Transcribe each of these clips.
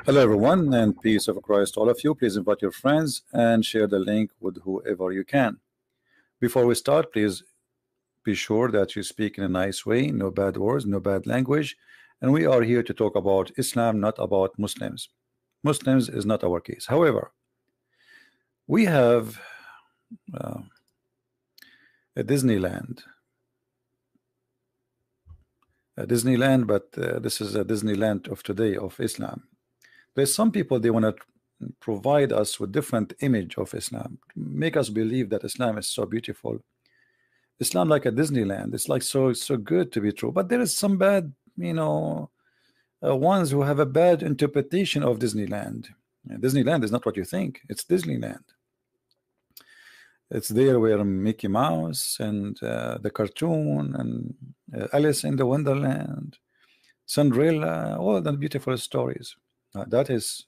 Hello everyone, and peace of Christ to all of you. Please invite your friends and share the link with whoever you can. Before we start, please be sure that you speak in a nice way, no bad words, no bad language, and we are here to talk about Islam, not about Muslims. Muslims is not our case. However, we have a Disneyland, but this is a Disneyland of today of Islam. There's some people, they want to provide us with different image of Islam, make us believe that Islam is so beautiful. Islam like a Disneyland. It's like so good to be true, but there is some bad, ones who have a bad interpretation of Disneyland. Disneyland is not what you think. It's Disneyland. It's there where Mickey Mouse and the cartoon and Alice in the Wonderland, Cinderella, all the beautiful stories. That's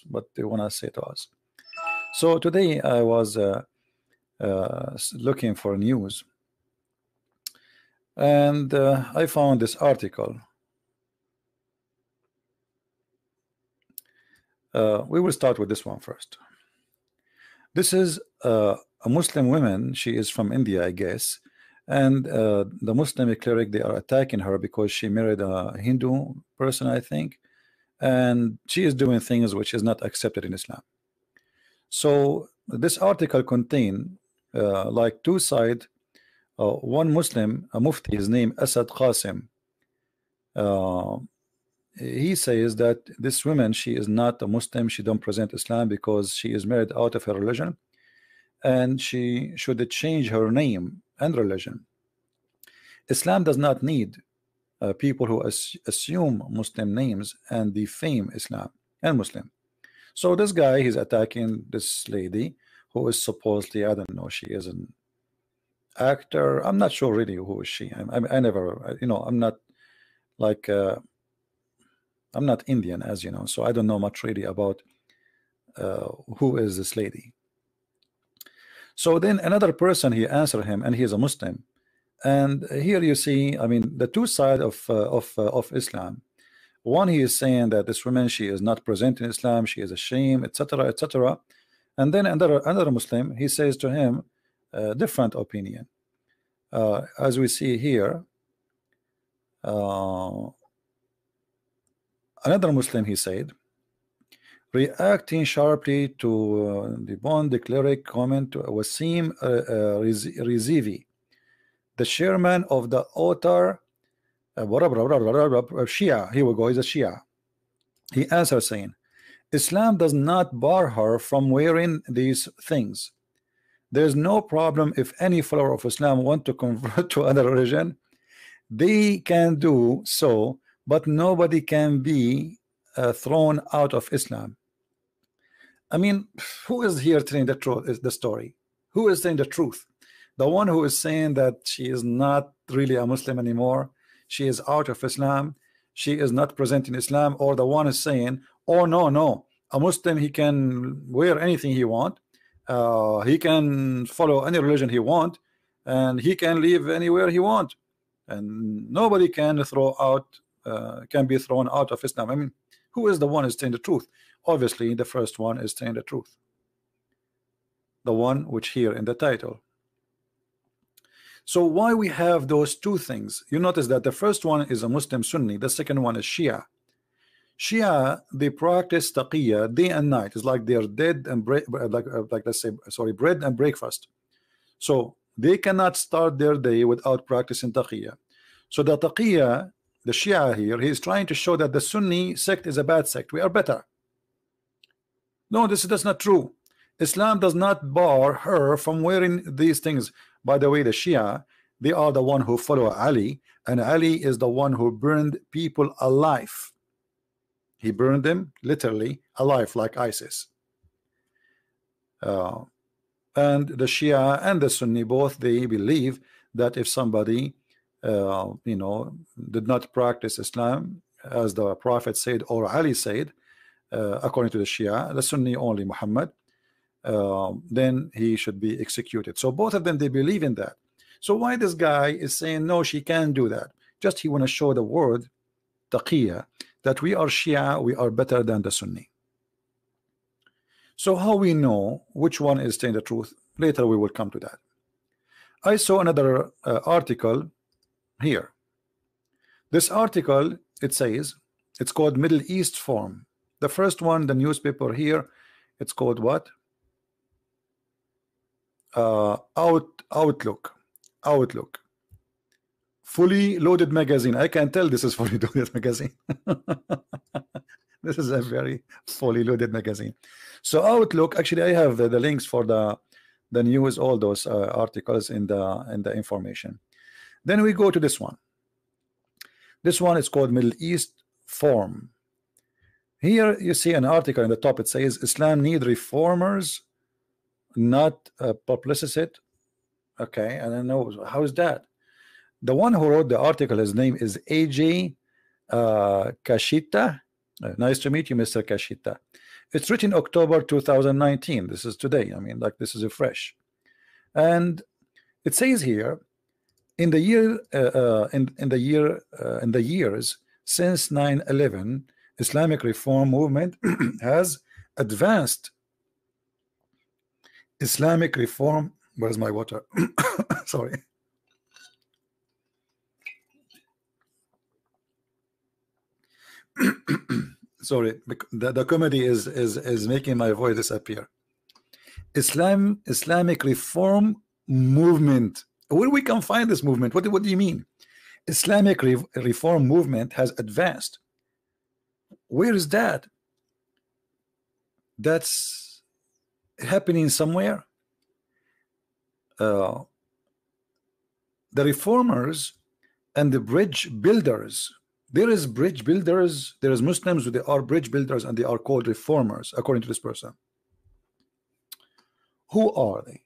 what they want to say to us. So today I was looking for news, and I found this article. We will start with this one first. This is a Muslim woman. She is from India, I guess, and the Muslim cleric, they are attacking her because she married a Hindu person, I think, and she is doing things which is not accepted in Islam. So this article contain like two sides. One Muslim, a mufti, his name Asad Qasim, he says that this woman, she is not a Muslim, she don't present Islam because she is married out of her religion, and she should change her name and religion. Islam does not need people who assume Muslim names and defame Islam and Muslim. So this guy, he's attacking this lady who is supposedly, I don't know, she is an actor. I'm not sure really who is she. I never, I'm not like I'm not Indian, as you know, so I don't know much really about who is this lady. So then another person, he answered him, and he is a Muslim. And here you see, I mean, the two sides of Islam. One, he is saying that this woman, she is not present in Islam, she is a shame, etc., etc. And then another Muslim, he says to him a different opinion. As we see here, another Muslim, he said, reacting sharply to the Bond cleric comment to Wasim Rizivi, the chairman of the author Shia. Here we go, he's a Shia. He answered saying, Islam does not bar her from wearing these things. There's no problem if any follower of Islam want to convert to another religion, they can do so, but nobody can be thrown out of Islam. I mean, who is here telling the truth? Is the story? Who is saying the truth? The one who is saying that she is not really a Muslim anymore, she is out of Islam, she is not present in Islam, or the one is saying, oh no, a Muslim, he can wear anything he want, he can follow any religion he want, and he can live anywhere he want, and nobody can be thrown out of Islam. I mean, who is the one who is saying the truth? Obviously, the first one is saying the truth, the one which here in the title. So why we have those two things? You notice that the first one is a Muslim Sunni, the second one is Shia. Shia, they practice taqiyya day and night. It's like they're dead and like let's say, sorry, bread and breakfast. So they cannot start their day without practicing taqiyya. So the taqiyya, the Shia here, he is trying to show that the Sunni sect is a bad sect. We are better. No, that's not true. Islam does not bar her from wearing these things. By the way, the Shia, they are the one who follow Ali, and Ali is the one who burned people alive. He burned them literally alive, like ISIS. And the Shia and the Sunni, both, they believe that if somebody did not practice Islam as the Prophet said or Ali said, according to the Shia, the Sunni only Muhammad, then he should be executed. So both of them, they believe in that. So why this guy is saying no, she can't do that? Just he want to show the word taqiyya, that we are Shia, we are better than the Sunni. So how we know which one is telling the truth? Later we will come to that. I saw another article here. This article, it says, it's called Middle East Forum. The first one, the newspaper here, it's called what? Outlook. Fully loaded magazine. I can tell this is fully loaded magazine. This is a very fully loaded magazine. So Outlook, actually I have the links for the news, all those articles in the information. Then we go to this one. This one is called Middle East Forum. Here you see an article in the top. It says Islam need reformers, not publicists. Okay, and I know how is that? The one who wrote the article, his name is AJ Kashita. Nice to meet you, Mr. Kashita. It's written October 2019. This is today. I mean, like, this is a fresh. And it says here, in the years since 9/11, Islamic reform movement has advanced. Islamic reform. Where's my water? Sorry. Sorry, the comedy is making my voice disappear. Islamic reform movement. Where we can find this movement? What do you mean? Islamic reform movement has advanced. Where is that? That's happening somewhere. The reformers and the bridge builders. There is bridge builders. There is Muslims who they are bridge builders, and they are called reformers, according to this person. Who are they?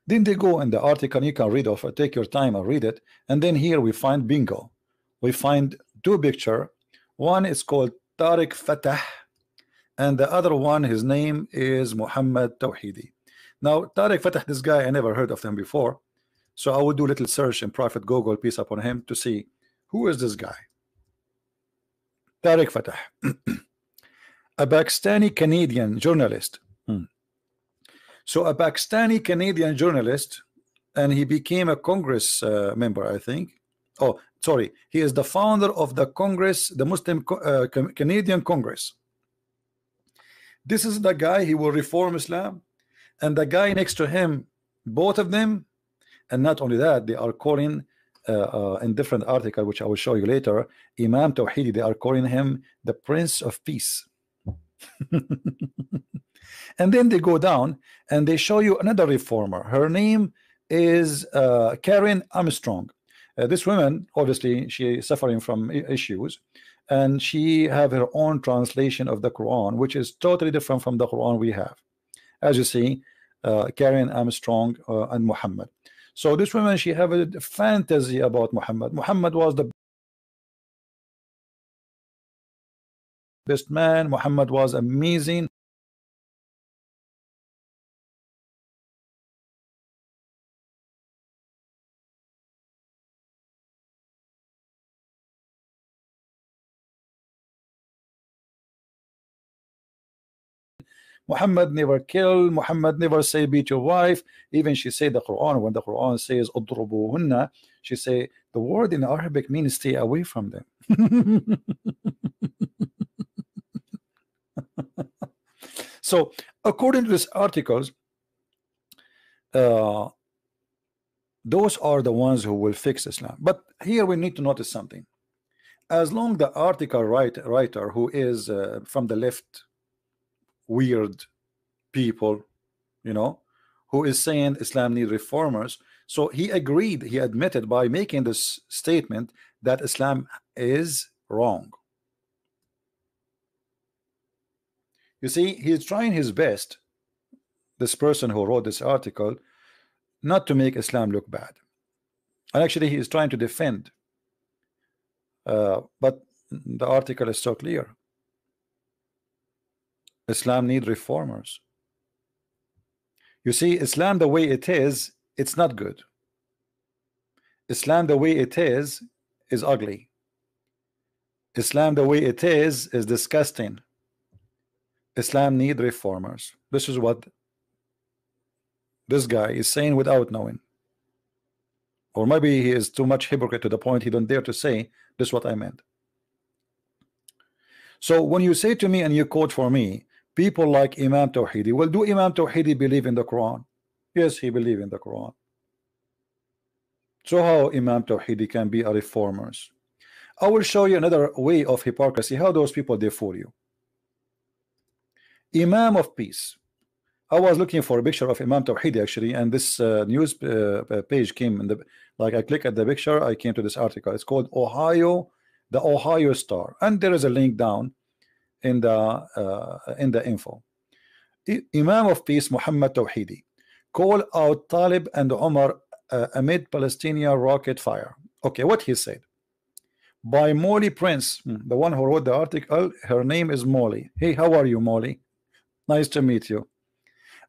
Then they go in the article. You can read off. Take your time and read it. And then here we find bingo. We find two pictures. One is called Tariq Fatah, and the other one, his name is Muhammad Tawhidi. Now Tariq Fatah, this guy, I never heard of him before, so I would do a little search in private Google, peace upon him, to see who is this guy. Tariq Fatah, a Pakistani Canadian journalist. So a Pakistani Canadian journalist, and he became a Congress member, I think. Oh, sorry, he is the founder of the Congress, the Muslim Canadian Congress. This is the guy. He will reform Islam, and the guy next to him, both of them, and not only that, they are calling in different article, which I will show you later, Imam Tawhidi, they are calling him the Prince of Peace. And then they go down and they show you another reformer. Her name is Karen Armstrong. This woman, obviously, she is suffering from issues, and she have her own translation of the Quran, which is totally different from the Quran we have. As you see, Karen Armstrong and Muhammad. So this woman, she have a fantasy about Muhammad. Muhammad was the best man. Muhammad was amazing. Muhammad never kill. Muhammad never say beat your wife. Even she say the Quran, when the Quran says udrubuhunna, she say the word in Arabic means stay away from them. So according to these articles, those are the ones who will fix Islam. But here we need to notice something. As long the article writer who is from the left, weird people, you know, who is saying Islam need reformers, so he agreed, he admitted by making this statement that Islam is wrong. You see, he's trying his best, this person who wrote this article, not to make Islam look bad, and actually he is trying to defend, but the article is so clear. Islam need reformers. You see, Islam the way it is, it's not good. Islam the way it is ugly. Islam the way it is disgusting. Islam need reformers. This is what this guy is saying without knowing. Or maybe he is too much hypocrite to the point he don't dare to say this is what I meant. So when you say to me and you quote for me people like Imam Tawhidi, well, do Imam Tawhidi believe in the Quran? Yes, he believe in the Quran. So how Imam Tawhidi can be a reformers? I will show you another way of hypocrisy, how those people they fool you. Imam of Peace. I was looking for a picture of Imam Tawhidi actually, and this news page came in the, like I click at the picture, I came to this article. It's called Ohio, the Ohio Star, and there is a link down in the info. Imam of Peace Muhammad Tawhidi call out Talib and Umar amid Palestinian rocket fire. Okay, what he said by Molly Prince, the one who wrote the article. Her name is Molly. Hey, how are you, Molly? Nice to meet you.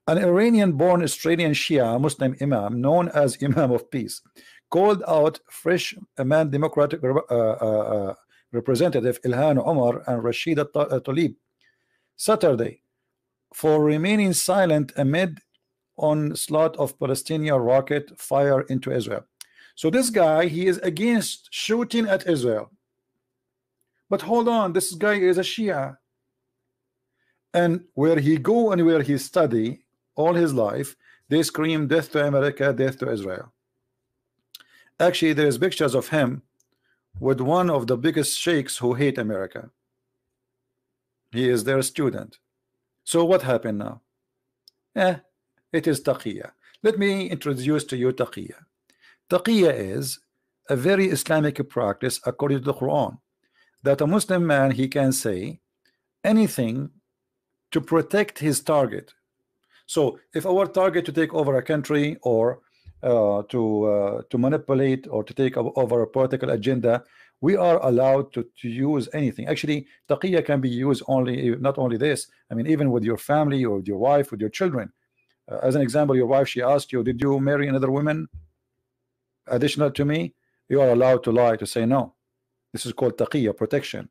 An Iranian-born Australian Shia Muslim imam known as Imam of Peace called out fresh man Democratic Representative Ilhan Omar and Rashida Tlaib Saturday for remaining silent amid onslaught of Palestinian rocket fire into Israel. So this guy, he is against shooting at Israel. But hold on, this guy is a Shia. And where he go and where he study all his life, they scream death to America, death to Israel. Actually, there is pictures of him with one of the biggest sheikhs who hate America. He is their student. So what happened now? It is taqiyya. Let me introduce to you taqiyya. Taqiyya is a very Islamic practice according to the Quran, that a Muslim man, he can say anything to protect his target. So if our target to take over a country or to manipulate or to take over a political agenda, we are allowed to use anything. Actually, taqiyya can be used only, not only this, I mean even with your family or with your wife, with your children. As an example, your wife, she asked you, did you marry another woman additional to me? You are allowed to lie, to say no. This is called taqiyya, protection.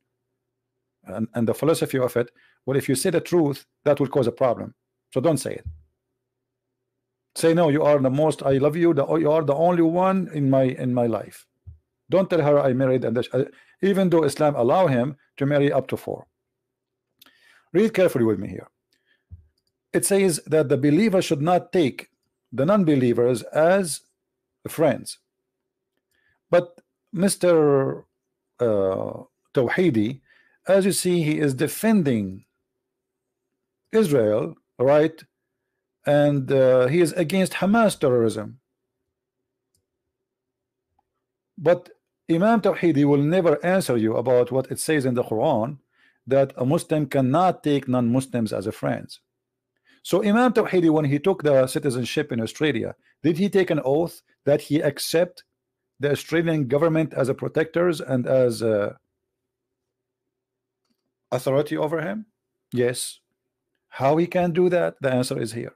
And the philosophy of it, well, if you say the truth, that will cause a problem. So don't say it. Say no, you are the most, I love you, you are the only one in my life. Don't tell her I married, and even though Islam allow him to marry up to 4. Read carefully with me here. It says that the believer should not take the non-believers as friends. But Mr. Tawhidi, as you see, he is defending Israel, right? And he is against Hamas terrorism. But Imam Tawhidi will never answer you about what it says in the Quran, that a Muslim cannot take non-Muslims as a friends. So Imam Tawhidi, when he took the citizenship in Australia, did he take an oath that he accept the Australian government as a protectors and as a authority over him? Yes. How he can do that? The answer is here.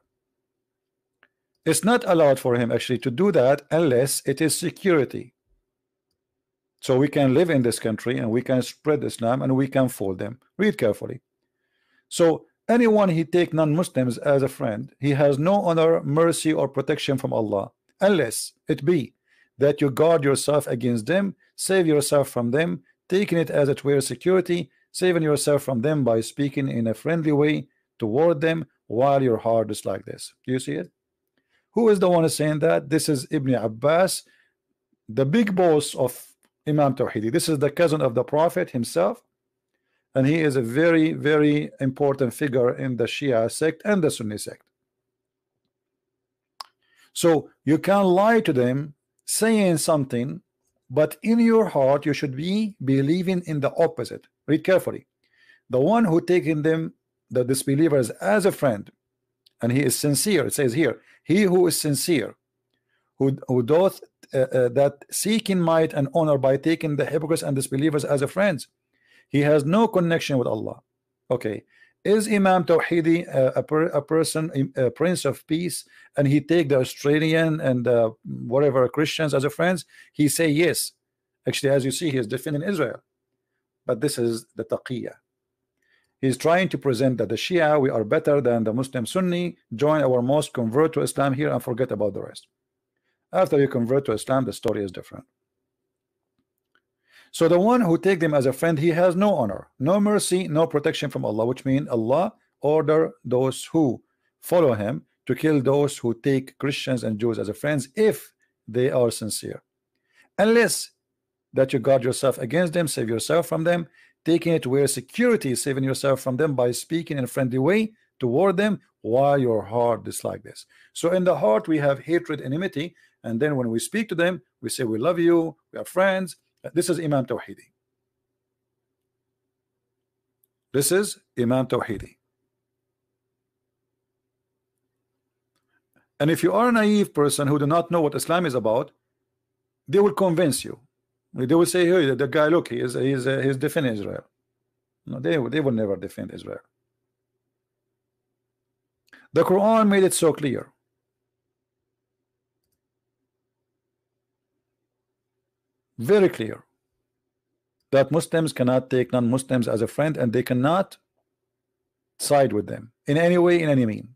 It's not allowed for him actually to do that unless it is security. So we can live in this country and we can spread Islam and we can fool them. Read carefully. So anyone he take non-Muslims as a friend, he has no honor, mercy, or protection from Allah, unless it be that you guard yourself against them, save yourself from them, taking it as it were security, saving yourself from them by speaking in a friendly way toward them while your heart is like this. Do you see it? Who is the one saying that? This is Ibn Abbas, the big boss of Imam Tawhidi. This is the cousin of the Prophet himself, and he is a very, very important figure in the Shia sect and the Sunni sect. So you can lie to them saying something, but in your heart you should be believing in the opposite. Read carefully. The one who taking them, the disbelievers, as a friend, and he is sincere, it says here, he who is sincere, who doth that seeking might and honor by taking the hypocrites and disbelievers as a friends, he has no connection with Allah. Okay, is Imam Tawhidi a person, a prince of peace, and he take the Australian and whatever Christians as a friends? He say yes. Actually, as you see, he is defending Israel. but this is the taqiyya. He's trying to present that the Shia, we are better than the Muslim Sunni. Join our mosque, convert to Islam here, and forget about the rest. After you convert to Islam, the story is different. So the one who take them as a friend, he has no honor, no mercy, no protection from Allah, which means Allah order those who follow him to kill those who take Christians and Jews as a friends if they are sincere. Unless that you guard yourself against them, save yourself from them, taking it where security is saving yourself from them by speaking in a friendly way toward them while your heart dislike this. So in the heart we have hatred, enmity, and then when we speak to them, we say we love you, we are friends. This is Imam Tawhidi. This is Imam Tawhidi. And if you are a naive person who do not know what Islam is about, they will convince you. They will say, hey, the guy, look, he's defending Israel. No, they will never defend Israel. The Quran made it so clear. Very clear. That Muslims cannot take non-Muslims as a friend, and they cannot side with them in any way, in any mean.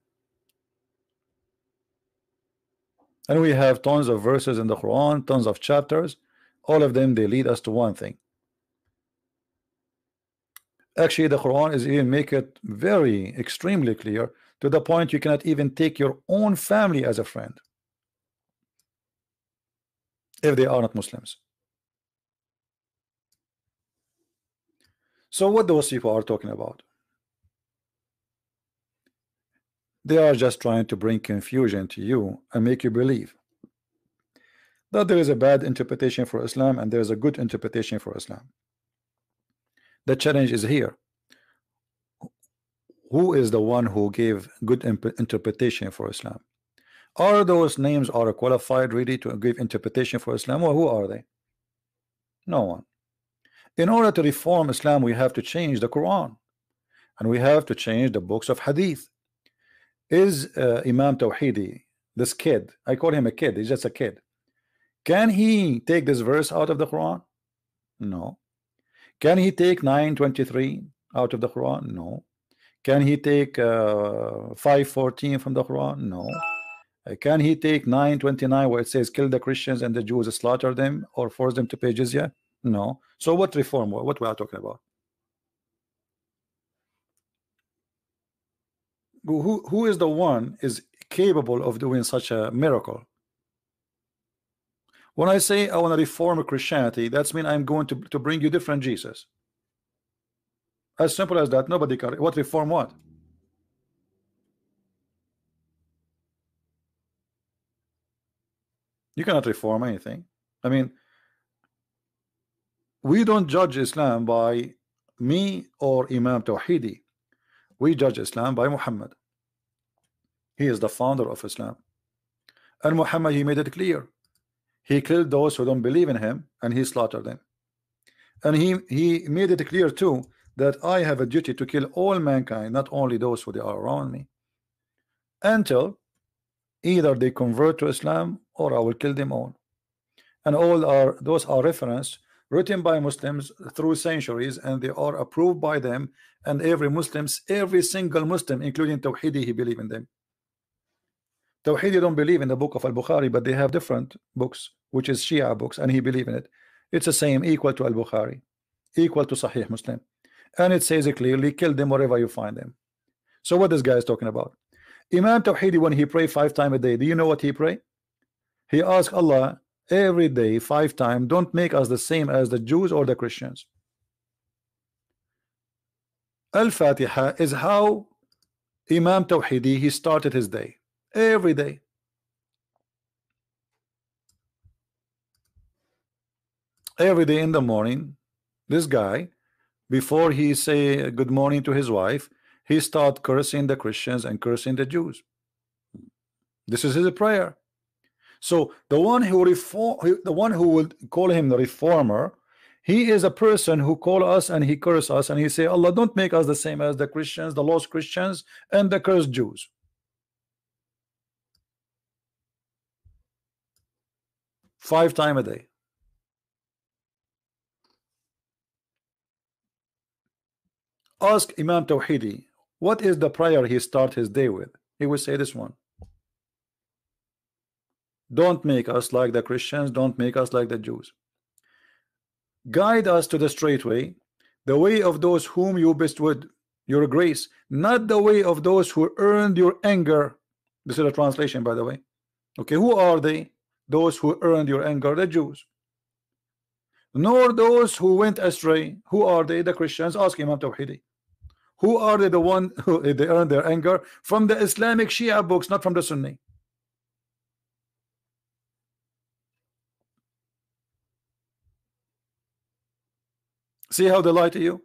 And we have tons of verses in the Quran, tons of chapters. All of them, they lead us to one thing. Actually, the Quran is even make it very extremely clear to the point you cannot even take your own family as a friend if they are not Muslims. So what those people are talking about? They are just trying to bring confusion to you and make you believe that there is a bad interpretation for Islam and there is a good interpretation for Islam. The challenge is here. Who is the one who gave good interpretation for Islam? Are those names are qualified really to give interpretation for Islam, or who are they? No one. In order to reform Islam, we have to change the Quran, and we have to change the books of Hadith. Is Imam Tawhidi, this kid, I call him a kid, he's just a kid, can he take this verse out of the Quran? No. Can he take 9:23 out of the Quran? No. Can he take 5:14 from the Quran? No. Can he take 9:29 where it says kill the Christians and the Jews, slaughter them or force them to pay jizya? No. So what reform? What we are talking about? Who is the one is capable of doing such a miracle? When I say I want to reform Christianity, that's mean I'm going to bring you different Jesus. As simple as that. Nobody can. What reform? What? You cannot reform anything. I mean, we don't judge Islam by me or Imam Tawhidi. We judge Islam by Muhammad. He is the founder of Islam. And Muhammad, he made it clear. He killed those who don't believe in him, and he slaughtered them. And he made it clear too that I have a duty to kill all mankind, not only those who they are around me, until either they convert to Islam or I will kill them all. And those are references written by Muslims through centuries, and they are approved by them. And every single Muslim, including Tawhidi, he believe in them. Tawhidi don't believe in the book of Al-Bukhari, but they have different books, which is Shia books, and he believe in it. It's the same, equal to Al-Bukhari, equal to Sahih Muslim, and it says it clearly, kill them wherever you find them. So what this guy is talking about? Imam Tawhidi, when he pray 5 times a day, do you know what he pray? He asks Allah every day 5 times, don't make us the same as the Jews or the Christians. Al-Fatiha is how Imam Tawhidi he started his day. Every day. Every day in the morning, this guy, before he say good morning to his wife, he start cursing the Christians and cursing the Jews. This is his prayer. So the one who will call him the reformer, he is a person who call us and he curse us and he say, Allah, don't make us the same as the Christians, the lost Christians and the cursed Jews. 5 times a day. Ask Imam Tawhidi, what is the prayer he start his day with? He will say this one. Don't make us like the Christians, don't make us like the Jews. Guide us to the straight way, the way of those whom you bestowed your grace, not the way of those who earned your anger. This is a translation, by the way. Okay, who are they? Those who earned your anger, the Jews. Nor those who went astray. Who are they? The Christians. Ask Imam Tawhidi. Who are they? The one who they earned their anger from the Islamic Shia books, not from the Sunni. See how they lie to you?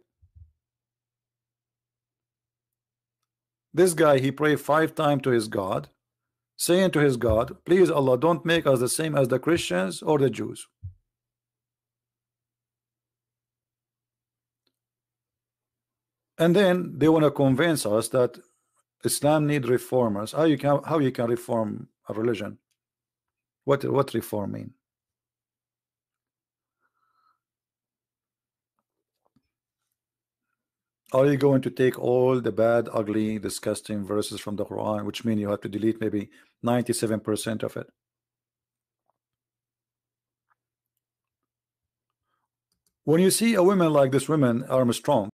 This guy, he prayed 5 times to his God, saying to his God, please Allah, don't make us the same as the Christians or the Jews. And then they want to convince us that Islam need reformers. How you can reform a religion? What reform mean? Are you going to take all the bad, ugly, disgusting verses from the Quran, which mean you have to delete maybe 97% of it? When you see a woman like this woman, Armstrong,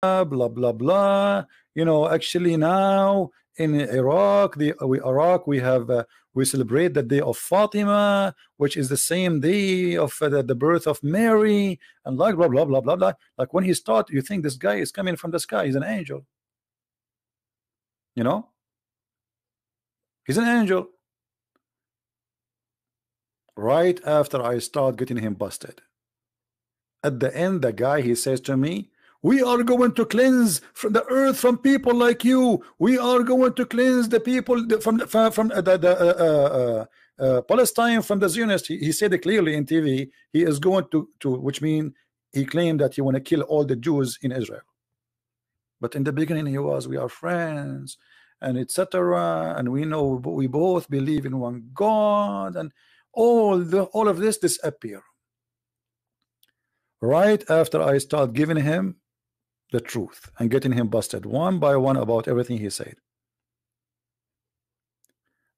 blah blah blah. You know, actually now in Iraq, we have we celebrate the day of Fatima, which is the same day of the birth of Mary, and like blah blah blah blah blah. Like when he start, you think this guy is coming from the sky. He's an angel. You know, he's an angel. Right after I start getting him busted, at the end, the guy, he says to me, we are going to cleanse from the earth from people like you. We are going to cleanse the people from Palestine from the Zionists. He said it clearly in TV. He is going to which means he claimed that he want to kill all the Jews in Israel. But in the beginning, he was, we are friends, and etc. And we know we both believe in one God, and all of this disappear. Right after I start giving him the truth and getting him busted one by one about everything he said.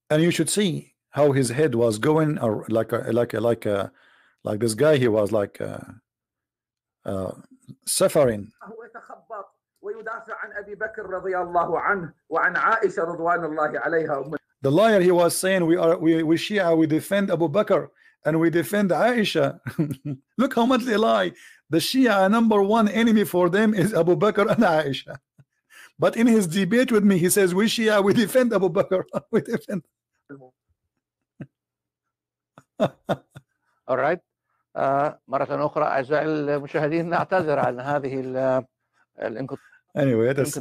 And you should see how his head was going, or like this guy, he was like suffering. The liar, he was saying, we Shia, we defend Abu Bakr and we defend Aisha. Look how much they lie. The Shia number one enemy for them is Abu Bakr and Aisha. But in his debate with me, he says, we Shia, we defend Abu Bakr. We defend. All right. مرة أخرى أعزائي المشاهدين نعتذر عن هذه الانقطاع. Anyway, that's,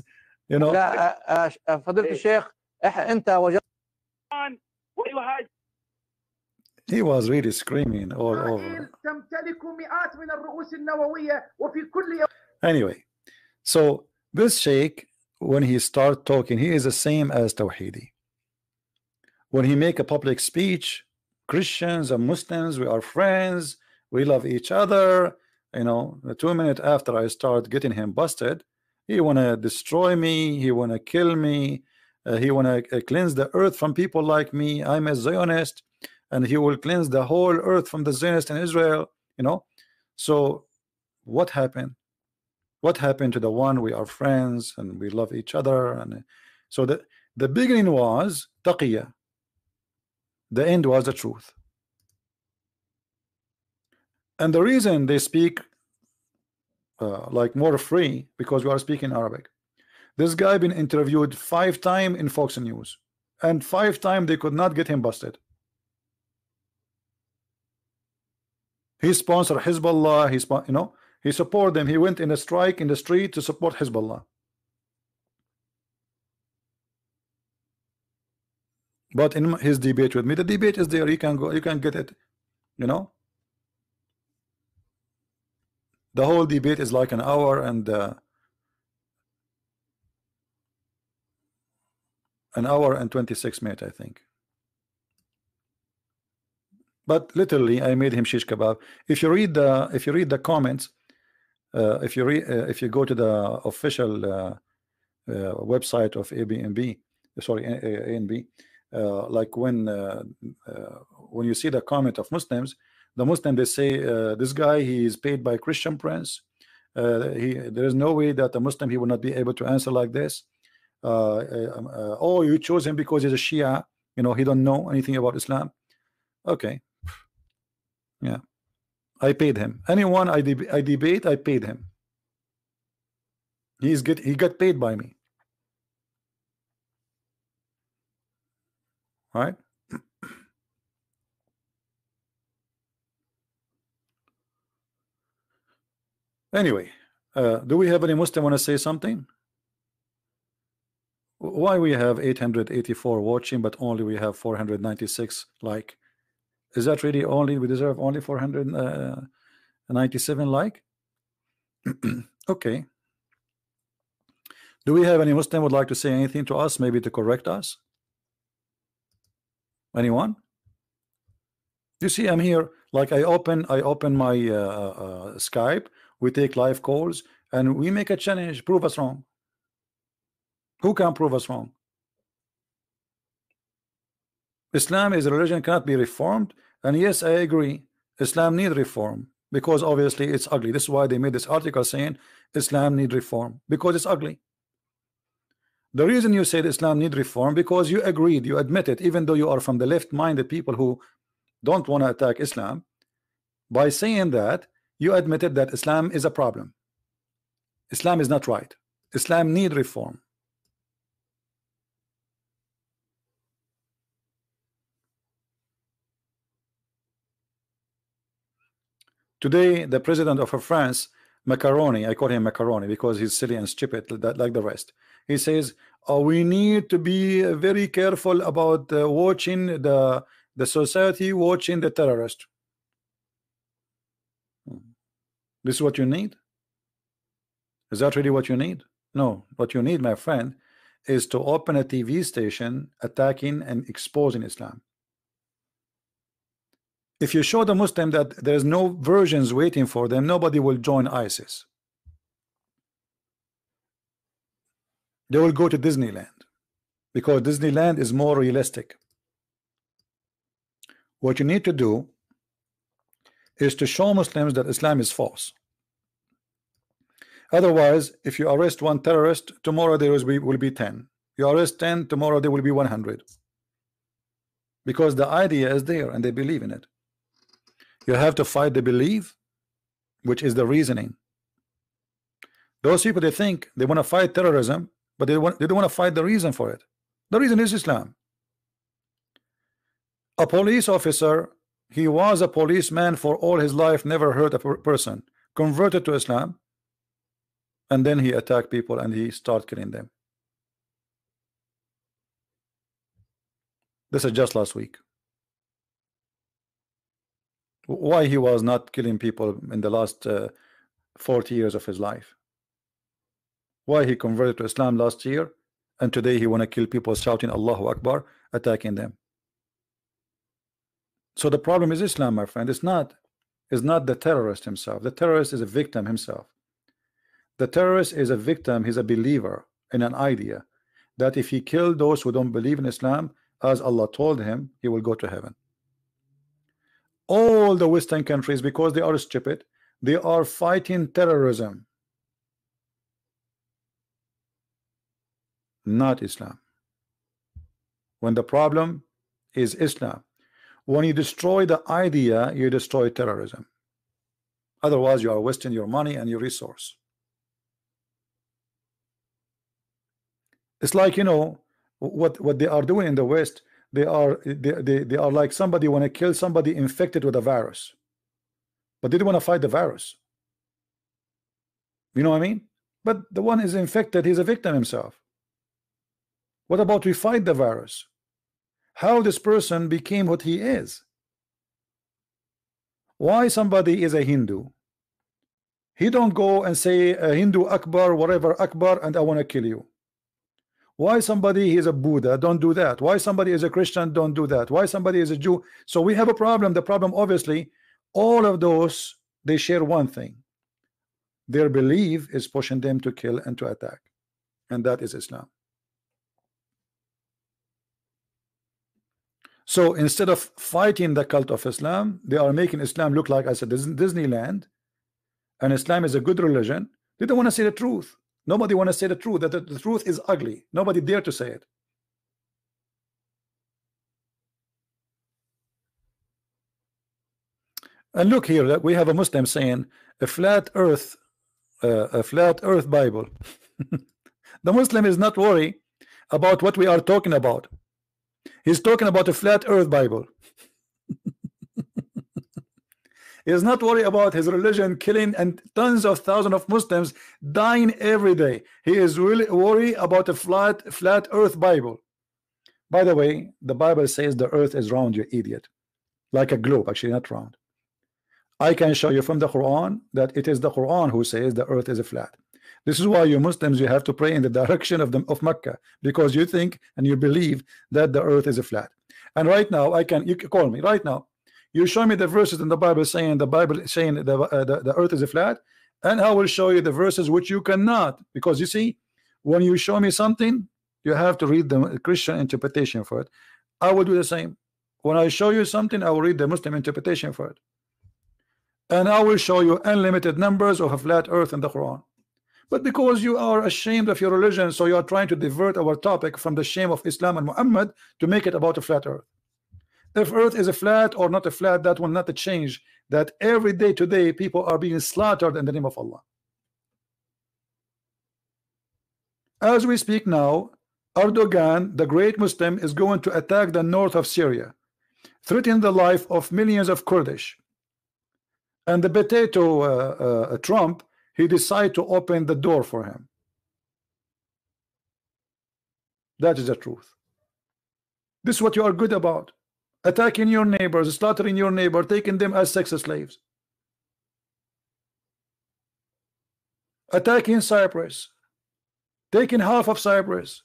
you know. لا فضيلة الشيخ أنت وجدت. He was really screaming all over. Anyway, so this sheikh, when he start talking, he is the same as Tawhidi. When he make a public speech, Christians and Muslims, we are friends, we love each other. You know, 2 minutes after I start getting him busted, he wanna destroy me, he wanna kill me, he wanna cleanse the earth from people like me. I'm a Zionist, and he will cleanse the whole earth from the Zionists in Israel. You know, so what happened? What happened to the one we are friends and we love each other? And so the beginning was taqiyya, the end was the truth. And the reason they speak like more free, because we are speaking Arabic. This guy been interviewed 5 times in Fox News, and 5 times they could not get him busted. He sponsored Hezbollah. He support them. He went in a strike in the street to support Hezbollah. But in his debate with me, the debate is there. You can go, you can get it. You know, the whole debate is like an hour and an hour and 26 minutes, I think. But literally, I made him shish kebab. If you read the comments, if you go to the official website of ABNB, sorry, ANB, like when you see the comment of Muslims, the Muslim, they say this guy, he is paid by Christian prince. There is no way that a Muslim, he will not be able to answer like this. Oh, you chose him because he's a Shia. You know, he don't know anything about Islam. Okay. Yeah, I paid him. Anyone I debate, I paid him. He got paid by me. Right? Anyway, do we have any Muslim want to say something? Why we have 884 watching, but only we have 496 like? Is that really only we deserve only 497 like? Okay. Do we have any Muslim would like to say anything to us, maybe to correct us? Anyone? You see, I'm here. Like I open my Skype. We take live calls and we make a challenge. Prove us wrong. Who can prove us wrong? Islam is a religion, cannot be reformed. And yes, I agree. Islam needs reform. because obviously it's ugly. This is why they made this article saying Islam need reform, because it's ugly. The reason you said Islam need reform, because you agreed, you admit it, even though you are from the left-minded people who don't want to attack Islam. By saying that, you admitted that Islam is a problem. Islam is not right. Islam need reform. Today, the president of France, Macaroni, I call him Macaroni because he's silly and stupid like the rest. He says, oh, we need to be very careful about watching the society watching the terrorist. This is what you need? Is that really what you need? No, what you need, my friend, is to open a TV station attacking and exposing Islam. If you show the Muslim that there's no versions waiting for them, nobody will join ISIS. They will go to Disneyland because Disneyland is more realistic. What you need to do is to show Muslims that Islam is false. Otherwise, if you arrest one terrorist, tomorrow there will be 10. You arrest 10, tomorrow there will be 100. Because the idea is there and they believe in it. You have to fight the belief, which is the reasoning. Those people, they think they want to fight terrorism, but they don't want to fight the reason for it. The reason is Islam. A police officer, he was a policeman for all his life, never hurt a person, converted to Islam, and then he attacked people and he started killing them. This is just last week. Why he was not killing people in the last 40 years of his life? Why he converted to Islam last year and today he want to kill people shouting Allahu Akbar, attacking them? So the problem is Islam, my friend. It's not the terrorist himself. The terrorist is a victim himself. The terrorist is a victim. He's a believer in an idea that if he killed those who don't believe in Islam, as Allah told him, he will go to heaven. All the Western countries, because they are stupid, they are fighting terrorism, not Islam. When the problem is Islam, when you destroy the idea, you destroy terrorism. Otherwise, you are wasting your money and your resource. It's like, you know, what they are doing in the West. They are like somebody want to kill somebody infected with a virus, but they don't want to fight the virus. You know what I mean? But the one is infected, he's a victim himself. What about we fight the virus? How this person became what he is? Why somebody is a Hindu? He don't go and say Hindu Akbar, whatever Akbar, and I want to kill you. Why somebody is a Buddha? Don't do that. Why somebody is a Christian? Don't do that. Why somebody is a Jew? So we have a problem. The problem, obviously, all of those, they share one thing. Their belief is pushing them to kill and to attack, and that is Islam. So instead of fighting the cult of Islam, they are making Islam look like, I said, Disneyland, and Islam is a good religion. They don't want to say the truth. Nobody want to say the truth, that the truth is ugly. Nobody dare to say it. And look here, that we have a Muslim saying a flat earth Bible. The Muslim is not worried about what we are talking about. He's talking about a flat earth Bible. He is not worried about his religion killing and tons of thousands of Muslims dying every day. He is really worried about a flat earth Bible. By the way, the Bible says the earth is round, you idiot. Like a globe, actually not round. I can show you from the Quran that it is the Quran who says the earth is a flat. This is why you Muslims, you have to pray in the direction of Mecca, because you think and you believe that the earth is a flat. And right now, you can call me right now. You show me the verses in the Bible saying the earth is a flat, and I will show you the verses which you cannot, because you see, when you show me something, you have to read the Christian interpretation for it. I will do the same. When I show you something, I will read the Muslim interpretation for it. And I will show you unlimited numbers of a flat earth in the Quran. But because you are ashamed of your religion, so you are trying to divert our topic from the shame of Islam and Muhammad to make it about a flat earth. If earth is a flat or not a flat, that will not change that every day today people are being slaughtered in the name of Allah. As we speak now, Erdogan, the great Muslim, is going to attack the north of Syria, threatening the life of millions of Kurdish. And the potato Trump, he decided to open the door for him. That is the truth. This is what you are good about. Attacking your neighbors, slaughtering your neighbor, taking them as sex slaves. Attacking Cyprus, taking half of Cyprus.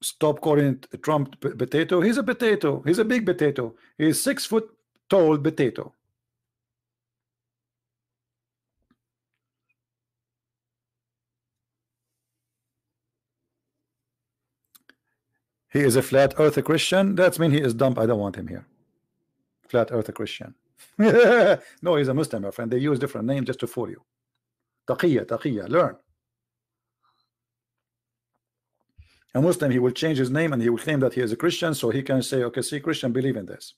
Stop calling Trump potato. He's a potato. He's a big potato. He's 6 foot tall potato. He is a flat earth Christian. That means he is dumb. I don't want him here. Flat earth Christian. No, he's a Muslim, my friend. They use different names just to fool you. Taqiyya, taqiyya, learn. A Muslim, he will change his name and he will claim that he is a Christian, so he can say, okay, see, Christian believe in this.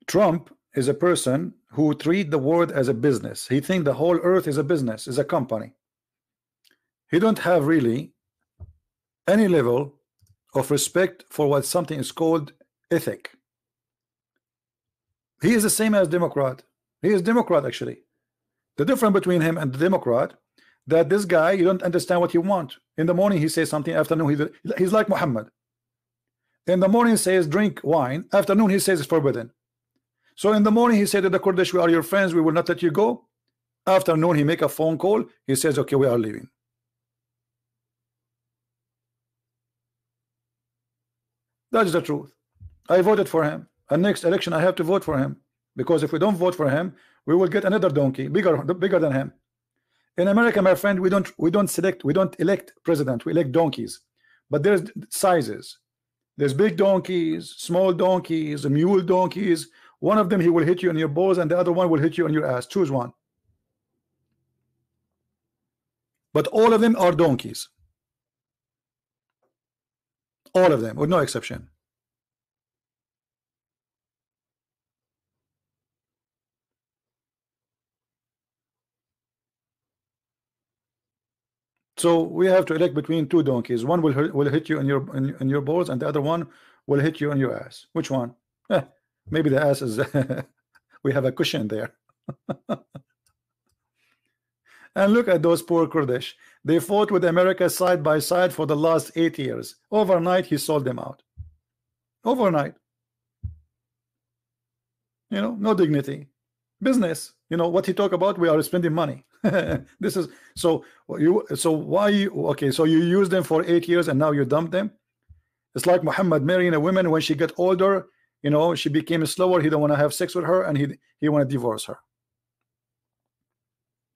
Trump is a person who treat the world as a business. He think the whole earth is a business, is a company. He don't have really any level of respect for what something is called ethic. He is the same as Democrat. He is Democrat actually. The difference between him and the Democrat, that this guy, you don't understand what he want. In the morning he says something, afternoon he's like Muhammad. In the morning he says drink wine, afternoon he says it's forbidden. So in the morning he said to the Kurdish, we are your friends, we will not let you go. Afternoon he make a phone call, he says okay, we are leaving. That is the truth. I voted for him, and next election I have to vote for him, because if we don't vote for him, we will get another donkey bigger than him. In America, my friend, we don't elect president, we elect donkeys. But there's sizes. There's big donkeys, small donkeys, mule donkeys. One of them he will hit you in your balls, and the other one will hit you on your ass. Choose one. But all of them are donkeys. All of them, with no exception. So we have to elect between two donkeys. One will hit you in your balls, and the other one will hit you in your ass. Which one? Maybe the ass is we have a cushion there. And look at those poor Kurdish. They fought with America side by side for the last 8 years. Overnight he sold them out. Overnight. You know, no dignity. Business. You know what he talk about? We are spending money. This is so why you okay, so you use them for 8 years and now you dump them. It's like Muhammad marrying a woman. When she get older, you know, she became slower, he don't want to have sex with her, and he want to divorce her.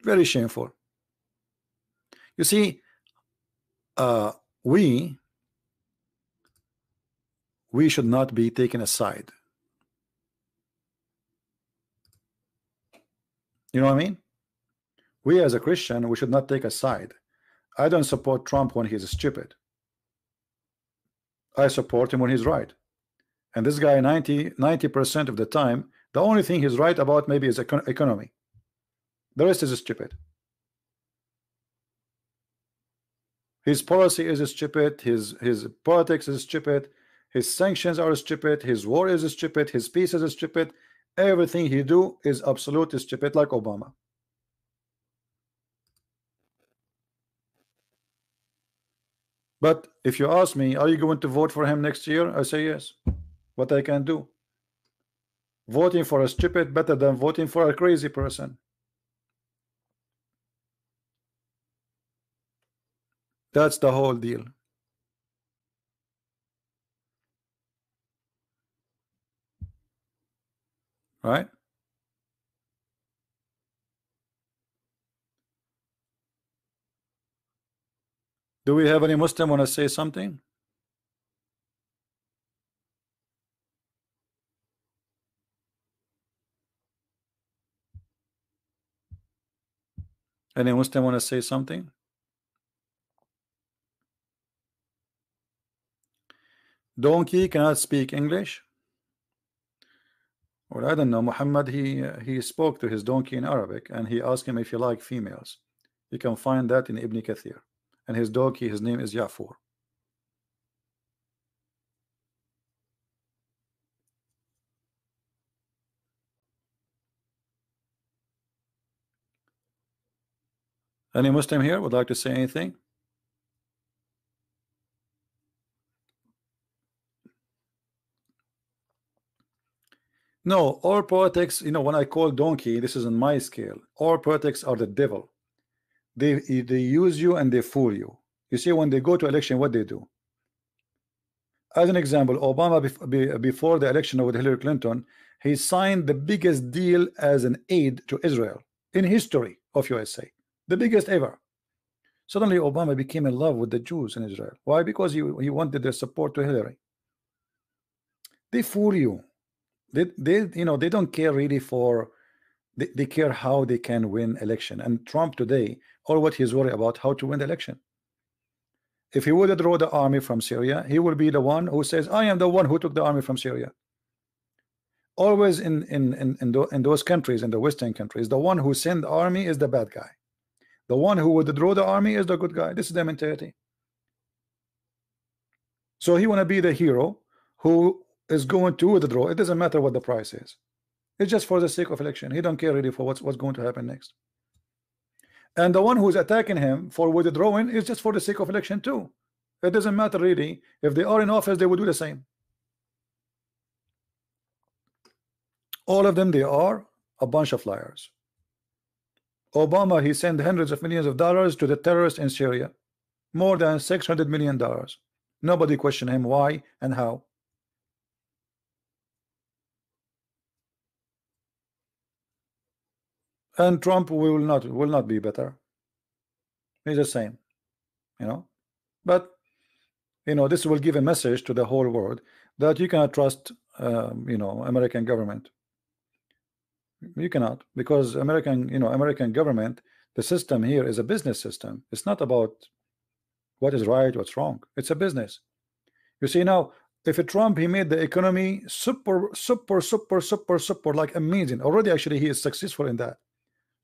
Very shameful. You see, we should not be taken aside. You know what I mean? We as a Christian, we should not take a side. I don't support Trump when he's stupid. I support him when he's right. And this guy 90% of the time, the only thing he's right about maybe is economy. The rest is stupid. His policy is stupid, his politics is stupid, his sanctions are stupid, his war is stupid, his peace is stupid. Everything he do is absolutely stupid, like Obama. But if you ask me, are you going to vote for him next year? I say yes. What I can do? Voting for a stupid better than voting for a crazy person. That's the whole deal. Right? Do we have any Muslim want to say something? Any Muslim want to say something? Donkey cannot speak English. Well, I don't know. Muhammad, he spoke to his donkey in Arabic, and he asked him if he liked females. You can find that in Ibn Kathir. And his donkey, his name is Ya'fur. Any Muslim here would like to say anything? No, all politics, you know, when I call donkey, this is on my scale. All politics are the devil. They use you and they fool you. You see, when they go to election, what they do? As an example, Obama before the election with Hillary Clinton, he signed the biggest deal as an aid to Israel in history of USA, the biggest ever. Suddenly, Obama became in love with the Jews in Israel. Why? Because he wanted their support to Hillary. They fool you. They you know, they don't care really for. They care how they can win election. And Trump today, all what he's worried about how to win the election. If he would draw the army from Syria, he will be the one who says, I am the one who took the army from Syria. Always in those countries, in the Western countries, the one who sent the army is the bad guy. The one who would draw the army is the good guy. This is their mentality. So he want to be the hero who is going to withdraw. It doesn't matter what the price is. It's just for the sake of election. He don't care really for what's going to happen next. And the one who is attacking him for withdrawing is just for the sake of election too. It doesn't matter really. If they are in office, they will do the same. All of them, they are a bunch of liars. Obama, he sent hundreds of millions of dollars to the terrorists in Syria. More than $600 million. Nobody questioned him why and how. And Trump will not be better. He's the same, you know. But you know, this will give a message to the whole world that you cannot trust, you know, American government. You cannot, because American government, the system here is a business system. It's not about what is right, what's wrong. It's a business. You see now, if a Trump, he made the economy super like amazing. Already, actually, he is successful in that.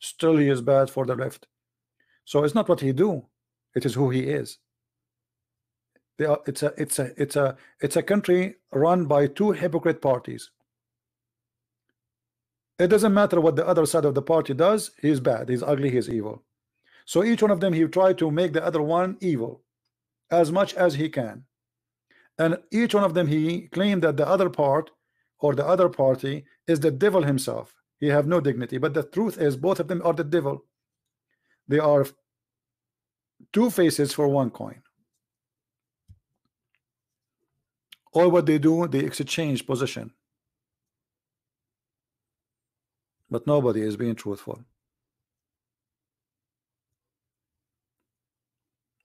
Still, he is bad for the left. So it's not what he do; it is who he is. It's a country run by two hypocrite parties. It doesn't matter what the other side of the party does. He's bad. He's ugly. He's evil. So each one of them, he try to make the other one evil, as much as he can. And each one of them, he claimed that the other part or the other party is the devil himself. He have no dignity. But the truth is, both of them are the devil. They are two faces for one coin. All what they do, they exchange position. But nobody is being truthful.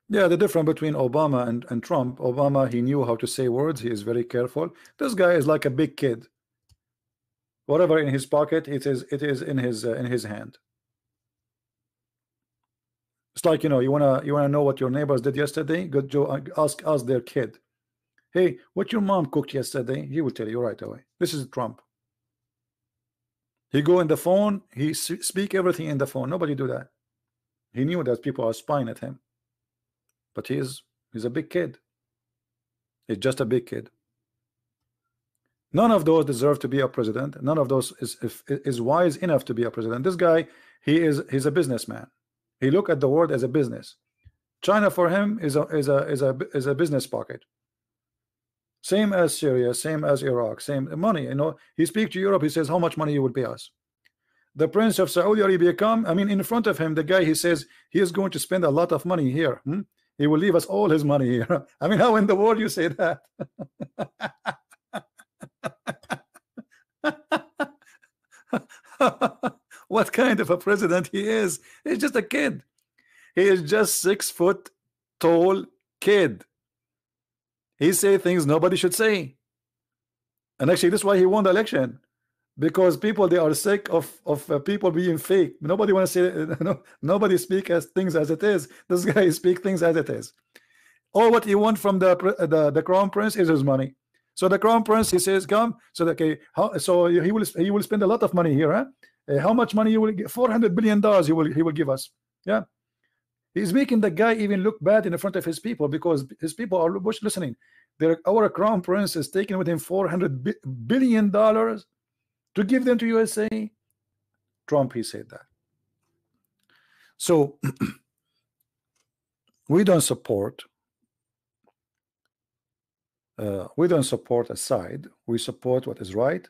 Yeah, the difference between Obama and Trump, Obama, he knew how to say words. He is very careful. This guy is like a big kid. Whatever in his pocket, it is in his hand. It's like, you know, you wanna know what your neighbors did yesterday. Go ask their kid. Hey, what your mom cooked yesterday? He will tell you right away. This is Trump. He go in the phone. He speak everything in the phone. Nobody do that. He knew that people are spying at him. But he's a big kid. He's just a big kid. None of those deserve to be a president. None of those is wise enough to be a president. This guy, he's a businessman. He look at the world as a business. China for him is a business pocket. Same as Syria, same as Iraq, same money. You know, he speaks to Europe. He says, how much money you will pay us? The Prince of Saudi Arabia I mean, in front of him, the guy, he says he is going to spend a lot of money here. He will leave us all his money here. I mean, how in the world you say that? What kind of a president he is? He's just a kid. He is just 6 foot tall kid. He say things nobody should say. And actually, this is why he won the election. Because people, they are sick of people being fake. Nobody want to say nobody speak as things as it is. This guy speak things as it is. All what he want from the crown prince is his money. So the crown prince, he says, come. So okay, so he will spend a lot of money here. Huh? How much money you will get? $400 billion he will give us. Yeah, he's making the guy even look bad in front of his people, because his people are listening. Our crown prince is taking with him $400 billion to give them to USA. Trump, he said that. So we don't support a side. We support what is right,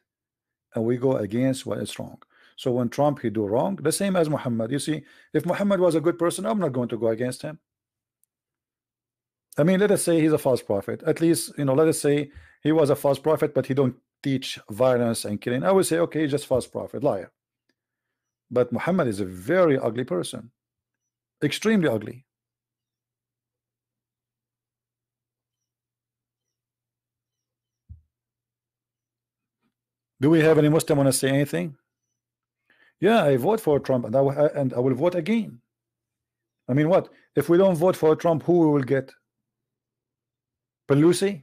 and we go against what is wrong. So when Trump he do wrong, the same as Muhammad. You see, if Muhammad was a good person, I'm not going to go against him. I mean, let us say he's a false prophet. At least, let us say he was a false prophet, but he don't teach violence and killing. I would say, okay, just false prophet, liar. But Muhammad is a very ugly person, extremely ugly. Do we have any Muslim want to say anything? Yeah, I vote for Trump, and I will vote again. I mean, what if we don't vote for Trump? Who we will get? Pelosi?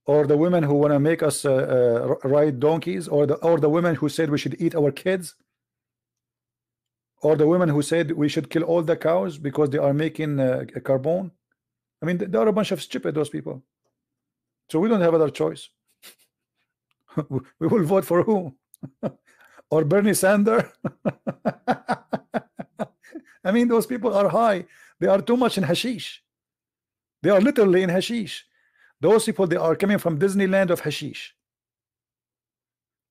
Or the women who want to make us ride donkeys, or the women who said we should eat our kids, or the women who said we should kill all the cows because they are making carbon. I mean, they are a bunch of stupid, those people. So we don't have other choice. We will vote for who? Or Bernie Sanders? I mean, those people are high. They are too much in hashish. They are literally in hashish. Those people, they are coming from Disneyland of hashish.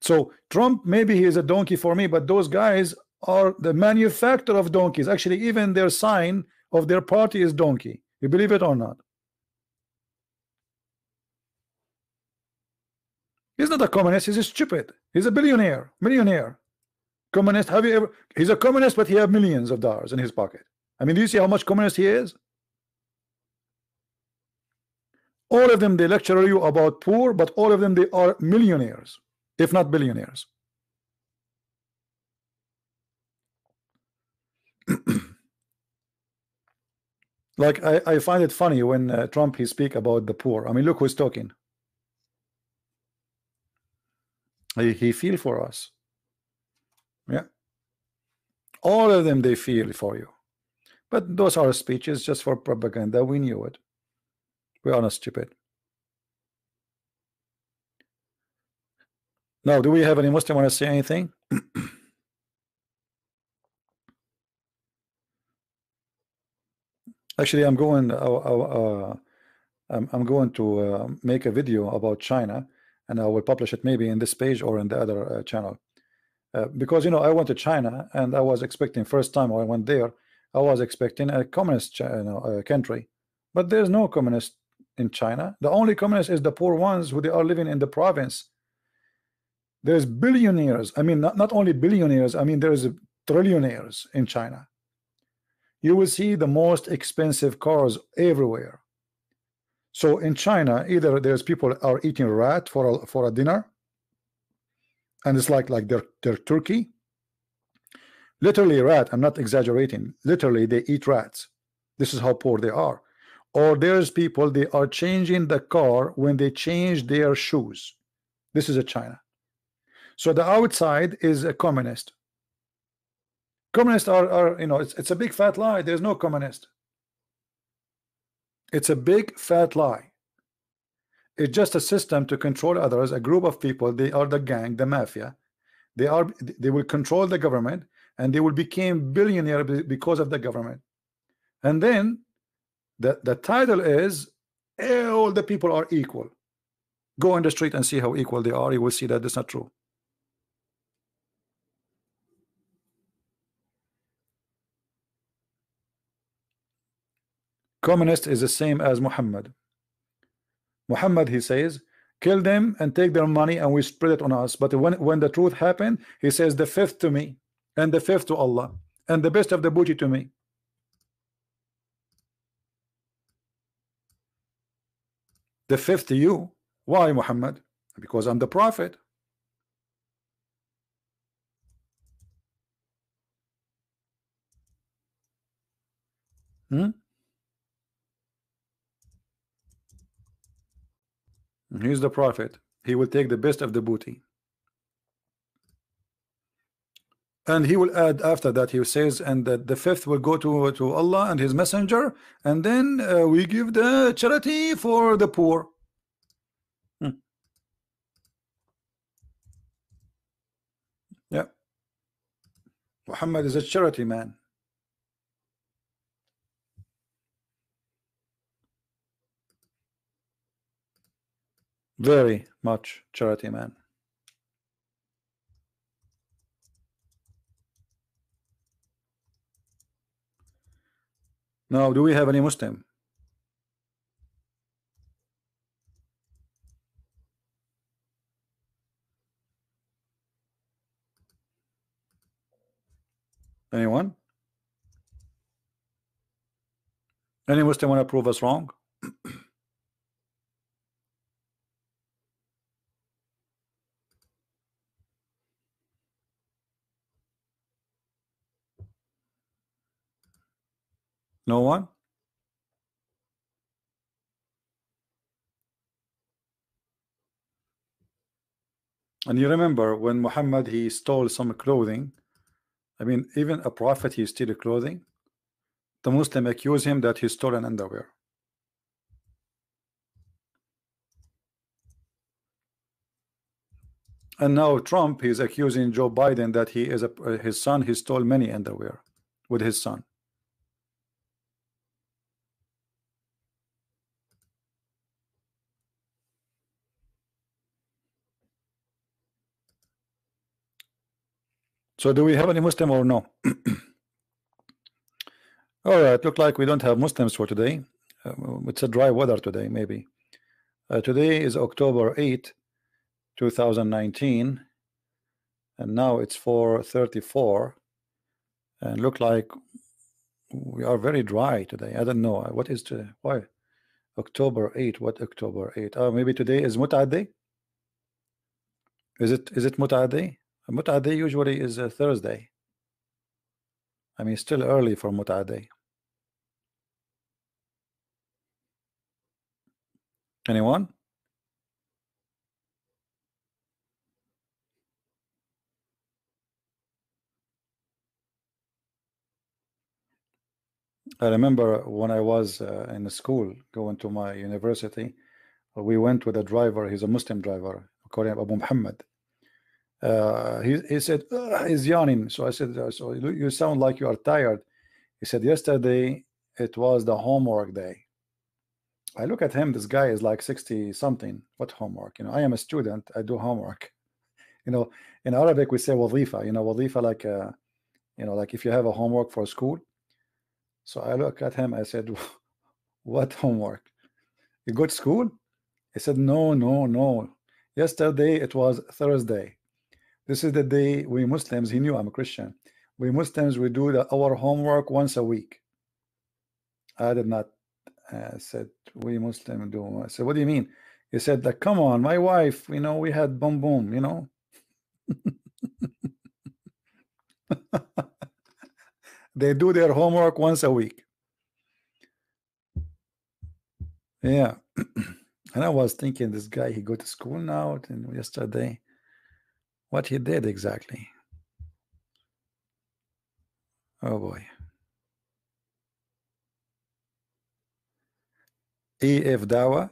So Trump, maybe he is a donkey for me, but those guys are the manufacturer of donkeys. Actually, even their sign of their party is donkey. You believe it or not? He's not a communist, he's stupid. He's a millionaire. Communist, have you ever? He's a communist, but he has millions of dollars in his pocket. I mean, do you see how much communist he is? All of them, they lecture you about poor, but all of them, they are millionaires, if not billionaires. Like, I find it funny when Trump, he speak about the poor. I mean, look who's talking. He feel for us. Yeah. All of them, they feel for you. But those are speeches just for propaganda. We knew it. We are not stupid. Now, do we have any Muslim want to say anything? Actually, I'm going to make a video about China, and I will publish it maybe in this page or in the other channel, because I went to China, and I was expecting, first time I went there, I was expecting a communist country, but there's no communist in China. The only communist is the poor ones who they are living in the province. There's billionaires. I mean, not only billionaires. I mean, there's trillionaires in China. You will see the most expensive cars everywhere. So in China, either there's people are eating rat for a dinner, and it's like their turkey. Literally rat. I'm not exaggerating. Literally, they eat rats. This is how poor they are. Or there's people, they are changing the car when they change their shoes. This is a China. So the outside is a communist. Communists are it's a big fat lie. There's no communist. It's a big fat lie. It's just a system to control others, a group of people. They are the gang, the mafia. They will control the government, and they will become billionaire because of the government. And then the title is all the people are equal. Go on the street and see how equal they are. You will see that that's not true. Communist is the same as Muhammad. Muhammad, he says, kill them and take their money and we spread it on us. But when the truth happened, he says the fifth to me and the fifth to Allah and the best of the booty to me. The fifth you. Why, Muhammad? Because I'm the prophet. He's the prophet. He will take the best of the booty. And he will add after that, he says, and that the fifth will go to Allah and his messenger, and then we give the charity for the poor. Yeah. Muhammad is a charity man. Very much charity man. Now, do we have any Muslim? Anyone? Any Muslim want to prove us wrong? No one? And you remember when Muhammad, he stole some clothing. I mean, even a prophet, he steal clothing. The Muslim accuse him that he stole an underwear. And now Trump, he's accusing Joe Biden that he is his son, he stole many underwear with his son. So do we have any Muslim or no? All right, look like we don't have Muslims for today. It's a dry weather today, maybe. Today is October 8, 2019, and now it's 4:34, and look like we are very dry today. I don't know what is today. Why October 8? What October 8? Oh, maybe today is Mut'ah Day. Is it Mut'ah Day? Mut'ah Day usually is a Thursday. I mean, still early for Mut'ah Day. Anyone? I remember when I was in school going to my university, we went with a driver. He's a Muslim driver, according to Abu Muhammad. He said he's yawning. So I said, so you sound like you are tired. He said, yesterday it was the homework day. I look at him, this guy is like 60 something. What homework? You know, I am a student, I do homework. You know, in Arabic we say wazifa, you know, wazifa, like you know, like if you have a homework for school. So I look at him, I said, what homework? You go to school? He said, no, no, no. Yesterday it was Thursday. This is the day we Muslims, he knew I'm a Christian. We Muslims, we do our homework once a week. I did not. Said, we Muslim do. I said, what do you mean? He said, like, come on, my wife, you know, we had boom boom, you know. They do their homework once a week. Yeah. And I was thinking, this guy, he go to school now, and yesterday, what he did exactly. Oh boy. EF Dawa.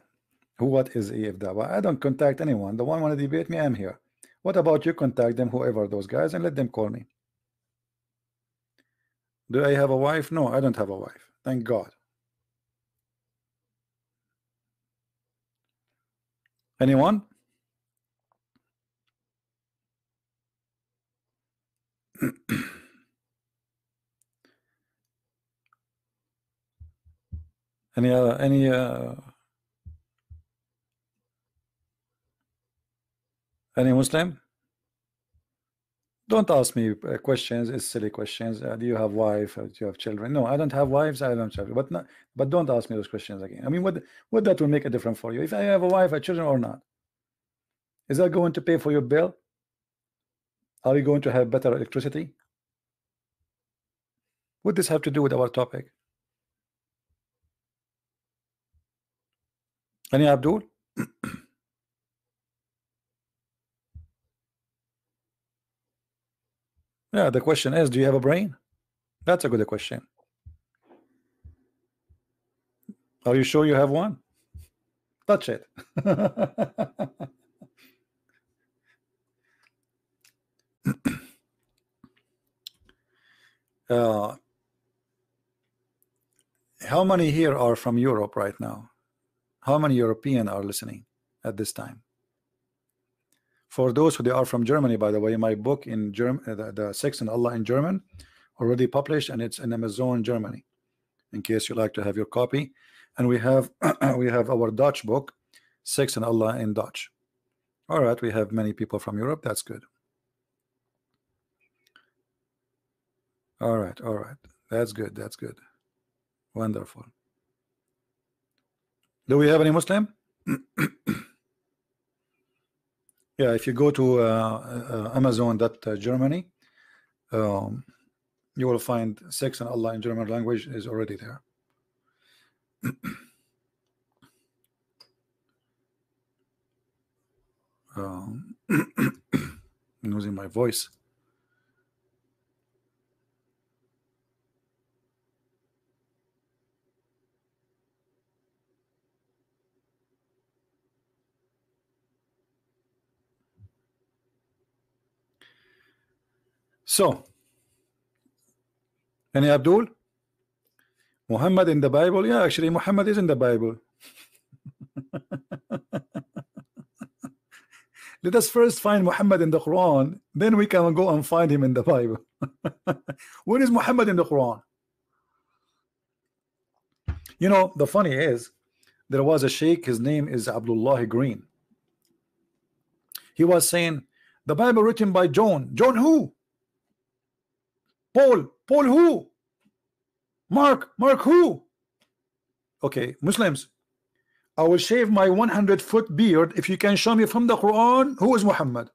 What is EF Dawa? I don't contact anyone. The one want to debate me, I'm here. What about you? Contact them, whoever those guys, and let them call me. Do I have a wife? No, I don't have a wife. Thank God. Anyone? Any Muslim? Don't ask me questions. It's silly questions. Do you have wife? Do you have children? No, I don't have wives. I don't have children. But not, but don't ask me those questions again. I mean, what that will make a difference for you? If I have a wife, a children, or not? Is that going to pay for your bill? Are you going to have better electricity? What does this have to do with our topic? Any Abdul? Yeah, the question is, do you have a brain? That's a good question. Are you sure you have one? Touch it. How many here are from Europe right now? How many European are listening at this time? For those who are from Germany, by the way, my book in German, the Sex and Allah in German, already published, and it's in Amazon Germany, in case you like to have your copy. And we have we have our Dutch book, Sex and Allah in Dutch. All right, we have many people from Europe. That's good. All right, that's good. That's good. Wonderful. Do we have any Muslim? Yeah, if you go to Amazon.Germany, you will find Sex and Allah in German language is already there. I'm losing my voice. So, any Abdul? Muhammad in the Bible? Yeah, actually, Muhammad is in the Bible. Let us first find Muhammad in the Quran, then we can go and find him in the Bible. Where is Muhammad in the Quran? You know, the funny is, there was a sheikh, his name is Abdullah Green. He was saying, the Bible written by John. John who? Paul who? Mark who? Okay, Muslims, I will shave my 100-foot beard if you can show me from the Quran who is Muhammad.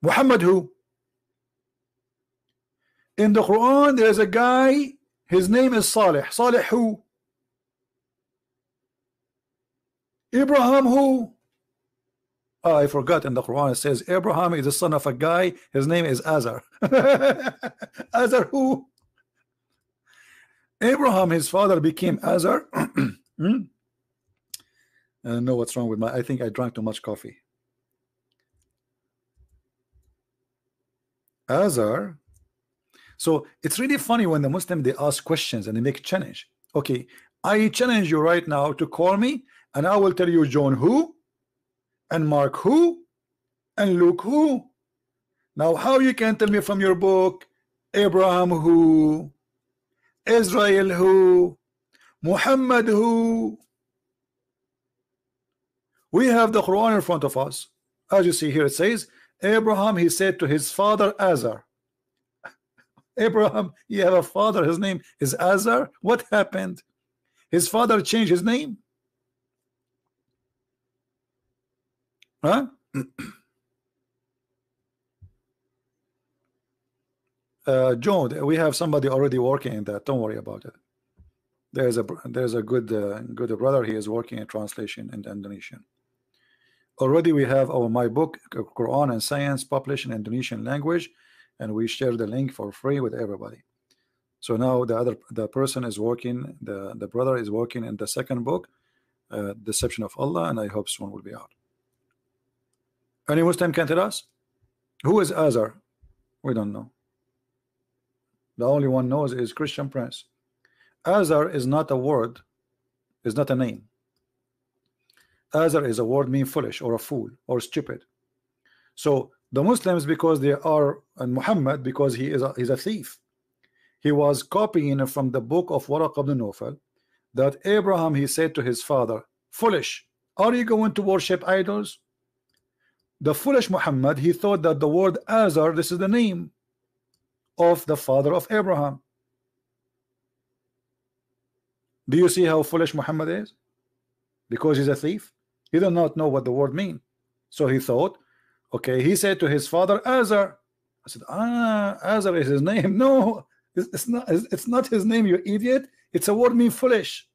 Muhammad who? In the Quran there is a guy, his name is Salih. Salih who? Abraham who? Oh, I forgot, in the Quran it says Abraham is the son of a guy, his name is Azar. Azar who? Abraham, his father, became Azar. I don't know what's wrong with my, I think I drank too much coffee. Azar. So it's really funny when the Muslim, they ask questions and they make challenge. Okay, I challenge you right now to call me and I will tell you John who, and Mark who, and Luke who. Now how you can tell me from your book Abraham who, Israel who, Muhammad who? We have the Quran in front of us. As you see here, it says Abraham, he said to his father Azar. Abraham, you have a father, his name is Azar. What happened? His father changed his name? Huh? John, we have somebody already working in that. Don't worry about it. There's a good good brother. He is working in translation in Indonesian. Already we have my book Quran and Science published in Indonesian language, and we share the link for free with everybody. So now the person is working, the brother is working in the second book, Deception of Allah, and I hope soon will be out. Any Muslim can tell us who is Azar? We don't know. The only one knows is Christian Prince. Azar is not a word, is not a name. Azar is a word mean foolish or a fool or stupid. So the Muslims, because they are, and Muhammad, because he's a thief. He was copying from the book of Waraq ibn Nawfal that Abraham, he said to his father, foolish, are you going to worship idols? The foolish Muhammad, he thought that the word Azar, this is the name of the father of Abraham. Do you see how foolish Muhammad is? Because he's a thief. He did not know what the word mean. So he thought, okay, he said to his father Azar. I said, Azar is his name. No, it's not his name, you idiot. It's a word mean foolish.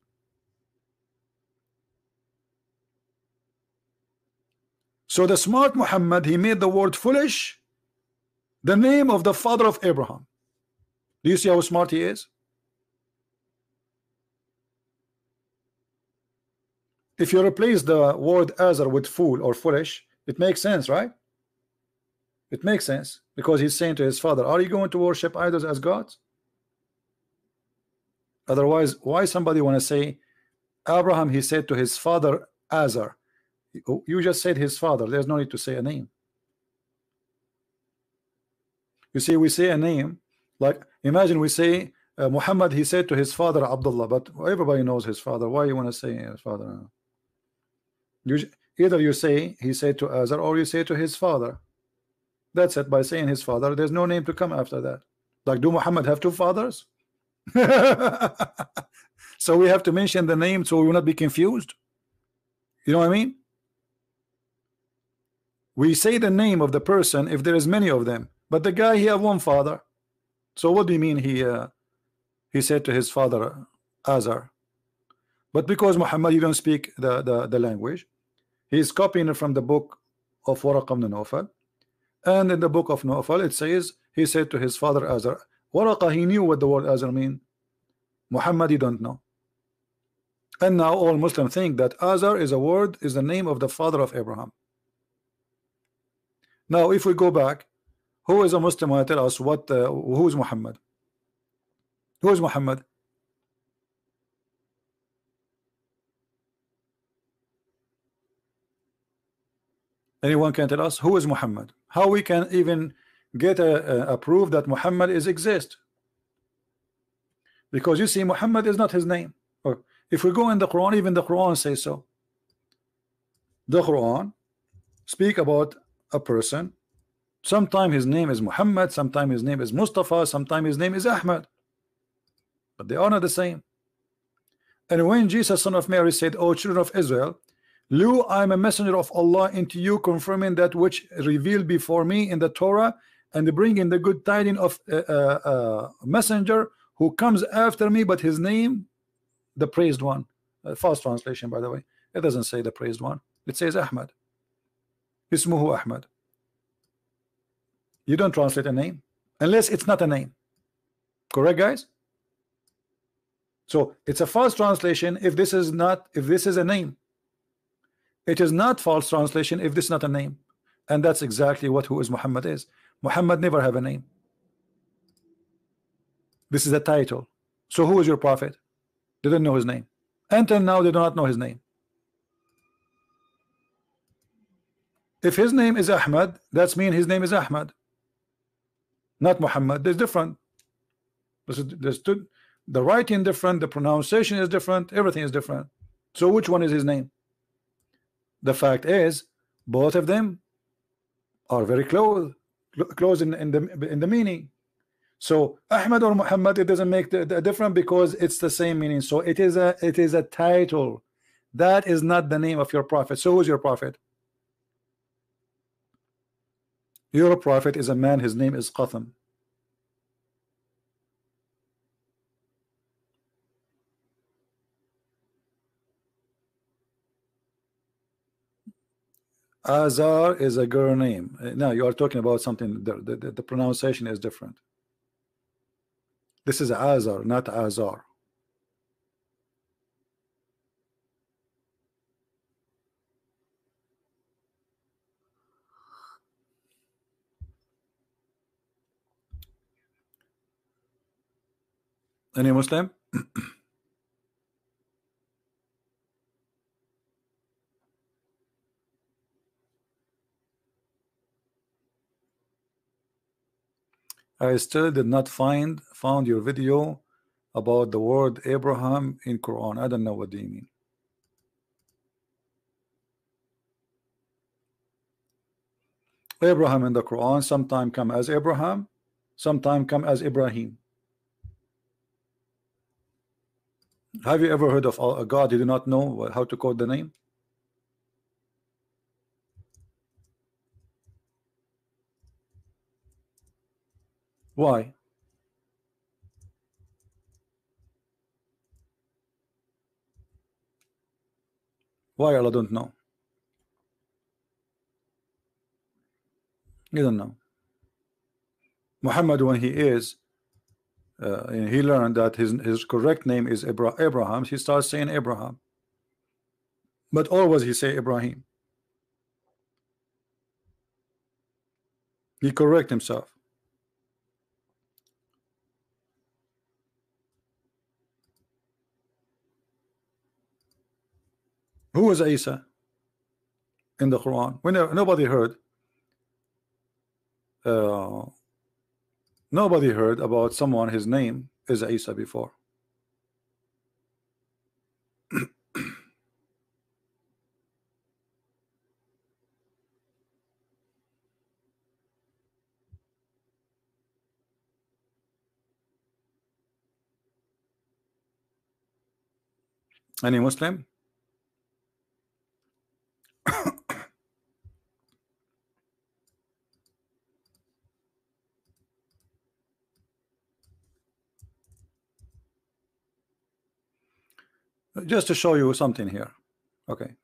So the smart Muhammad, he made the word foolish the name of the father of Abraham. Do you see how smart he is? If you replace the word Azar with fool or foolish, it makes sense, right? It makes sense, because he's saying to his father, are you going to worship idols as gods? Otherwise, why somebody want to say Abraham, he said to his father Azar? You just said his father. There's no need to say a name. You see, we say a name, like imagine we say Muhammad, he said to his father Abdullah, but everybody knows his father. Why you want to say his father? Either you say he said to Azar, or you say to his father. That's it. By saying his father, there's no name to come after that. Like, do Muhammad have two fathers? So we have to mention the name so we will not be confused. You know what I mean? We say the name of the person if there is many of them, but the guy, he have one father. So what do you mean he said to his father Azar? But because Muhammad, you don't speak the language, he is copying it from the book of Waraq ibn Nawfal. And in the book of Nawfal, it says he said to his father Azar. Waraqah, he knew what the word Azar mean. Muhammad, he don't know. And now all Muslims think that Azar is the name of the father of Abraham. Now if we go back, who is a Muslim who tell us what who is Muhammad? Who is Muhammad? Anyone can tell us who is Muhammad? How we can even get a proof that Muhammad exist? Because you see, Muhammad is not his name. Or if we go in the Quran, even the Quran says so. The Quran speak about a person. Sometimes his name is Muhammad, sometimes his name is Mustafa, sometimes his name is Ahmad, but they are not the same. And when Jesus, son of Mary, said, "O children of Israel, lo, I am a messenger of Allah into you, confirming that which revealed before me in the Torah, and bringing the good tidings of a messenger who comes after me, but his name, the praised one." False translation, by the way. It doesn't say the praised one. It says Ahmad. Ismuhu Ahmad. You don't translate a name unless it's not a name. Correct, guys? So it's a false translation if this is a name. It is not false translation if this is not a name. And that's exactly what who is Muhammad is. Muhammad never have a name. This is a title. So who is your prophet? They didn't know his name. Until now they do not know his name. If his name is Ahmad, that's mean his name is Ahmad, not Muhammad. There's different. The writing different, the pronunciation is different, everything is different. So which one is his name? The fact is, both of them are very close in the meaning. So Ahmad or Muhammad, it doesn't make the difference because it's the same meaning. So it is a title. That is not the name of your prophet. So who is your prophet? Your prophet is a man, his name is Qatham. Azar is a girl name. Now you are talking about something, the pronunciation is different. This is Azar, not Azar. Any Muslim? I still did not found your video about the word Abraham in Quran. I don't know what do you mean. Abraham in the Quran sometime come as Abraham, sometime come as Ibrahim. Have you ever heard of a God you do not know how to code the name? Why? Why Allah don't know? You don't know. Muhammad, when he learned that his correct name is Abraham, he starts saying Abraham, but always he say Ibrahim. He correct himself. Who is Isa in the Quran? Nobody heard. Nobody heard about someone his name is Isa before. Any Muslim? Just to show you something here. Okay.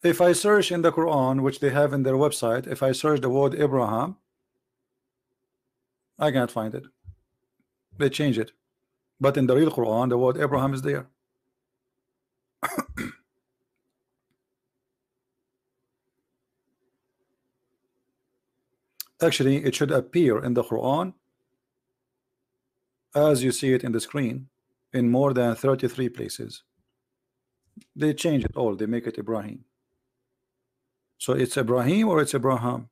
If I search in the Quran, which they have in their website, if I search the word Abraham, I can't find it. They change it. But in the real Quran, the word Abraham is there. Actually, it should appear in the Quran as you see it in the screen in more than 33 places. They change it all. They make it Ibrahim. So it's Ibrahim or it's Abraham?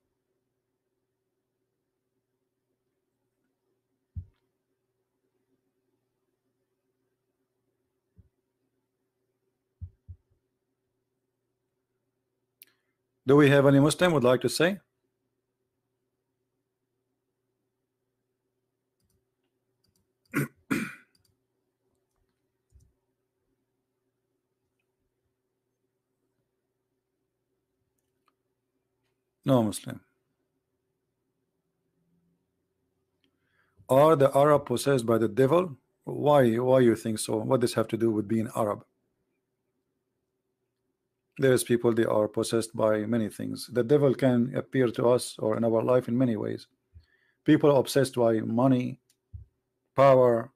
Do we have any Muslim would like to say? No Muslim. Are the Arab possessed by the devil? Why you think so? What does this have to do with being Arab? There's people, they are possessed by many things. The devil can appear to us or in our life in many ways. People are obsessed by money, power,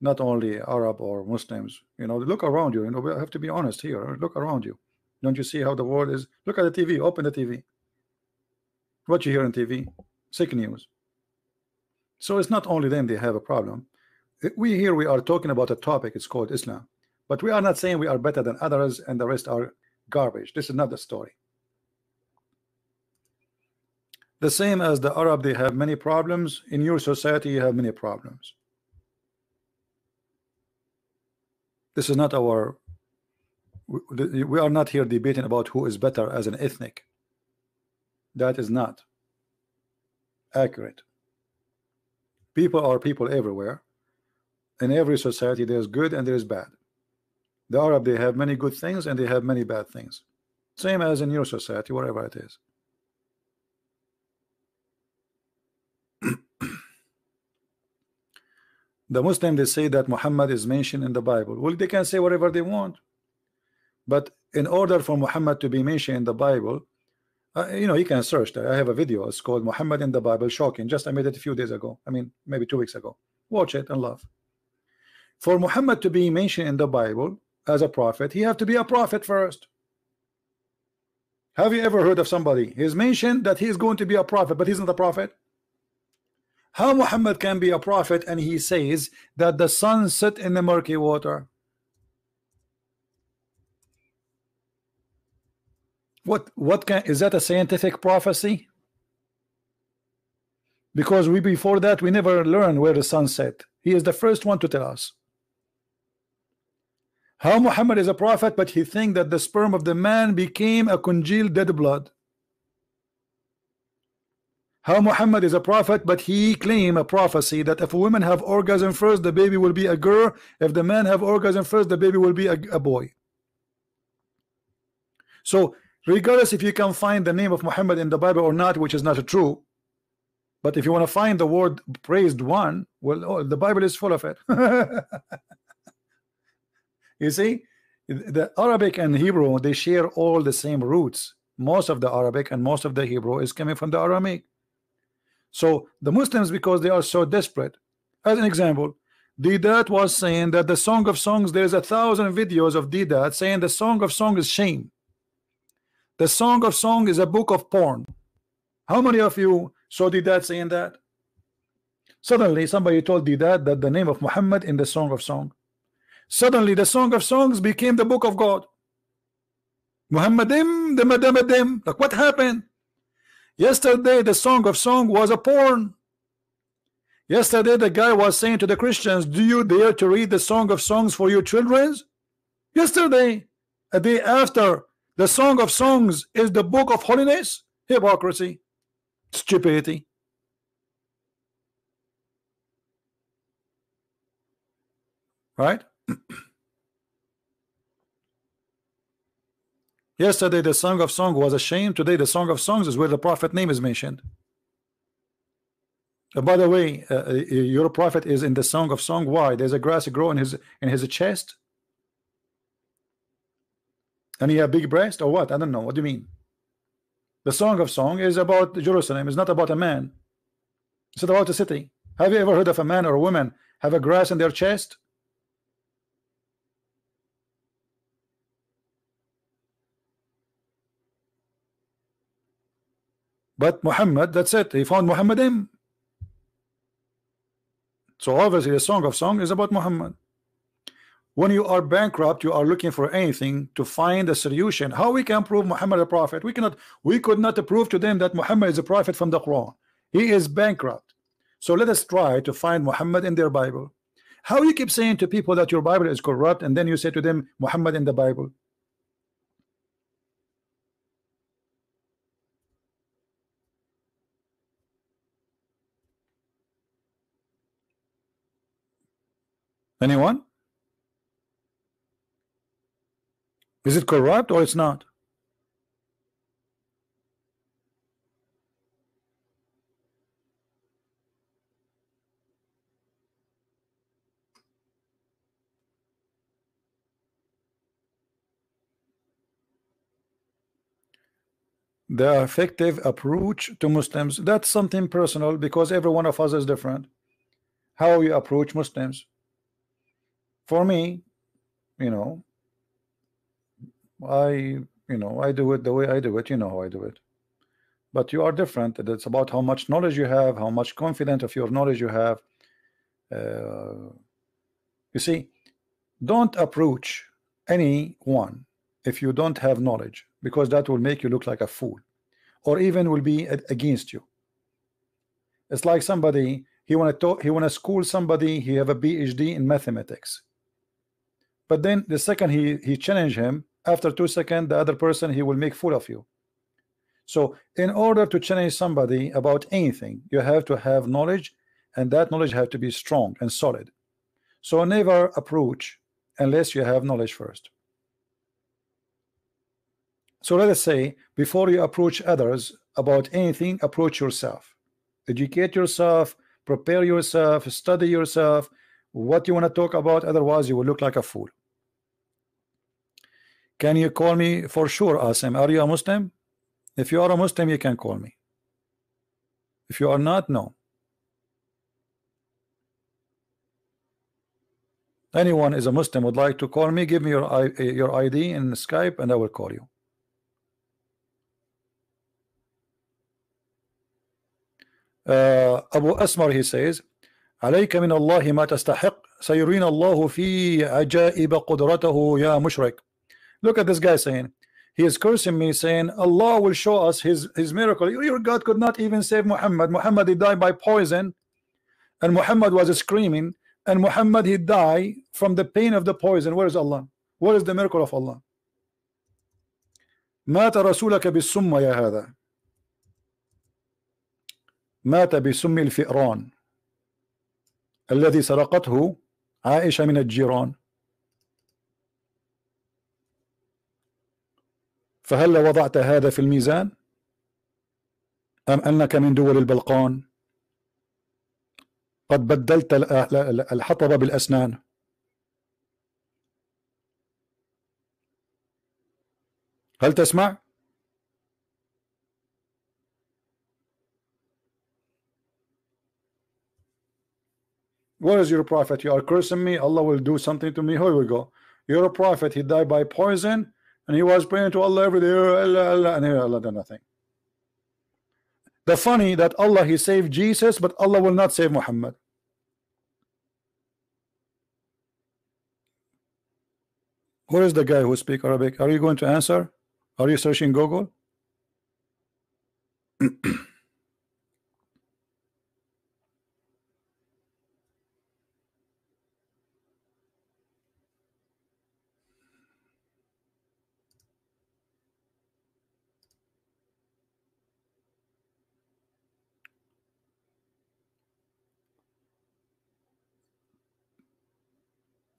not only Arab or Muslims. Look around you. We have to be honest here. Look around you. Don't you see how the world is? Look at the TV. Open the TV. What you hear on TV? Sick news. So it's not only them they have a problem. We are talking about a topic. It's called Islam, but we are not saying we are better than others and the rest are garbage. This is not the story. The same as the Arab, they have many problems. In your society, you have many problems. This is not our. We are not here debating about who is better as an ethnic. That is not accurate. People are people everywhere. In every society, there's good and there's bad. The Arab, they have many good things and they have many bad things. Same as in your society, wherever it is. The Muslim, they say that Muhammad is mentioned in the Bible. Well, they can say whatever they want. But in order for Muhammad to be mentioned in the Bible, you can search that. I have a video. It's called Muhammad in the Bible. Shocking. Just I made it a few days ago. I mean, maybe 2 weeks ago. Watch it and laugh. For Muhammad to be mentioned in the Bible as a prophet, he have to be a prophet first. Have you ever heard of somebody? He's mentioned that he's going to be a prophet, but he's not a prophet. How Muhammad can be a prophet and he says that the sun set in the murky water? Is that a scientific prophecy? Because before that we never learned where the sun set. He is the first one to tell us. How Muhammad is a prophet, but he thinks that the sperm of the man became a congealed dead blood. how Muhammad is a prophet, but he claimed a prophecy that if women have orgasm first, the baby will be a girl. If the man have orgasm first, the baby will be a boy. So regardless if you can find the name of Muhammad in the Bible or not, which is not true, but if you want to find the word praised one, well, oh, the Bible is full of it. You see, the Arabic and Hebrew, they share all the same roots. Most of the Arabic and most of the Hebrew is coming from the Aramaic. So the Muslims, because they are so desperate, as an example, Djupet was saying that the Song of Songs, there's 1,000 videos of Djupet saying the Song of Songs is shame. The Song of Song is a book of porn. How many of you saw Djupet saying that? Suddenly somebody told Djupet that the name of Muhammad in the Song of Song. Suddenly the Song of Songs became the book of God. Muhammadim the Madamadim. Like, what happened? Yesterday the Song of Song was a porn. Yesterday the guy was saying to the Christians, do you dare to read the Song of Songs for your children? Yesterday, a day after, the Song of Songs is the book of holiness. Hypocrisy, stupidity. Right? Yesterday the Song of Song was a shame. Today the Song of Songs is where the prophet name is mentioned. By the way, your prophet is in the Song of Song. Why? There's a grass grow in his chest, and he have big breast or what? I don't know. What do you mean? The Song of Song is about Jerusalem. It's not about a man. It's not about a city. Have you ever heard of a man or a woman have a grass in their chest? But Muhammad, that's it. He found Muhammadim. So obviously the Song of Song is about Muhammad. When you are bankrupt, you are looking for anything to find a solution. How we can prove Muhammad a prophet? We could not prove to them that Muhammad is a prophet from the Quran. He is bankrupt. So let us try to find Muhammad in their Bible. How you keep saying to people that your Bible is corrupt, and then you say to them Muhammad in the Bible? Anyone? Is it corrupt or it's not? The effective approach to Muslims, that's something personal, because every one of us is different. How you approach Muslims. For me, you know, I do it the way I do it. You know how I do it. But you are different. It's about how much knowledge you have, how much confident of your knowledge you have. You see, don't approach anyone if you don't have knowledge, because that will make you look like a fool, or even will be against you. It's like somebody, he want to school somebody, he have a PhD in mathematics, but then the second he challenge him, after 2 seconds the other person, he will make fool of you. So in order to challenge somebody about anything, you have to have knowledge, and that knowledge have to be strong and solid. So never approach unless you have knowledge first. So let us say, before you approach others about anything, approach yourself. Educate yourself, prepare yourself, study yourself, what you want to talk about, otherwise you will look like a fool. Can you call me? For sure, Asim. Are you a Muslim? If you are a Muslim, you can call me. If you are not, no. Anyone is a Muslim would like to call me, give me your ID in Skype and I will call you. Abu Asmar, he says, عليك من الله ما تستحق سيرين الله في عجائب قدرته يا مشرك. Look at this guy saying, he is cursing me, saying Allah will show us his miracle. Your God could not even save Muhammad. Muhammad, he died by poison, and Muhammad was screaming, and Muhammad, he died from the pain of the poison. Where is Allah? What is the miracle of Allah? مات رسولك بالسم يا هذا. مات بسم الفئران الذي سرقته عائشة من الجيران. فهل وضعت هذا في الميزان أم أنك من دول البلقان قد بدلت الحطب بالأسنان؟ هل تسمع؟ What is your prophet? You are cursing me. Allah will do something to me. Here we go. You're a prophet. He died by poison, and he was praying to Allah every day. Allah, Allah, and Allah did nothing. The funny that Allah, he saved Jesus, but Allah will not save Muhammad. Who is the guy who speaks Arabic? Are you going to answer? Are you searching Google?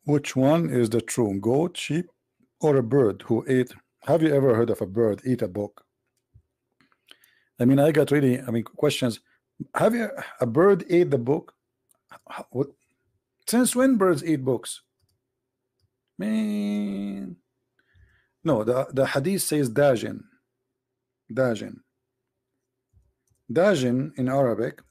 Which one is the true goat, sheep, or a bird who ate? Have you ever heard of a bird eat a book? I mean, I got really, questions. Have you a bird ate the book? What? Since when birds eat books? Man, no. The hadith says dajin. Dajin. Dajin in Arabic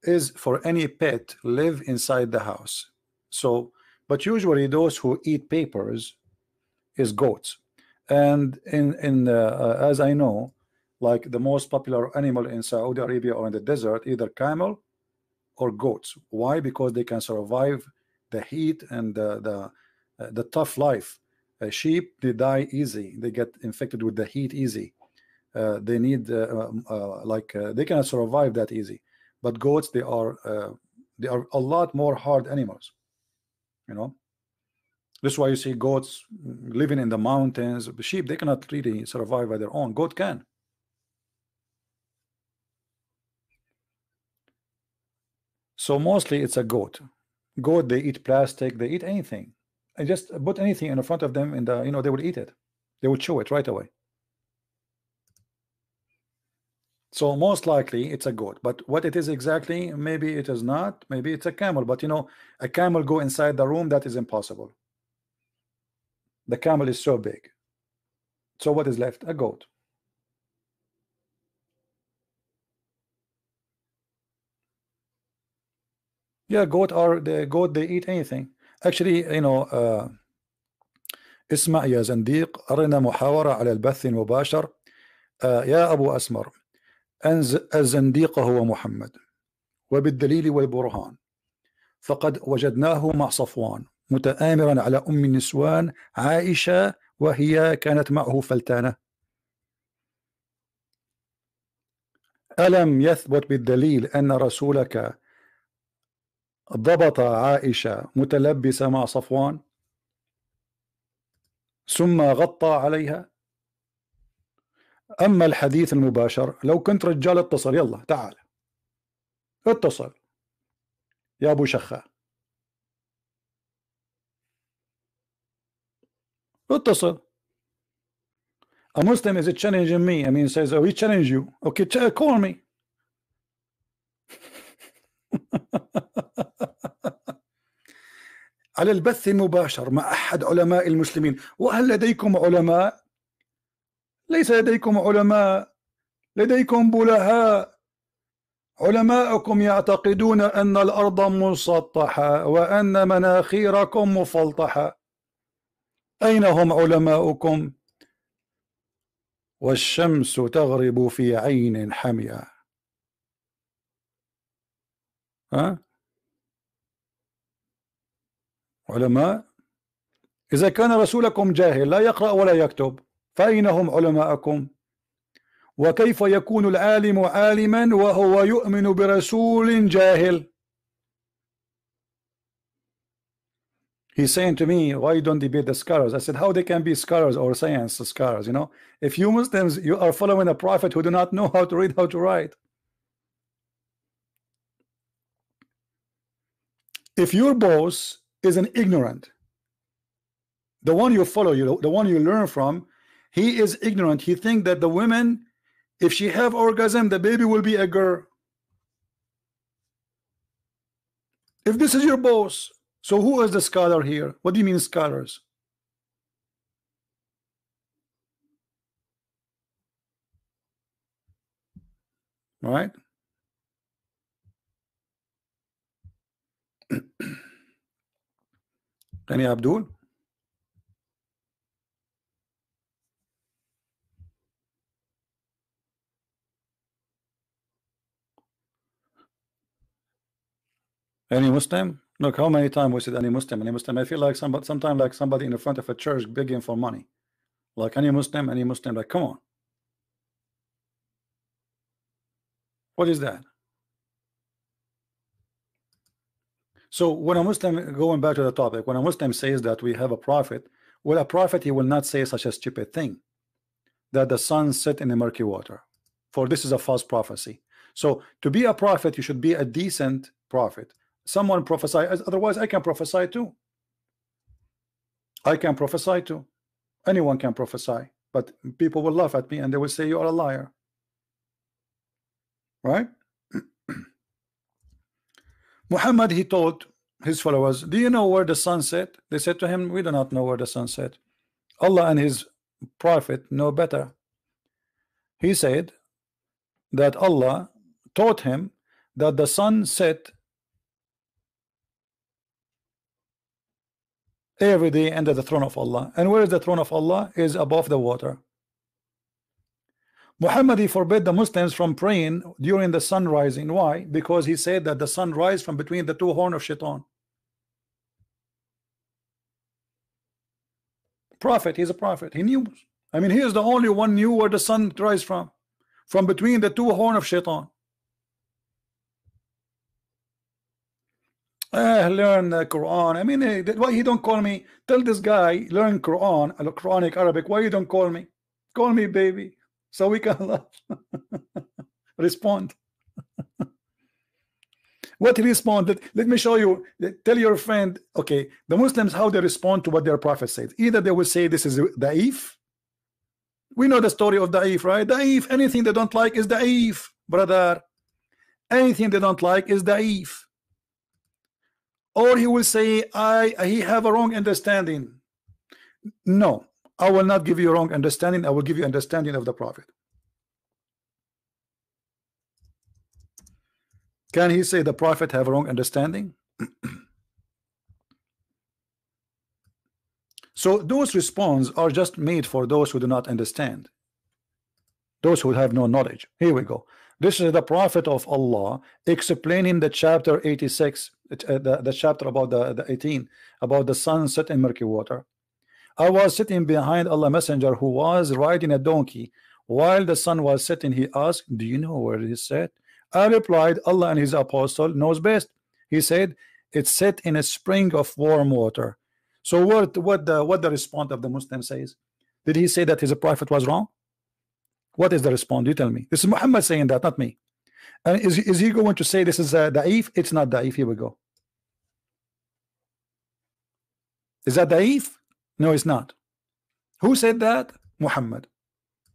is for any pet live inside the house. So, but usually those who eat papers is goats. And as I know, like the most popular animal in Saudi Arabia or in the desert, either camel or goats. Why? Because they can survive the heat and the tough life. Sheep, they die easy. They get infected with the heat easy. They need they cannot survive that easy. But goats, they are a lot more hard animals. You know, this is why you see goats living in the mountains. Sheep, they cannot really survive by their own. Goat can. So mostly it's a goat. Goat, they eat plastic, they eat anything. And just put anything in front of them and they would eat it. They would chew it right away. So most likely it's a goat, but what it is exactly, maybe it is not, maybe it's a camel. But a camel go inside the room, that is impossible. The camel is so big. So what is left? A goat. Yeah, goat, they eat anything. Actually, اسمع يا زنديق، أرنا محاورة على البث المباشر. يا أبو أسمر، الزنديق هو محمد، وبالدليل والبرهان، فقد وجدناه مع صفوان متآمرا على أم النسوان عائشة، وهي كانت معه فلتانة. ألم يثبت بالدليل أن رسولك ضبط عائشة متلبسة مع صفوان ثم غطى عليها؟ أما الحديث المباشر، لو كنت رجال اتصل، يلا تعال اتصل يا أبو شخة، اتصل. A Muslim is challenging me. I mean, says, oh, he challenge you. Okay, call me. على البث المباشر مع أحد علماء المسلمين. وهل لديكم علماء؟ ليس لديكم علماء، لديكم بلهاء. علماءكم يعتقدون أن الأرض مسطحة وأن مناخيركم مفلطحة. أين هم علماؤكم؟ والشمس تغرب في عين حمية. ها؟ علماء؟ إذا كان رسولكم جاهل لا يقرأ ولا يكتب، فأين هم علماءكم؟ وكيف يكون العالم عالما وهو يؤمن برسول جاهل؟ He's saying to me, why don't debate the scholars? I said, how they can be scholars or science scholars? If you Muslims, you are following a prophet who do not know how to read, how to write. If your boss is an ignorant, the one you follow, the one you learn from, he is ignorant. He think that the women, if she have orgasm, the baby will be a girl. If this is your boss, so who is the scholar here? What do you mean scholars? Right? Any Abdul? Any Muslim? Look, how many times we said any Muslim, any Muslim. I feel like sometimes like somebody in the front of a church begging for money. Like any Muslim, like come on. What is that? So when a Muslim, going back to the topic, when a Muslim says that we have a prophet, well, a prophet, he will not say such a stupid thing, that the sun set in the murky water, for this is a false prophecy. So to be a prophet, you should be a decent prophet. Someone prophesy, otherwise I can prophesy too. I can prophesy too. Anyone can prophesy, but people will laugh at me and they will say you are a liar. Right? Muhammad, he told his followers, do you know where the sun set? They said to him, we do not know where the sun set. Allah and his prophet know better. He said that Allah taught him that the sun set every day under the throne of Allah. And where is the throne of Allah? Is above the water. Muhammad, he forbid the Muslims from praying during the sun rising. Why? Because he said that the sun rises from between the two horns of Shaitan. Prophet, he's a prophet. He knew. I mean, he is the only one knew where the sun rises from between the two horns of Shaitan. Learn the Quran. I mean, why he don't call me? Tell this guy, learn Quran, Quranic Arabic. Why you don't call me? Call me baby, so we can laugh. Respond. What he responded, let me show you. Tell your friend, okay, the Muslims, how they respond to what their prophet says. Either they will say this is da'if. We know the story of da'if, right? Da'if, anything they don't like is da'if, brother. Anything they don't like is da'if. Or he will say, he have a wrong understanding. No, I will not give you a wrong understanding. I will give you understanding of the prophet. Can he say the prophet have a wrong understanding? So those responses are just made for those who do not understand, those who have no knowledge. Here we go. This is the prophet of Allah explaining the chapter 86, the chapter about the 18, about the sun set in murky water. I was sitting behind Allah messenger who was riding a donkey. While the sun was setting, he asked, do you know where it is set? I replied, Allah and his apostle knows best. He said, it's set in a spring of warm water. So what the response of the Muslim says? Did he say that his prophet was wrong? What is the response? You tell me. This is Muhammad saying that, not me. And is he going to say this is da'if? It's not da'if. Here we go. Is that da'if? No, it's not. Who said that? Muhammad.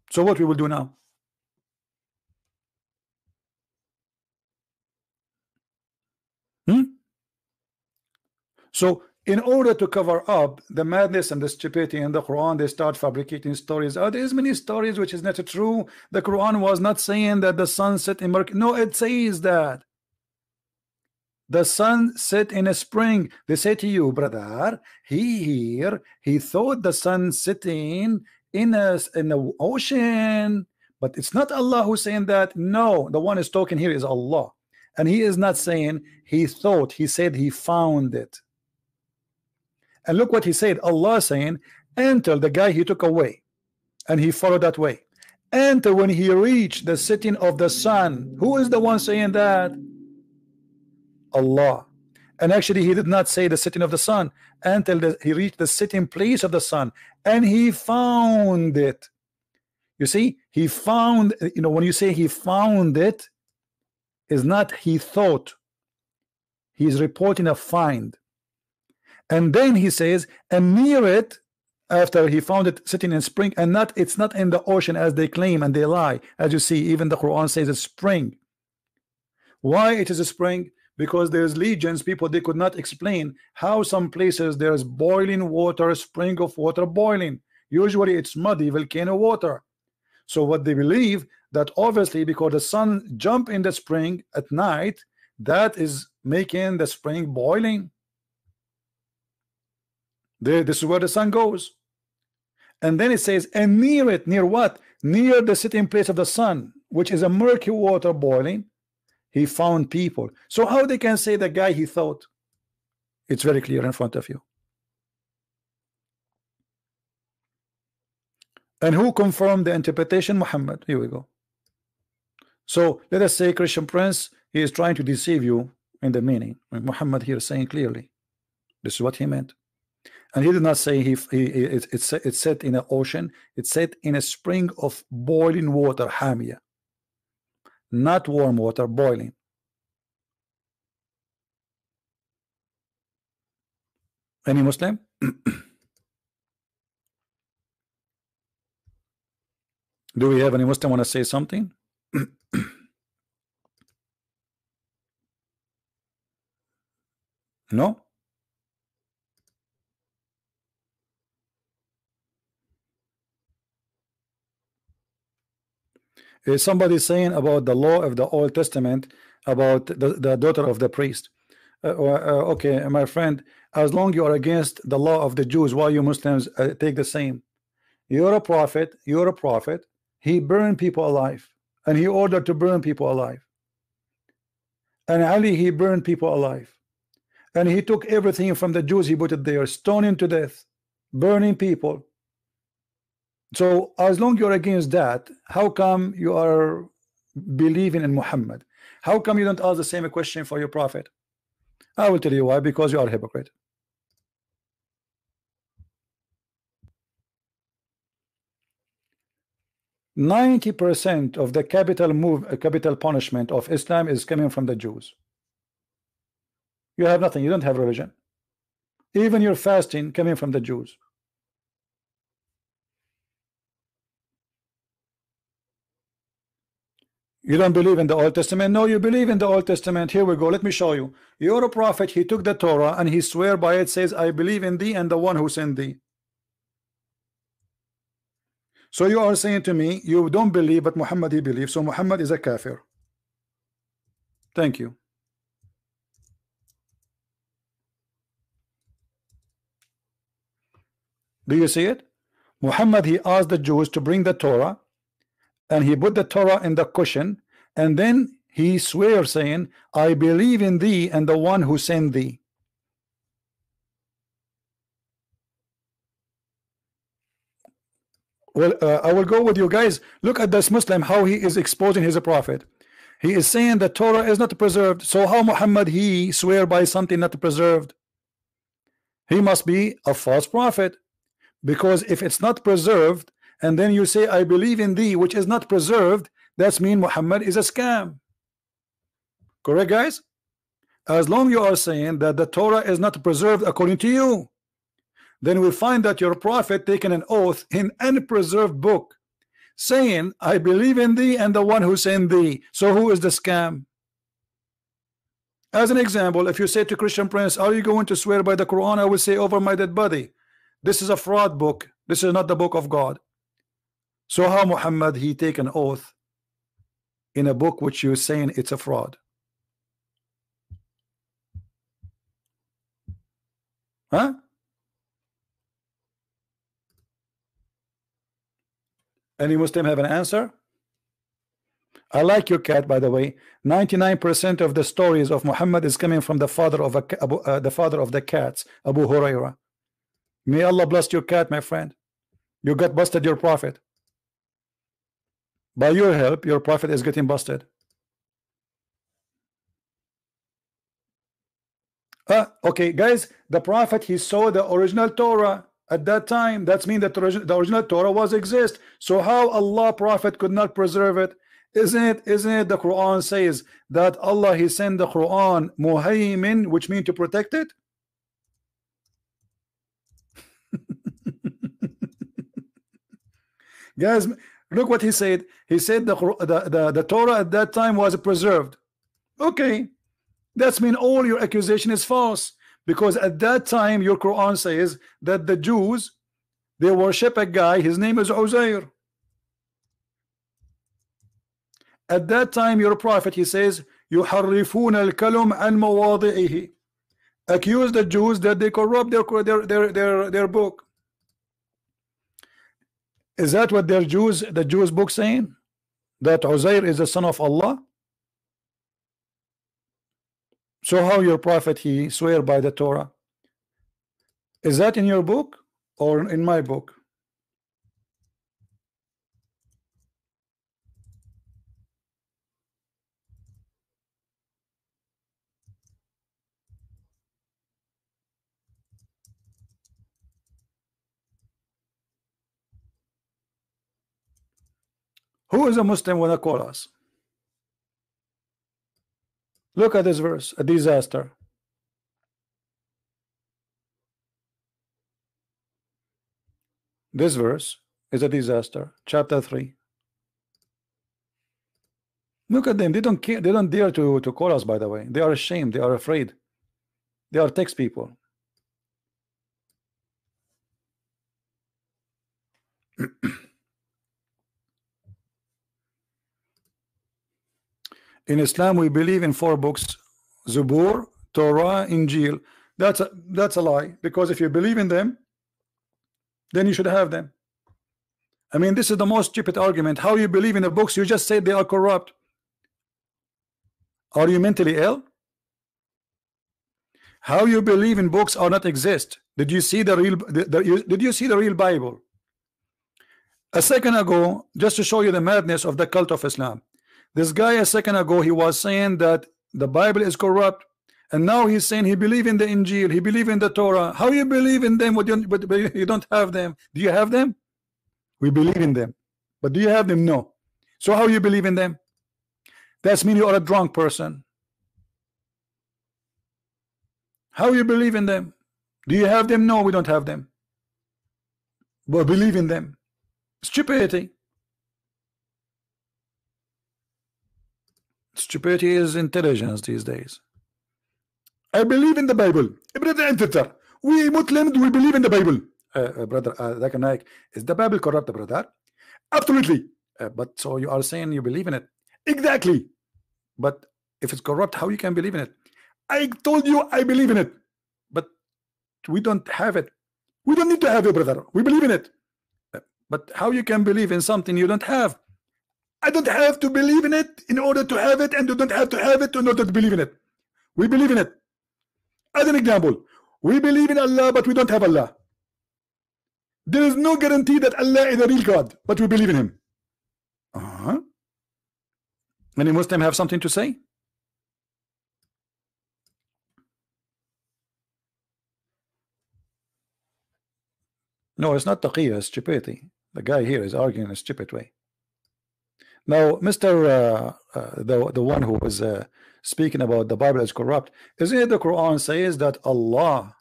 So what we will do now? So in order to cover up the madness and the stupidity in the Quran, they start fabricating stories. Oh, there's many stories which is not true. The Quran was not saying that the sun set in murky. No, it says that the sun set in a spring. They say to you, brother, he thought the sun sitting in the ocean, but it's not Allah who's saying that. No, the one is talking here is Allah, and he is not saying he thought. He said he found it. And look what he said. Allah saying, until the guy he took away, and he followed that way, until when he reached the setting of the sun. Who is the one saying that? Allah. And actually he did not say the setting of the sun until he reached the sitting place of the sun, and he found it. You see, he found, you know, when you say he found it, is not he thought. He's reporting a find. And then he says, and near it, after he found it sitting in spring, and it's not in the ocean as they claim and they lie. As you see, even the Quran says it's spring. Why it is a spring? Because there's legions, people, they could not explain how some places there's boiling water, spring of water boiling. Usually it's muddy volcano water. So what they believe, that obviously because the sun jump in the spring at night, that is making the spring boiling. This is where the sun goes. And then it says, and near it, near what? Near the sitting place of the sun, which is a murky water boiling, he found people. So how they can say the guy he thought? It's very clear in front of you. And who confirmed the interpretation? Muhammad. Here we go. So let us say Christian Prince, he is trying to deceive you in the meaning. Muhammad here is saying clearly, this is what he meant. And he did not say it's set in an ocean. It's set in a spring of boiling water, hamia, not warm water, boiling. Any Muslim? Do we have any Muslim want to say something? No? Is somebody saying about the law of the Old Testament about the daughter of the priest? Okay, my friend, as long you are against the law of the Jews, why you Muslims take the same? You're a prophet, he burned people alive, and he ordered to burn people alive. And Ali, he burned people alive, and he took everything from the Jews, he put it there, stoning to death, burning people. So as long you're against that, how come you are believing in Muhammad? How come you don't ask the same question for your prophet? I will tell you why, because you are a hypocrite. %90 of the capital punishment of Islam is coming from the Jews. You have nothing, you don't have religion. Even your fasting coming from the Jews. You don't believe in the Old Testament? No, you believe in the Old Testament. Here we go. Let me show you. You're a prophet. He took the Torah and he swear by it, says, I believe in thee and the one who sent thee. So you are saying to me, you don't believe, but Muhammad he believes. So Muhammad is a kafir. Thank you. Do you see it? Muhammad, he asked the Jews to bring the Torah, and he put the Torah in the cushion, and then he swears saying, I believe in thee and the one who sent thee. Well, I will go with you guys. Look at this Muslim, how he is exposing his prophet. He is saying the Torah is not preserved. So how Muhammad he swear by something not preserved? He must be a false prophet, because if it's not preserved, and then you say I believe in thee, which is not preserved, that's mean Muhammad is a scam. Correct, guys? As long you are saying that the Torah is not preserved according to you, then we find that your prophet taken an oath in unpreserved book saying I believe in thee and the one who sent thee. So who is the scam? As an example, if you say to Christian Prince, are you going to swear by the Quran? I will say, over my dead body, this is a fraud book, this is not the book of God. So how Muhammad he take an oath in a book which you're saying it's a fraud? Huh? Any Muslim have an answer? I like your cat, by the way. 99% of the stories of Muhammad is coming from the father of the father of the cats, Abu Huraira. May Allah bless your cat, my friend. You got busted your prophet. By your help, your prophet is getting busted. Okay, guys, the prophet he saw the original Torah at that time. That's mean that the original Torah was exist. So how Allah prophet could not preserve it? Isn't it the Quran says that Allah he sent the Quran muhaymin, which means to protect it? Guys, look what he said. He said the Torah at that time was preserved. Okay, that's mean all your accusation is false, because at that time your Quran says that the Jews, they worship a guy, his name is Uzair. At that time your prophet, he says يحرفون الكلم عن مواضعه, accuse the Jews that they corrupt their book. Is that what the Jews book saying, that Uzair is the son of Allah? So how your prophet he swear by the Torah? Is that in your book or in my book? Who is a Muslim when I call us? Look at this verse, a disaster. This verse is a disaster. Chapter 3. Look at them. They don't care. They don't dare to call us, by the way. They are ashamed. They are afraid. They are text people. In Islam, we believe in 4 books: Zabur, Torah, Injil. That's a lie, because if you believe in them, then you should have them. I mean, this is the most stupid argument. How you believe in the books? You just say they are corrupt. Are you mentally ill? How you believe in books are not exist? Did you see the real? Did you see the real Bible? A second ago, just to show you the madness of the cult of Islam, this guy a second ago he was saying that the Bible is corrupt, and now he's saying he believe in the Injil, he believe in the Torah. How you believe in them but you don't have them? Do you have them? We believe in them, but do you have them? No. So how you believe in them? That's mean you are a drunk person. How you believe in them? Do you have them? No, we don't have them, but believe in them. Stupidity. Stupidity is intelligence these days. I believe in the Bible. Brother, we Muslims, we believe in the Bible. Brother, is the Bible corrupt, brother? Absolutely. But so you are saying you believe in it? Exactly. But if it's corrupt, how you can believe in it? I told you I believe in it, but we don't have it. We don't need to have it, brother. We believe in it. But how you can believe in something you don't have? I don't have to believe in it in order to have it, and you don't have to have it in order to believe in it. We believe in it. As an example, we believe in Allah, but we don't have Allah. There is no guarantee that Allah is a real God, but we believe in him. Many Muslims have something to say? No, it's not taqiyya, it's stupidity. The guy here is arguing in a stupid way. Now, Mr. The one who was speaking about the Bible is corrupt, isn't it the Quran says that Allah,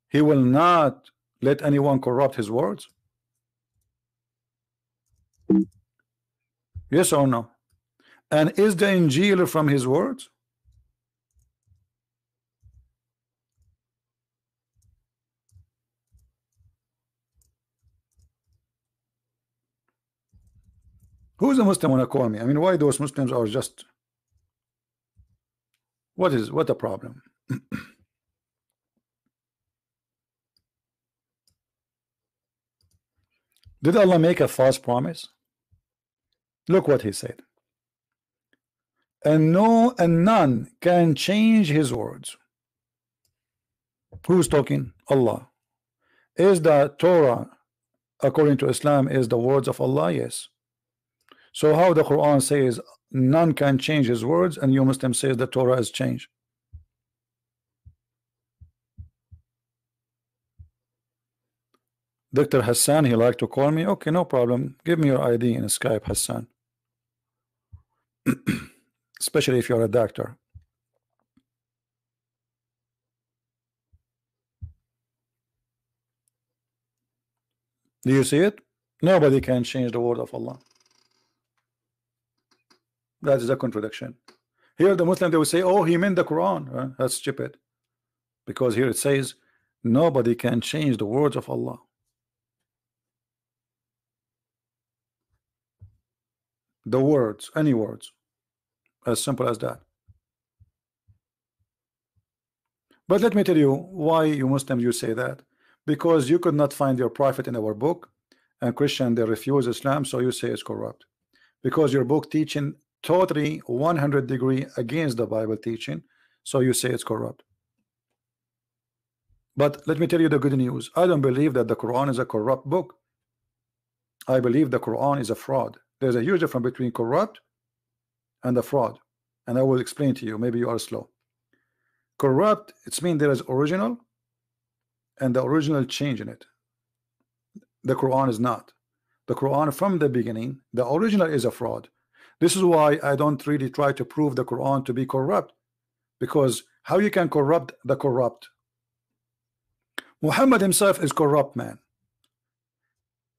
he will not let anyone corrupt his words? Yes or no? And is the Injil from his words? Who's a Muslim wanna call me? I mean, why those Muslims are just, what the problem? Did Allah make a false promise? Look what he said. And none can change his words. Who's talking? Allah. Is the Torah, according to Islam, is the words of Allah? Yes. So how the Quran says none can change his words, and you Muslim says the Torah is changed? Dr. Hassan, he like to call me. Okay, no problem. Give me your ID in Skype, Hassan. especially if you're a doctor. Do you see it? Nobody can change the word of Allah. That is a contradiction. Here the Muslim, they will say, oh, he meant the Quran. That's stupid, because here it says nobody can change the words of Allah. The words, any words, as simple as that. But let me tell you why you Muslims you say that, because you could not find your prophet in our book, and Christian they refuse Islam, so you say it's corrupt, because your book teaching totally 100-degree against the Bible teaching, so you say it's corrupt. But let me tell you the good news. I don't believe that the Quran is a corrupt book. I believe the Quran is a fraud. There's a huge difference between corrupt and a fraud, and I will explain to you. Maybe you are slow. Corrupt, it's mean there is original, and the original change in it. The Quran is not. The Quran from the beginning, the original is a fraud. This is why I don't really try to prove the Quran to be corrupt, because how you can corrupt the corrupt? Muhammad himself is corrupt man.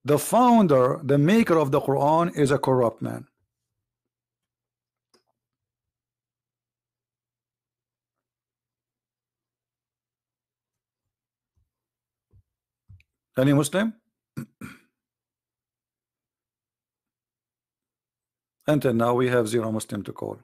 The founder, the maker of the Quran is a corrupt man. Any Muslim? Until now we have 0 Muslim to call.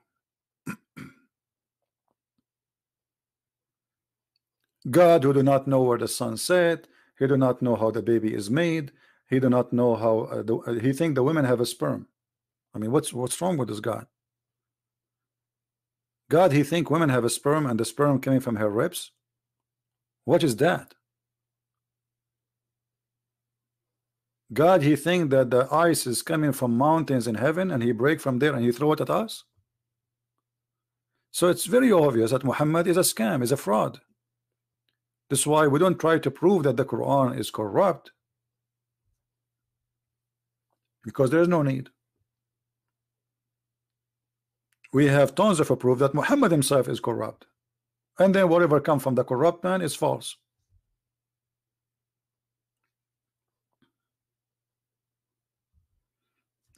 God who do not know where the sun set, he do not know how the baby is made, he do not know how he think the women have a sperm. I mean, what's wrong with this God? God, he think women have a sperm and the sperm coming from her ribs? What is that? God, he think that the ice is coming from mountains in heaven and he break from there and he throw it at us? So it's very obvious that Muhammad is a scam, is a fraud. This is why we don't try to prove that the Quran is corrupt, because there is no need. We have tons of proof that Muhammad himself is corrupt, and then whatever come from the corrupt man is false.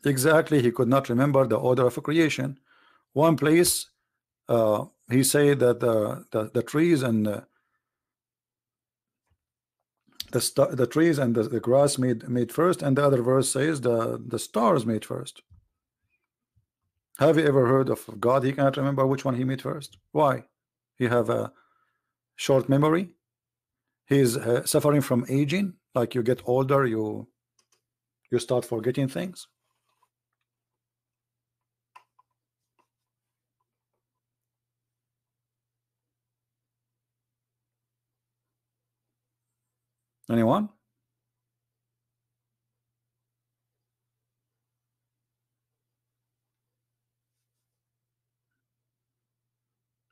Exactly, he could not remember the order of creation. One place he said that the trees and the trees and the grass made first, and the other verse says the stars made first. Have you ever heard of God? He cannot remember which one he made first. Why? He have a short memory. He is suffering from aging. Like you get older, you start forgetting things. Anyone?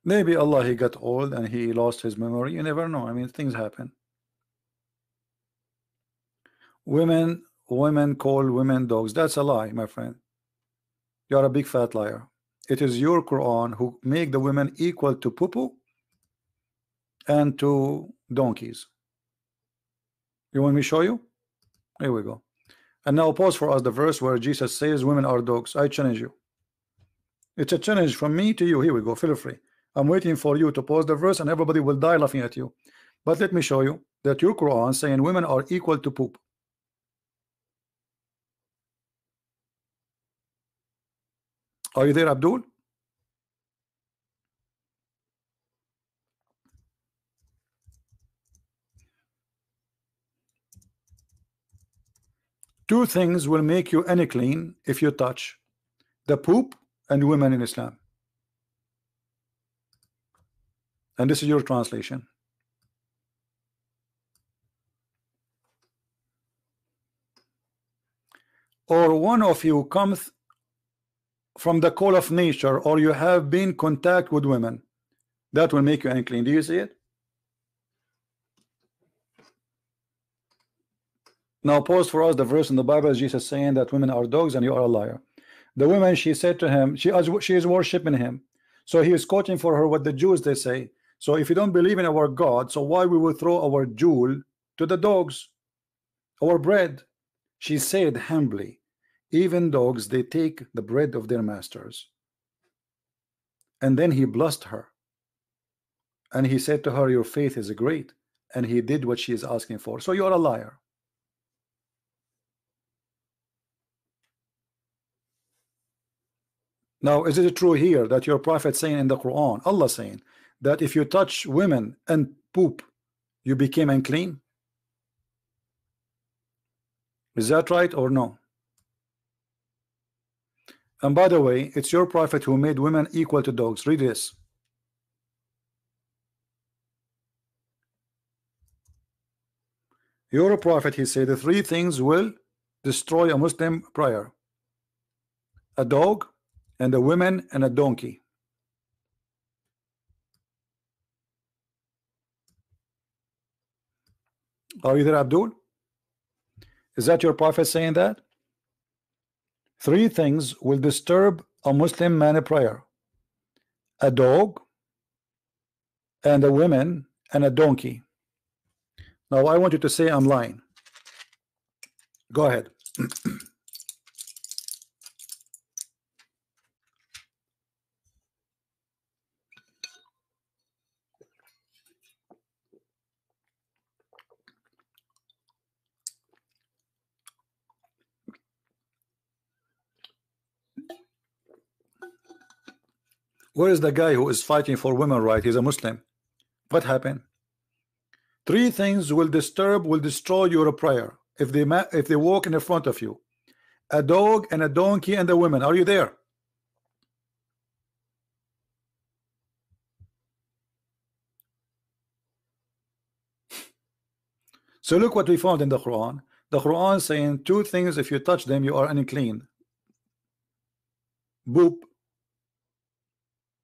Maybe Allah, he got old and he lost his memory. You never know. I mean, things happen. Women call women dogs. That's a lie, my friend. You are a big fat liar. It is your Quran who make the women equal to poo-poo and to donkeys. You want me to show you? Here we go. And now pause for us the verse where Jesus says women are dogs. I challenge you. It's a challenge from me to you. Here we go. Feel free. I'm waiting for you to pause the verse and everybody will die laughing at you. But let me show you that your Quran saying women are equal to poop. Are you there, Abdul? Two things will make you unclean if you touch: the poop and women in Islam. And this is your translation. Or one of you comes from the call of nature, or you have been in contact with women, that will make you unclean. Do you see it? Now pause for us the verse in the Bible, Jesus saying that women are dogs and you are a liar. The woman, she said to him, she is worshiping him. So he is quoting for her what the Jews they say. So if you don't believe in our God, so why we will throw our jewel to the dogs, our bread? She said humbly, even dogs, they take the bread of their masters. And then he blessed her. And he said to her, your faith is great. And he did what she is asking for. So you are a liar. Now, is it true here that your prophet saying in the Quran, Allah saying that if you touch women and poop, you became unclean? Is that right or no? And by the way, it's your prophet who made women equal to dogs. Read this. Your prophet, he said, the three things will destroy a Muslim prayer: a dog, and a woman, and a donkey. Are you there, Abdul? Is that your prophet saying that? Three things will disturb a Muslim man prayer: a dog, and a woman, and a donkey. Now I want you to say I'm lying. Go ahead. Where is the guy who is fighting for women rights? He's a Muslim. What happened? Three things will disturb, will destroy your prayer if they walk in the front of you: a dog, and a donkey, and a woman. Are you there? So look what we found in the Quran. The Quran saying two things: if you touch them, you are unclean. Boop,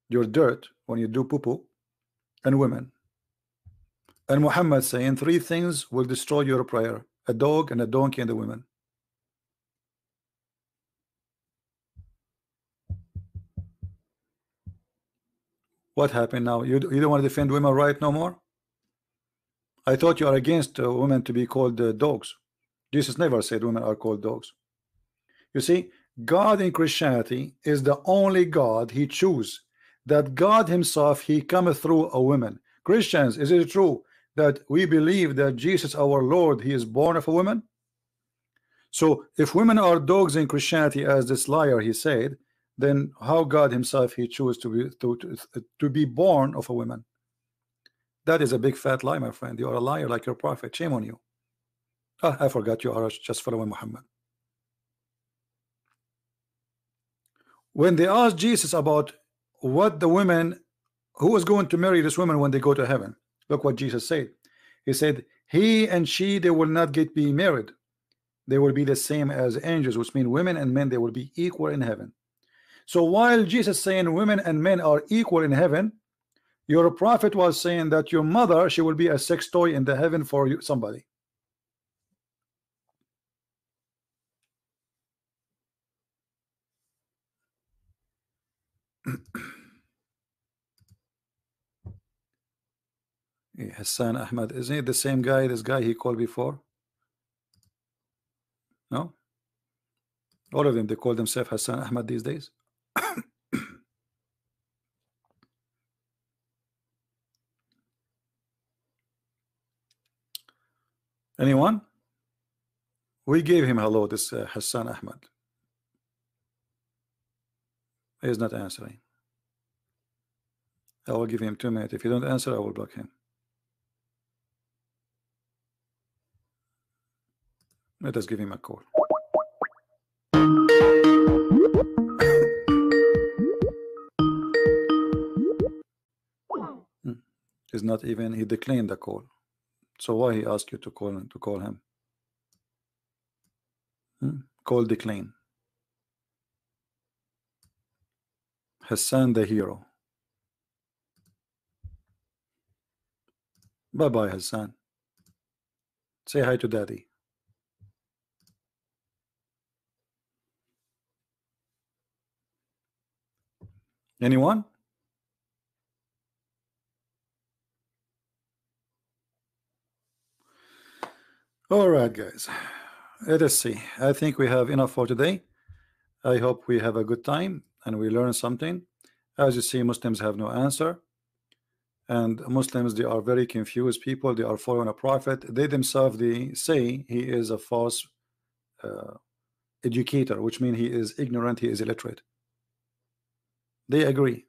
your dirt when you do poo-poo, and women. And Muhammad saying three things will destroy your prayer: a dog, and a donkey, and a woman. What happened now? You don't want to defend women right no more? I thought you are against women to be called dogs. Jesus never said women are called dogs. You see, God in Christianity is the only God he choose. That God himself, he cometh through a woman. Christians, is it true that we believe that Jesus our Lord, he is born of a woman? So if women are dogs in Christianity, as this liar he said, then how God himself he chose to be born of a woman? That is a big fat lie, my friend. You are a liar like your prophet. Shame on you. Ah, I forgot you are just following Muhammad. When they asked Jesus about what the women, who was going to marry this woman when they go to heaven, look what Jesus said. He said, he and she, they will not be married. They will be the same as angels, which means women and men, they will be equal in heaven. So while Jesus saying women and men are equal in heaven, your prophet was saying that your mother, she will be a sex toy in the heaven for you, somebody. Hassan Ahmad, isn't it the same guy, this guy he called before? No? All of them, they call themselves Hassan Ahmad these days. Anyone? We gave him hello, this Hassan Ahmad. He is not answering. I will give him 2 minutes. If you don't answer, I will block him. Let us give him a call. He's not even, he declined the call. So why he asked you to call him? Call decline. Hassan the hero. Bye bye, Hassan. Say hi to daddy. Anyone? All right, guys. Let us see. I think we have enough for today. I hope we have a good time and we learn something. As you see, Muslims have no answer. And Muslims, they are very confused people. They are following a prophet. They themselves, they say he is a false educator, which means he is ignorant, he is illiterate. They agree.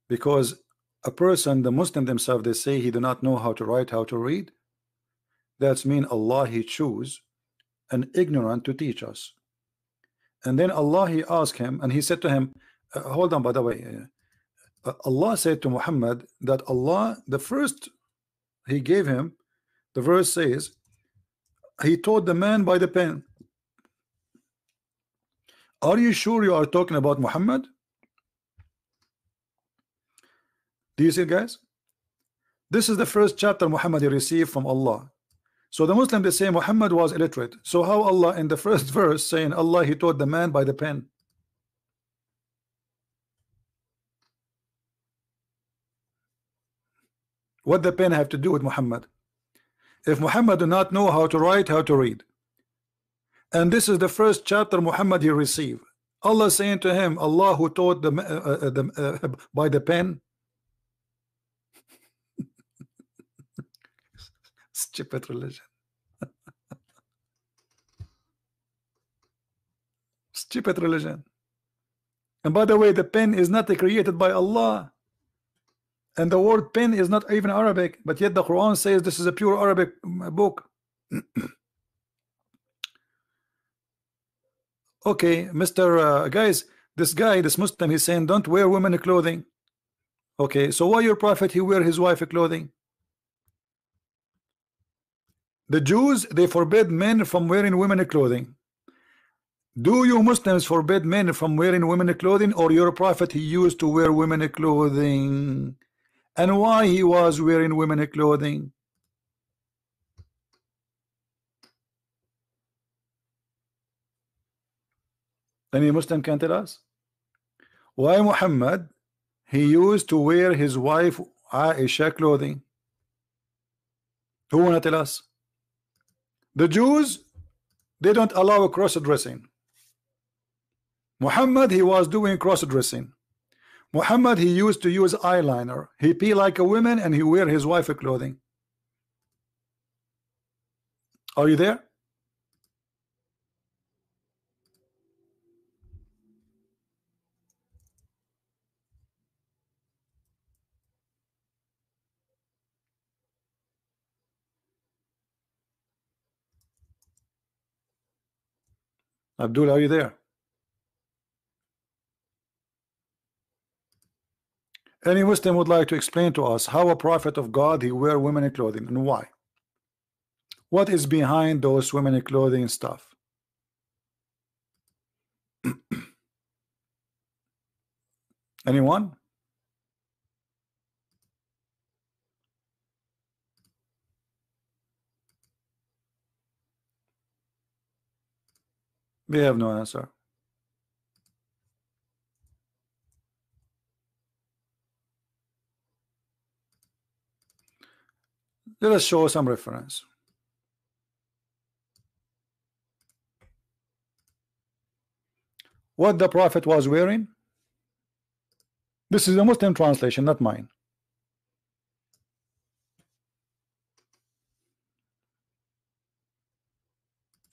Because a person, the Muslim themselves, they say he do not know how to write, how to read. That's mean Allah, he choose an ignorant to teach us. And then Allah, he asked him, and he said to him, hold on, by the way, Allah said to Muhammad that Allah, the first he gave him, the verse says, he taught the man by the pen. Are you sure you are talking about Muhammad? Do you see, guys? This is the first chapter Muhammad received from Allah. So the Muslim, they say Muhammad was illiterate. So how Allah in the first verse saying Allah, he taught the man by the pen? What the pen have to do with Muhammad? If Muhammad do not know how to write, how to read, and this is the first chapter Muhammad he received, Allah saying to him, Allah who taught by the pen. Stupid religion. Stupid religion. And by the way, the pen is not created by Allah. And the word pen is not even Arabic, but yet the Quran says this is a pure Arabic book. Okay, Mr. Guys, this guy, this Muslim, he's saying don't wear women clothing. Okay, so why your prophet he wear his wife clothing? The Jews, they forbid men from wearing women clothing. Do you Muslims forbid men from wearing women clothing, or your prophet he used to wear women clothing? And why he was wearing women clothing? Any Muslim can tell us why Muhammad he used to wear his wife Aisha clothing? Who wanna tell us? The Jews, they don't allow cross-dressing. Muhammad he was doing cross-dressing. Muhammad he used to use eyeliner. He pee like a woman and he wear his wife clothing. Are you there? Abdul, are you there? Any Muslim would like to explain to us how a prophet of God he wear women clothing and why? What is behind those women clothing stuff? Anyone? We have no answer. Let us show some reference. What the prophet was wearing? This is a Muslim translation, not mine.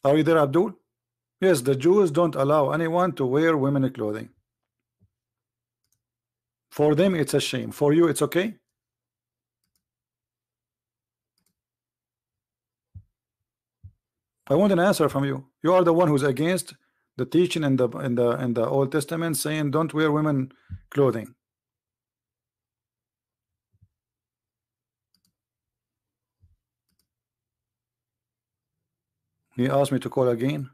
Are you there, Abdul? Yes, the Jews don't allow anyone to wear women clothing. For them, it's a shame. For you, it's okay. I want an answer from you. You are the one who's against the teaching in the Old Testament saying don't wear women clothing. He asked me to call again.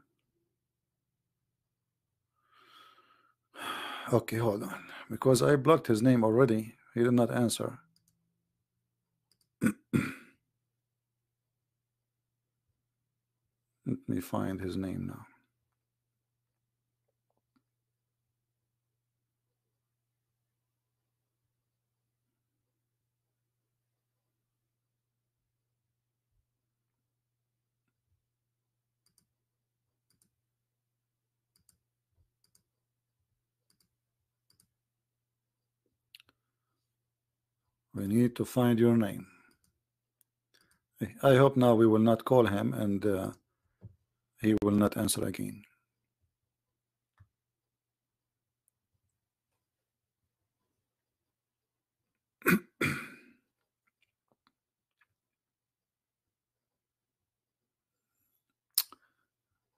Okay, hold on, because I blocked his name already. He did not answer. Let me find his name now. We need to find your name. I hope now we will not call him and he will not answer again.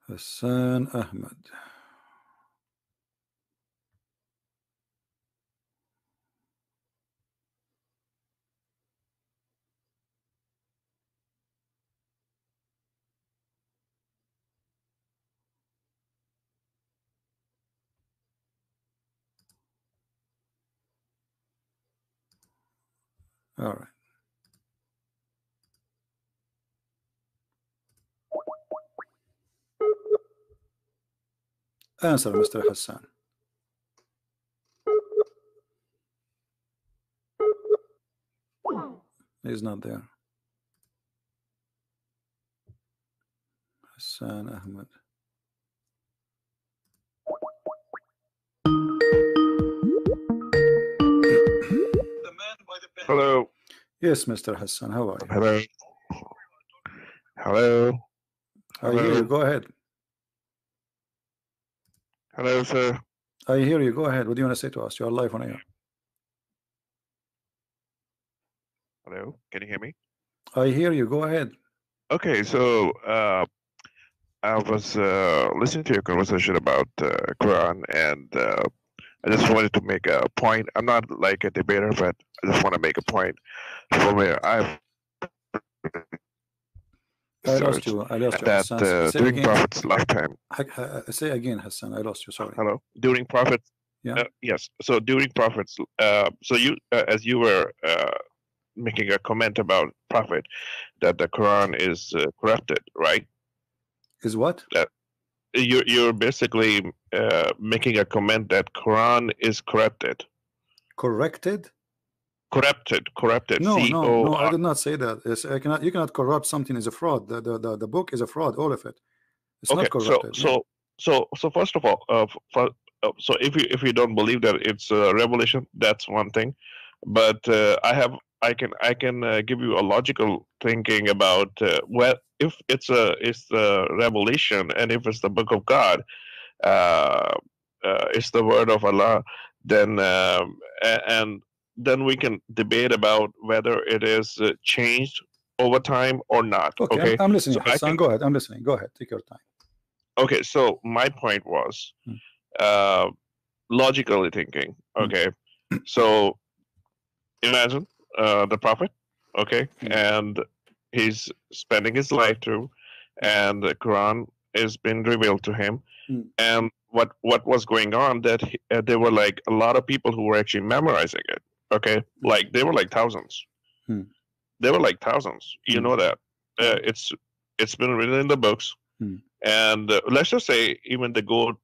Hassan Ahmed. All right. Answer, Mr. Hassan. He's not there. Hassan Ahmed. Hello. Yes, Mr. Hassan. How are you? Hello. Hello. I hear you. Go ahead. Hello, sir. I hear you. Go ahead. What do you want to say to us? You're live on air. Hello. Can you hear me? I hear you. Go ahead. Okay, so I was listening to your conversation about Quran, and I just wanted to make a point. I'm not like a debater, but I just want to make a point from where I've I lost you. I lost you. that Hassan. Say during again. Prophet's lifetime. Say again, Hassan. I lost you. Sorry. Hello. During Prophet's. Yeah. Yes. So during Prophet's. So you, as you were making a comment about Prophet, that the Quran is corrupted, right? Is what? You're basically making a comment that Quran is corrupted. Corrected? Corrupted. No, C-O-R. no, I did not say that. It's, you cannot corrupt something as a fraud. The book is a fraud, all of it. It's Okay, not corrupted. so first of all, so if you don't believe that it's a revelation, that's one thing. But I can give you a logical thinking about well, if it's the revelation, and if it's the book of God, it's the word of Allah, then and then we can debate about whether it is changed over time or not. Okay, I'm listening, So Hassan. Go ahead. I'm listening. Go ahead. Take your time. Okay, so my point was logically thinking. Okay, so imagine the prophet, okay, and he's spending his life through, and the Quran is being revealed to him, and what was going on, that there were like a lot of people who were actually memorizing it. Okay, like they were like thousands. They were like thousands. You know that it's been written in the books, and let's just say even the goat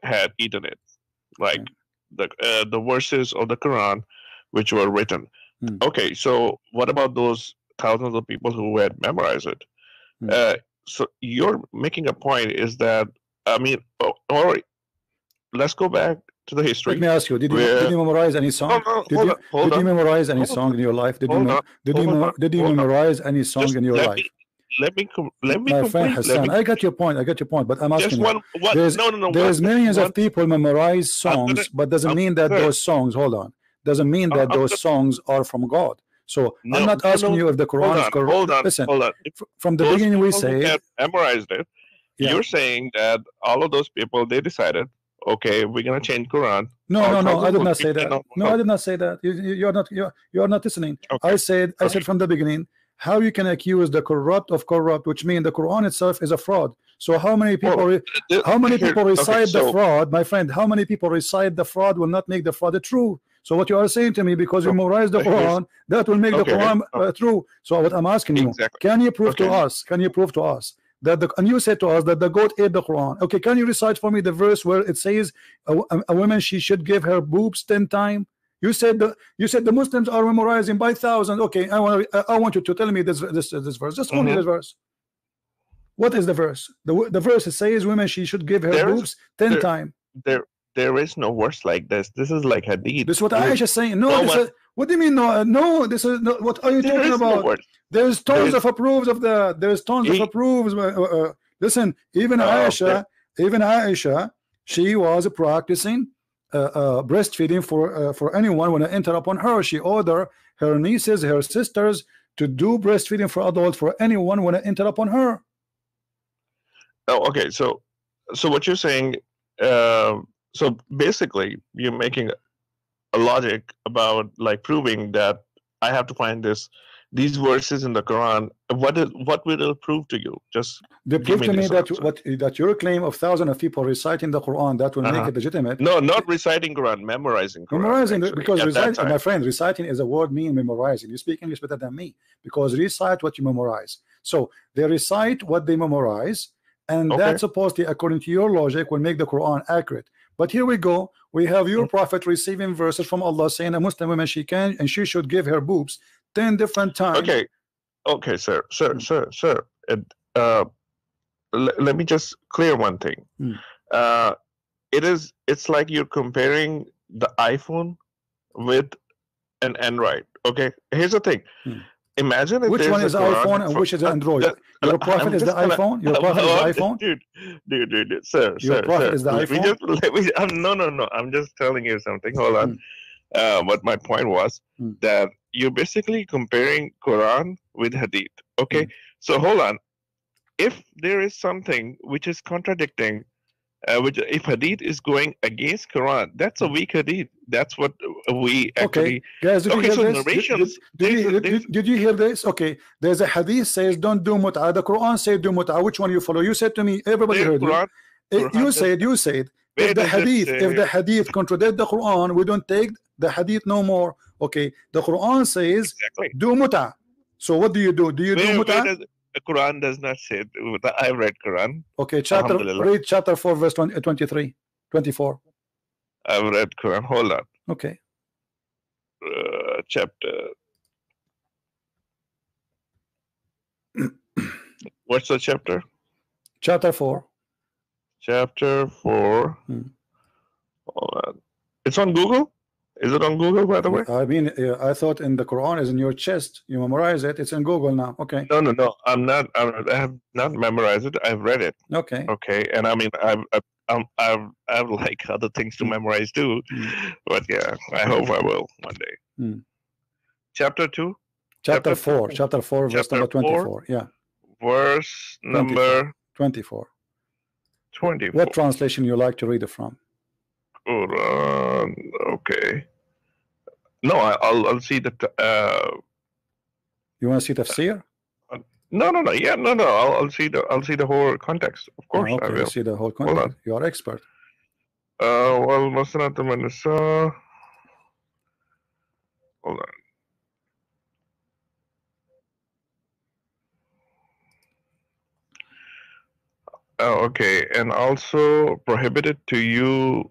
had eaten it, like the verses of the Quran which were written. Okay, so what about those thousands of people who had memorized it? So you're making a point is that, I mean, or let's go back to the history. Let me ask you: Did you memorize any song? Did you memorize any song in your life? Did you memorize any song in your life? Let me my friend Hassan, I got your point. But I'm asking you. There's millions of people memorize songs, but doesn't mean that those songs. Hold on. Doesn't mean that those songs are from God. So I'm not asking you if the Quran is correct. Listen, from the beginning we say memorized it. Yeah. You're saying that all of those people, they decided, okay, we're gonna change Quran. No, I did not say that. No, I did not say that. You're not listening. Okay. I said from the beginning, how you can accuse the corrupt of corrupt, which means the Quran itself is a fraud. So how many people recite the fraud, my friend? How many people recite the fraud will not make the fraud true? So what you are saying to me, because you memorize the Quran, that will make the Quran true. So what I'm asking you, can you prove to us? Can you prove to us that and you said to us that the goat ate the Quran? Okay, can you recite for me the verse where it says a woman, she should give her boobs 10 times? You said the Muslims are memorizing by thousands. Okay, I want you to tell me this verse. Just only this verse. What is the verse? The verse says women, she should give her boobs 10 times. There is no verse like this. This is like hadith. This is what Aisha is saying. No, What do you mean no? No, this is no, what are you There talking is no about? word. There's tons There's- of approves of the. There's tons of approves. Listen, even Aisha, she was practicing breastfeeding for anyone when I enter upon her. She ordered her nieces, her sisters to do breastfeeding for adults for anyone when I enter upon her. Oh, okay. So what you're saying? So basically, you're making a logic about like proving that I have to find these verses in the Quran. What will it prove to you? Just they give prove to me this that answer. that your claim of thousands of people reciting the Quran that will make it legitimate. No, not reciting Quran, memorizing Quran. Memorizing, actually, because at that reciting, time. my friend, reciting is a word mean memorizing. You speak English better than me, because recite what you memorize. So they recite what they memorize, and that supposedly, according to your logic, will make the Quran accurate. But here we go. We have your prophet receiving verses from Allah saying a Muslim woman she can and she should give her boobs 10 different times. Okay, sir. And, let me just clear one thing. It's like you're comparing the iPhone with an Android. Okay, here's the thing. Imagine if which one is iPhone and which is Android. Your prophet is the iPhone. Your prophet is the iPhone. Dude, sir. Your prophet is the iPhone. No. I'm just telling you something. Hold on. But my point was that you're basically comparing Quran with Hadith. Okay, so hold on. If there is something which is contradicting, which if Hadith is going against Quran, that's a weak Hadith. That's what we actually. Okay, guys, did you hear this? Narrations. Did you hear this? Okay, there's a Hadith says don't do mut'ah. The Quran says do mut'ah. Which one you follow? You said to me, everybody heard Quran, you. You said if the Hadith contradict the Quran, we don't take the Hadith no more. Okay, the Quran says do mut'ah. So what do you do? Do you do mut'ah? The Quran does not say. I read Quran. Okay, read chapter 4, verse 23, 24. I've read Quran. Hold on. Okay. Chapter. What's the chapter? Chapter 4. Chapter 4. Hold on. It's on Google. Is it on Google, by the way? I mean, I thought in the Quran is in your chest. You memorize it. It's in Google now. Okay. No. I'm not. I have not memorized it. I've read it. Okay. Okay. And I mean, I've like other things to memorize too. But yeah, I hope I will one day. Chapter 2. Chapter 4. Chapter 4. Verse number 24. Yeah. Verse number 24. 24. What translation you like to read it from? Quran. Okay. No, I'll see that. You want to see tafsir? No. Yeah, no. I'll see the whole context. Of course, okay, I will. See the whole context. You are expert. Well, Masanat Manasa. Hold on. Okay, and also prohibited to you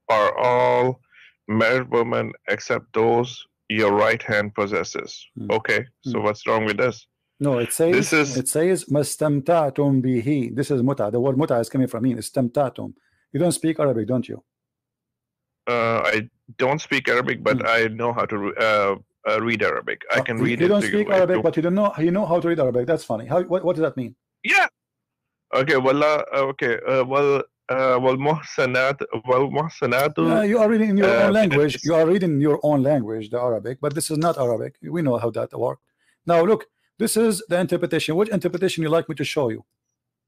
are all married women except those your right hand possesses. Okay, so what's wrong with this? No, it says mastamta'tum bihi. This is mut'ah. The word mut'ah is coming from me. Istamta'tum. You don't speak Arabic, don't you? I don't speak Arabic, but I know how to read Arabic. I can read it. You don't speak Arabic, but you know how to read Arabic. That's funny. What does that mean? Yeah. Okay. Well. والمحسنات you are reading in your own language. You are reading in your own language, the Arabic, but this is not Arabic. We know how that works. Now look, this is the interpretation. Which interpretation you like me to show you?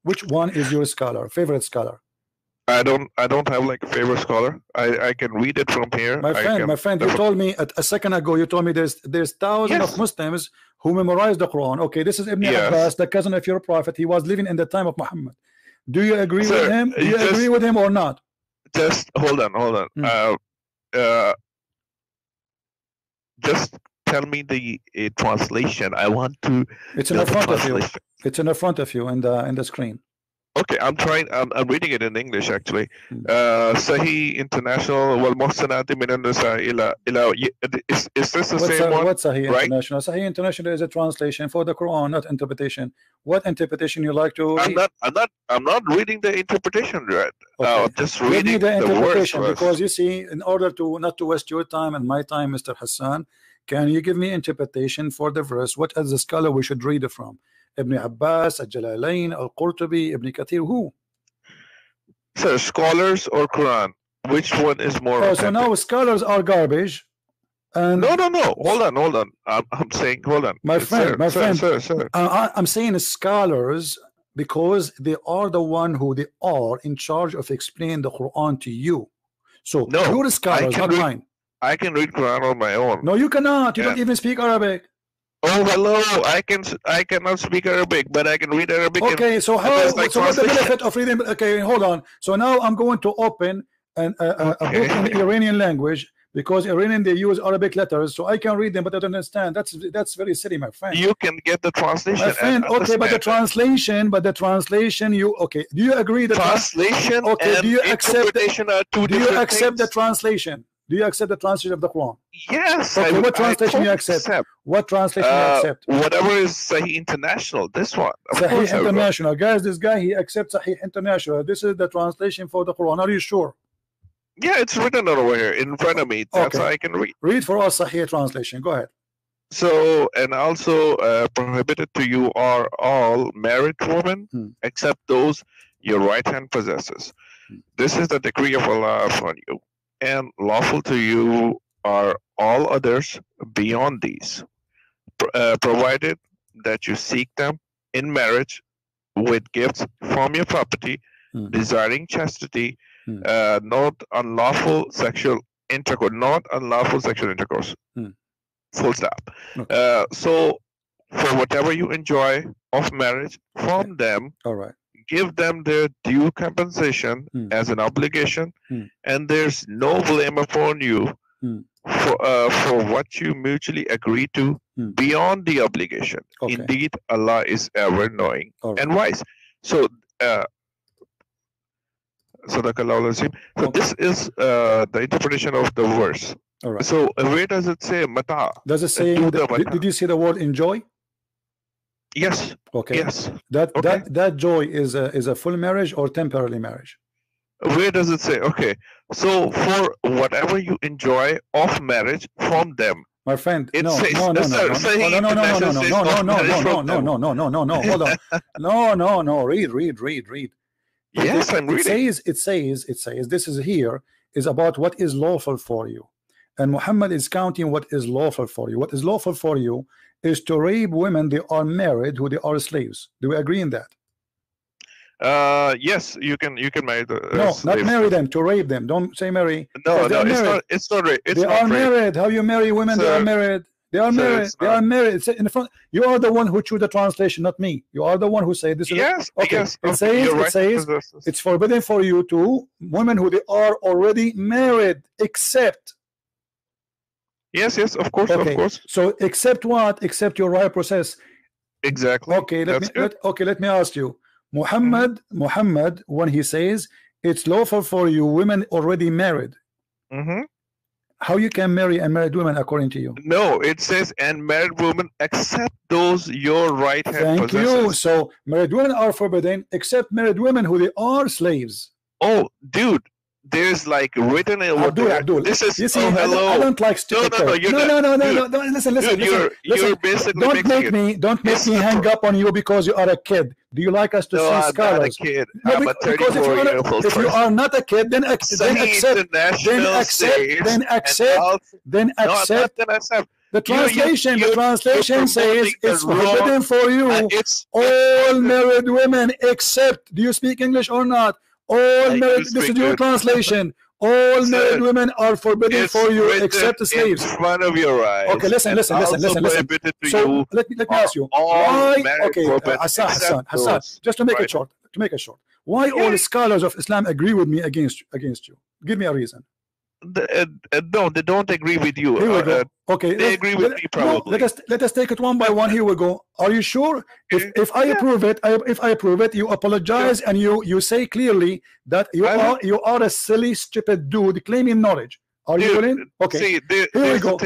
Which one is your favorite scholar? I don't have like a favorite scholar. I can read it from here. My friend, you told me a second ago. You told me there's thousands of Muslims who memorize the Quran. Okay, this is Ibn Abbas, the cousin of your prophet. He was living in the time of Muhammad. Do you agree with him? Do you agree with him or not? Just hold on. Just tell me the translation. I want to. It's in front of you. It's in front of you in the screen. Okay, I'm trying. I'm reading it in English actually. Sahih International wal muhsanati min an-nisa ila. Is this the same one? What's Sahih International? Sahih International is a translation for the Quran, not interpretation. What interpretation you like to read? I'm not reading the interpretation, right? Okay. Just reading the interpretation words because you see, in order to not to waste your time and my time, Mr. Hassan, Can you give me interpretation for the verse? What is the scholar we should read it from? Ibn Abbas, Al-Jalalain, Al-Qurtubi, Ibn Kathir, who? So scholars or Quran? Which one is more? Oh, so now scholars are garbage. And no. Hold on. I'm saying, hold on. My friend, Sir. I'm saying scholars because they are the one who they are in charge of explaining the Quran to you. So No, you're scholars, not mine. I can read Quran on my own. No, you cannot. You don't even speak Arabic. Oh, hello. I cannot speak Arabic, but I can read Arabic. Okay, so how? Like so what's the benefit of reading? Okay, hold on. So now I'm going to open a book in Iranian language, because Iranian they use Arabic letters, so I can read them, but I don't understand. That's very silly, my friend. You can get the translation. My friend, okay, but the translation, you okay? Do you agree that translation? Okay, and do you accept? Are two do you different accept things? the translation? Do you accept the translation of the Quran? Yes. Okay, what translation you accept? What translation you accept? Whatever is Sahih International. This one. Of Sahih course I will. International, guys. This guy he accepts Sahih International. This is the translation for the Quran. Are you sure? Yeah, it's written over here in front of me. That's Okay. how I can read. Read for us Sahih translation. Go ahead. So, and also prohibited to you are all married women, except those your right hand possesses. This is the decree of Allah upon you, and lawful to you are all others beyond these, provided that you seek them in marriage with gifts from your property, desiring chastity, not unlawful sexual intercourse. Full stop. Okay. So for whatever you enjoy of marriage from them, All right. give them their due compensation as an obligation, and there's no blame upon you for what you mutually agree to beyond the obligation. Okay. Indeed, Allah is ever knowing All and wise. So Sadaqallahu Azim. So this is the interpretation of the verse. All right. So where does it say mata? Does it say? Did you see the word enjoy? Yes. Okay. Yes. That joy is a full marriage or temporary marriage? Where does it say? Okay. So for whatever you enjoy of marriage from them. My friend, it no. Says, Hold on. No. Read. Yes, I'm reading. It says this is here is about what is lawful for you. And Muhammad is counting what is lawful for you. What is lawful for you is to rape women they are married who they are slaves. Do we agree in that? Yes, you can marry the no, slaves. not marry them, to rape them. Don't say marry. No, it's not rape. They are married. How you marry women? They are married. They are married. They are married. It's in the front. You are the one who choose the translation, not me. You are the one who say this. Yes. Okay. Yes. It says it's forbidden for you to women who they are already married, except. Yes, of course, okay. Of course. So except what? Except your right process. Exactly. Okay, let me ask you. Muhammad, when he says it's lawful for you women already married, how you can marry unmarried women according to you? No, it says and married women except those your right hand possesses. Thank you. So married women are forbidden except married women who they are slaves. Oh, dude. There's like written in Abdul. This is you see, hello. I don't like stupid. No. Listen. You're basically don't make me hang up on you because you are a kid. Do you like us to see scholars? I'm not a kid. No, I'm a 34-year-old. If you are not a kid, then accept. The translation says it's forbidden for you. All married women except. Do you speak English or not? All married. This is your translation. All married women are forbidden for you except the slaves. In front of your eyes. Okay, listen. So let me ask you. Why? Okay, Hassan. Just to make it short. Why all the scholars of Islam agree with me against you? Give me a reason. No, they don't agree with you. Here we go. Okay, they agree with me probably. No, let us take it one by one. Here we go. Are you sure? If I approve it, you apologize and you say clearly that you are a silly, stupid dude claiming knowledge. Are you willing? Okay. See, here we go.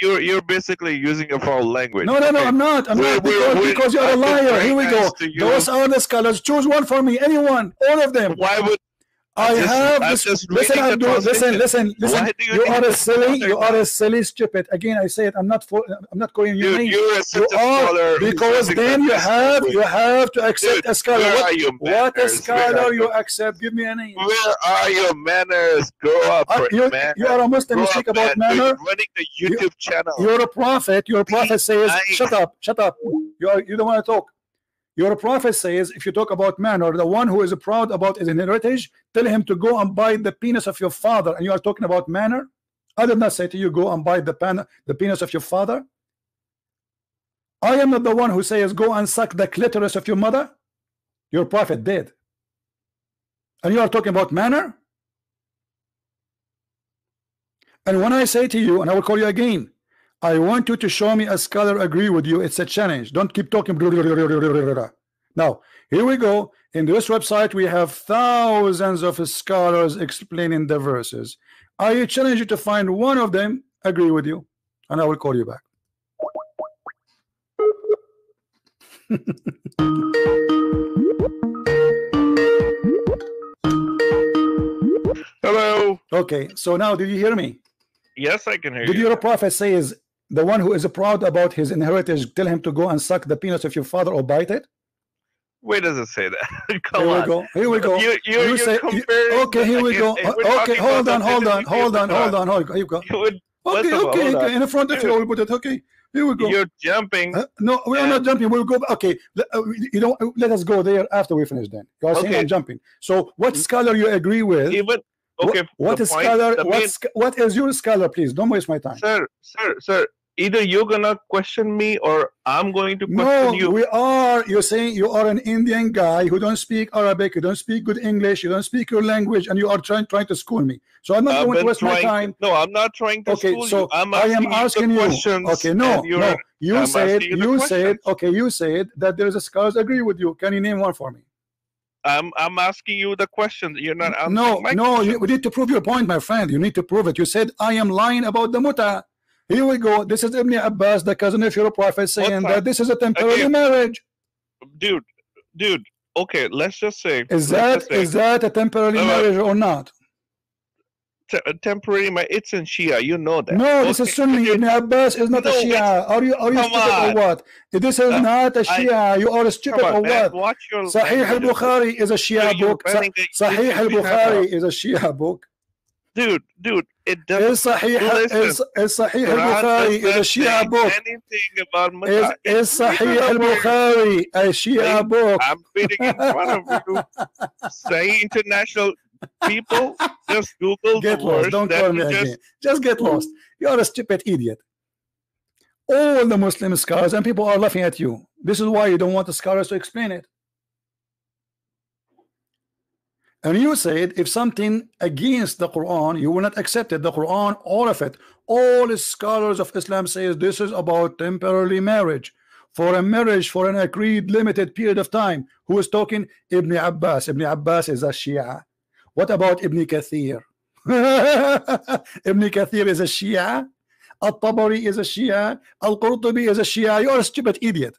You're basically using a foul language. No, I'm not. Because you're a liar. Here we go. Those are the scholars. Choose one for me. Anyone. All of them. Why would I have this. Listen, listen. You are a silly. You are a silly, stupid. Again, I say it. I'm not calling you names. You are, because then you have to accept a scholar. What a scholar you accept? Give me a name. Where are your manners? Grow up, man. You are a Muslim. You speak about manner. Running the YouTube channel. You're a prophet. Your prophet says, "Shut up, shut up." You don't want to talk. Your prophet says, if you talk about manner, the one who is proud about his heritage, tell him to go and bite the penis of your father. And you are talking about manner? I did not say to you, go and bite the penis of your father. I am not the one who says, go and suck the clitoris of your mother. Your prophet did. And you are talking about manner? And when I say to you, and I will call you again, I want you to show me a scholar agree with you. It's a challenge. Don't keep talking. Now, here we go. In this website, we have thousands of scholars explaining the verses. I challenge you to find one of them agree with you, and I will call you back. Hello. Okay, so now did you hear me? Yes, I can hear you. Did your prophet say is the one who is proud about his inheritance, tell him to go and suck the penis of your father or bite it? Where does it say that? Come here on. we go. Here we go. You say, okay, here we go. Okay, hold on. Here you go. Okay. In front of you, we'll put it. Okay, here we go. You're jumping. No, we are not jumping. We'll go. Okay, you don't. Let us go there after we finish. Then you are saying I'm jumping. So, what scholar you agree with? Even okay. What is scholar? What is your scholar? Please don't waste my time, sir. Either you're gonna question me or I'm going to question you. No, we are. You're saying you are an Indian guy who don't speak Arabic, you don't speak good English, you don't speak your language, and you are trying to school me. So I'm not going to waste my time. No, I'm not trying to school so you. I am asking you. Okay, no. You said that there is a scholars agree with you. Can you name one for me? I'm asking you the questions. You're not answering my question. You need to prove your point, my friend. You need to prove it. You said I am lying about the muta. Here we go. This is Ibn Abbas, the cousin of your prophet, saying that this is a temporary marriage. Dude. Okay, let's just say. Is that a temporary marriage or not? Temporary marriage. It's in Shia. You know that. No, this is Sunni. Ibn Abbas is not a Shia. Are you stupid or what? This is not a Shia. You are stupid or what? Sahih al-Bukhari is a Shia book. Sahih al-Bukhari is a Shia book. Dude, it doesn't. Sahih al-Bukhari is a Shia book. Anything about is Sahih al-Bukhari a Shia book? I'm reading in front of you. Sahih International people, just Google get the lost. words. Don't call me again. Just get lost. You are a stupid idiot. All the Muslim scholars and people are laughing at you. This is why you don't want the scholars to explain it. And you said if something against the Quran, you will not accept it. The Quran, all of it, all the scholars of Islam says this is about temporary marriage. For a marriage for an agreed limited period of time. Who is talking? Ibn Abbas. Ibn Abbas is a Shia. What about Ibn Kathir? Ibn Kathir is a Shia. Al-Tabari is a Shia. Al-Qurtubi is a Shia. You are a stupid idiot.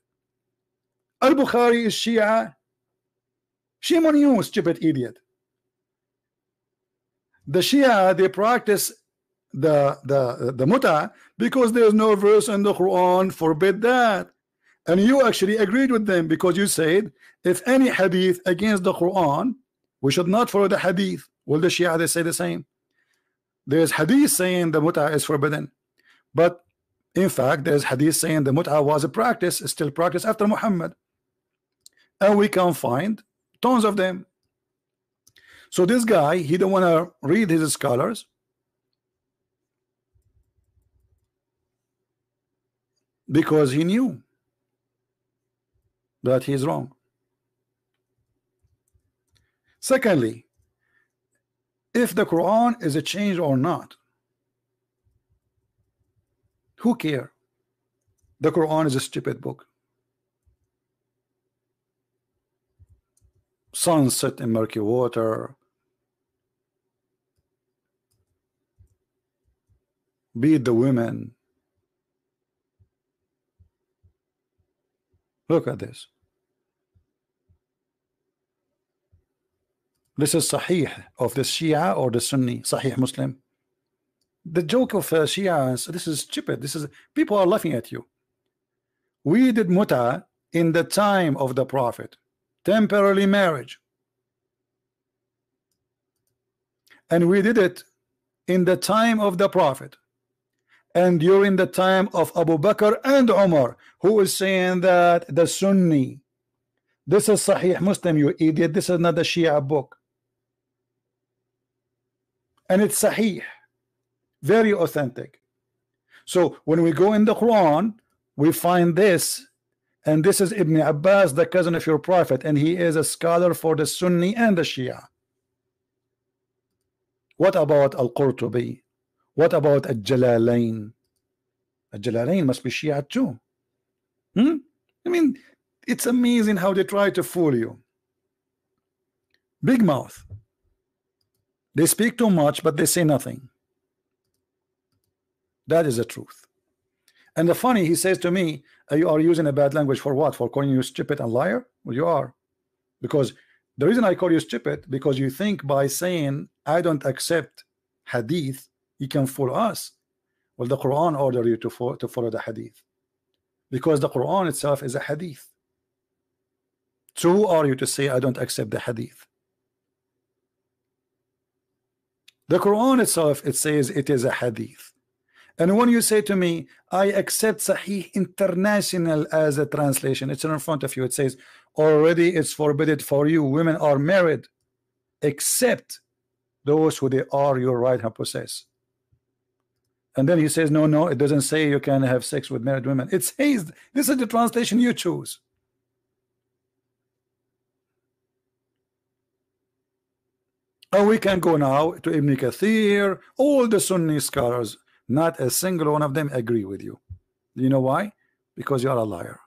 Al-Bukhari is Shia. Shame on you, stupid idiot. The Shia, they practice the muta because there is no verse in the Quran forbid that. And you actually agreed with them because you said if any hadith against the Quran, we should not follow the hadith. Well, the Shia, they say the same. There's hadith saying the muta is forbidden, but in fact there's hadith saying the muta was a practice, still practice after Muhammad, and we can find tons of them. So this guy, he don't want to read his scholars because he knew that he's wrong. Secondly, if the Quran is a change or not, who care? The Quran is a stupid book. Sunset in murky water, beat the women. Look at this. This is Sahih of the Shia or the Sunni, Sahih Muslim. The joke of Shia, this is stupid. This is, people are laughing at you. We did muta in the time of the Prophet, temporary marriage, and we did it in the time of the Prophet and during the time of Abu Bakr and Umar. Who is saying that? The Sunni. This is Sahih Muslim, you idiot. This is not the Shia book, and it's Sahih, very authentic. So when we go in the Quran, we find this, and this is Ibn Abbas, the cousin of your Prophet, and he is a scholar for the Sunni and the Shia. What about Al-Qurtubi? What about Al-Jalalain? Al-Jalalain must be Shia too. I mean, it's amazing how they try to fool you. Big mouth. They speak too much, but they say nothing. That is the truth. And the funny, he says to me, you are using a bad language for what? For calling you stupid and liar? Well, you are. Because the reason I call you stupid, because you think by saying I don't accept hadith, you can fool us. Well, the Quran ordered you to follow the hadith, because the Quran itself is a hadith. So who are you to say I don't accept the hadith? The Quran itself, it says it is a hadith. And when you say to me, I accept Sahih International as a translation, it's in front of you. It says, already it's forbidden for you, women are married, except those who they are your right hand possess. And then he says, no, it doesn't say you can have sex with married women. It says, this is the translation you choose. Oh, we can go now to Ibn Kathir, all the Sunni scholars. Not a single one of them agree with you. You know why? Because you are a liar.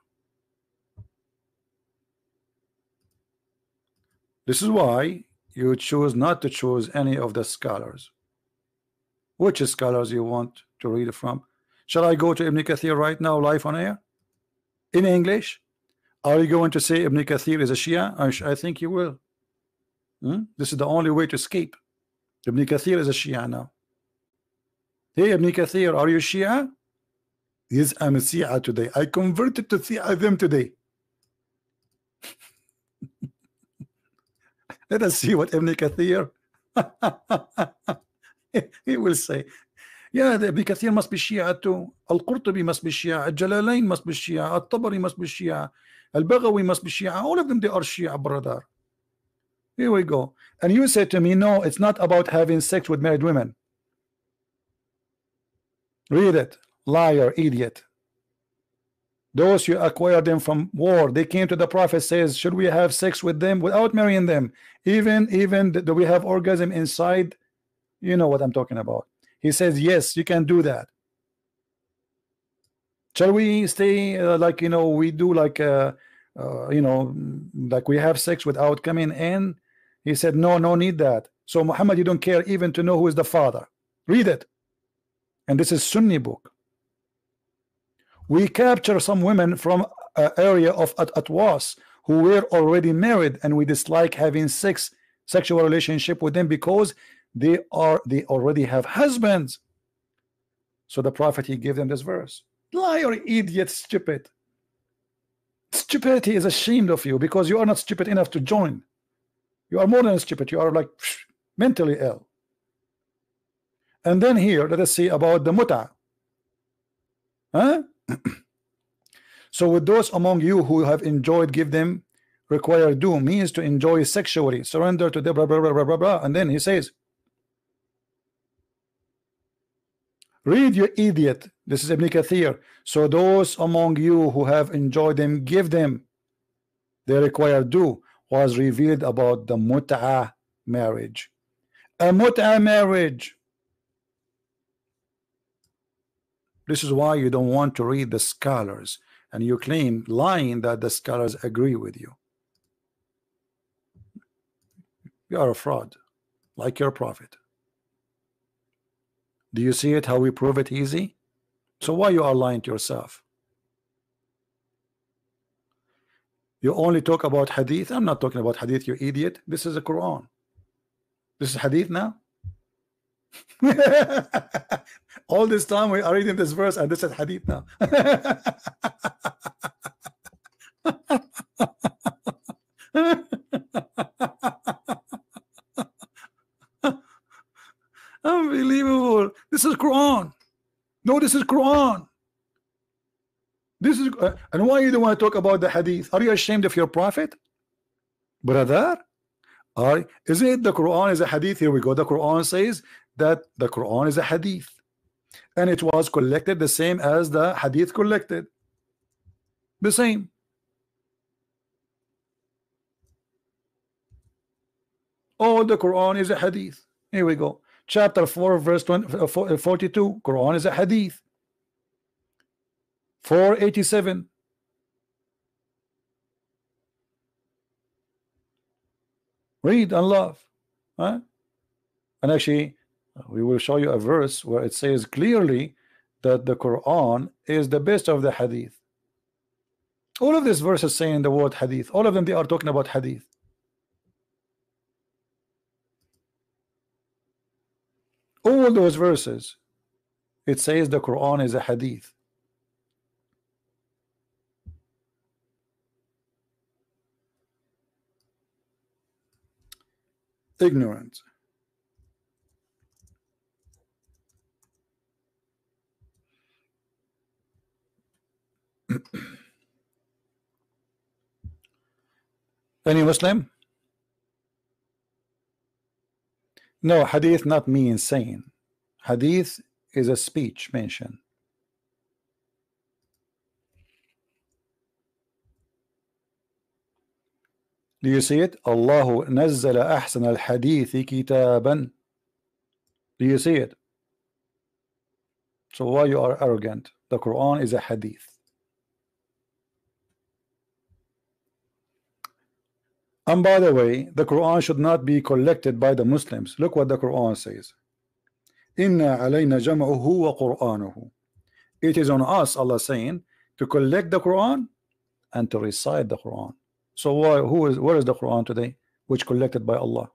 This is why you choose not to choose any of the scholars. Which scholars you want to read from? Shall I go to Ibn Kathir right now, live on air? In English? Are you going to say Ibn Kathir is a Shia? I think you will. This is the only way to escape. Ibn Kathir is a Shia now. Hey, Ibn Kathir, are you Shia? Yes, I'm a Shia today. I converted to Shiaism today. Let us see what Ibn Kathir he will say. Yeah, the Ibn Kathir must be Shia too. Al-Qurtubi must be Shia. Al-Jalalain must be Shia. Al-Tabari must be Shia. Al-Baghawi must be Shia. All of them, they are Shia, brother. Here we go. And you say to me, no, it's not about having sex with married women. Read it, liar, idiot. Those you acquire them from war. They came to the Prophet, says, should we have sex with them without marrying them? Even do we have orgasm inside? You know what I'm talking about. He says, yes, you can do that. Shall we stay like, you know, we do like you know, like we have sex without coming in? He said, no need that. So Muhammad, you don't care even to know who is the father. Read it. And this is Sunni book. We capture some women from an area of Atwas who were already married, and we dislike having sexual relationship with them because they already have husbands. So the Prophet, he gave them this verse. Liar, idiot, stupid. Stupidity is ashamed of you because you are not stupid enough to join. You are more than stupid. You are like mentally ill. And then here, let us see about the muta. So with those among you who have enjoyed, give them require do, means to enjoy sexually, surrender to the blah, blah, blah, blah, blah, blah. And then he says, read, you idiot. This is Ibn Kathir. So those among you who have enjoyed them, give them. They require do, was revealed about the mut'ah marriage. A mut'ah marriage. This is why you don't want to read the scholars, and you claim, lying, that the scholars agree with you. You are a fraud, like your Prophet. Do you see it, how we prove it easy? So why you are lying to yourself? You only talk about hadith. I'm not talking about hadith, you idiot. This is the Quran. This is hadith now. All this time we are reading this verse and this is hadith now. Unbelievable. This is Quran. No, this is Quran. This is and why you don't want to talk about the hadith? Are you ashamed of your prophet, brother? Is it the Quran is a hadith? Here we go. The Quran says that the Quran is a hadith, and it was collected the same as the hadith collected. The same. All the Quran is a hadith. Here we go. Chapter 4, verse 42. Quran is a hadith. 487. Read and love. Huh? And actually, we will show you a verse where it says clearly that the Quran is the best of the hadith. All of these verses saying the word hadith. All of them, they are talking about hadith. All those verses, it says the Quran is a hadith. Ignorant. Any Muslim? No, hadith not mean saying. Hadith is a speech mention. Do you see it? Allahu nazzala ahsan al-hadithi kitaban. Do you see it? So why you are arrogant? The Quran is a hadith. And by the way, the Quran should not be collected by the Muslims. Look what the Quran says. Inna alayna jam'uhu wa qur'anuhu. It is on us, Allah saying, to collect the Quran and to recite the Quran. So where is the Quran today, which collected by Allah?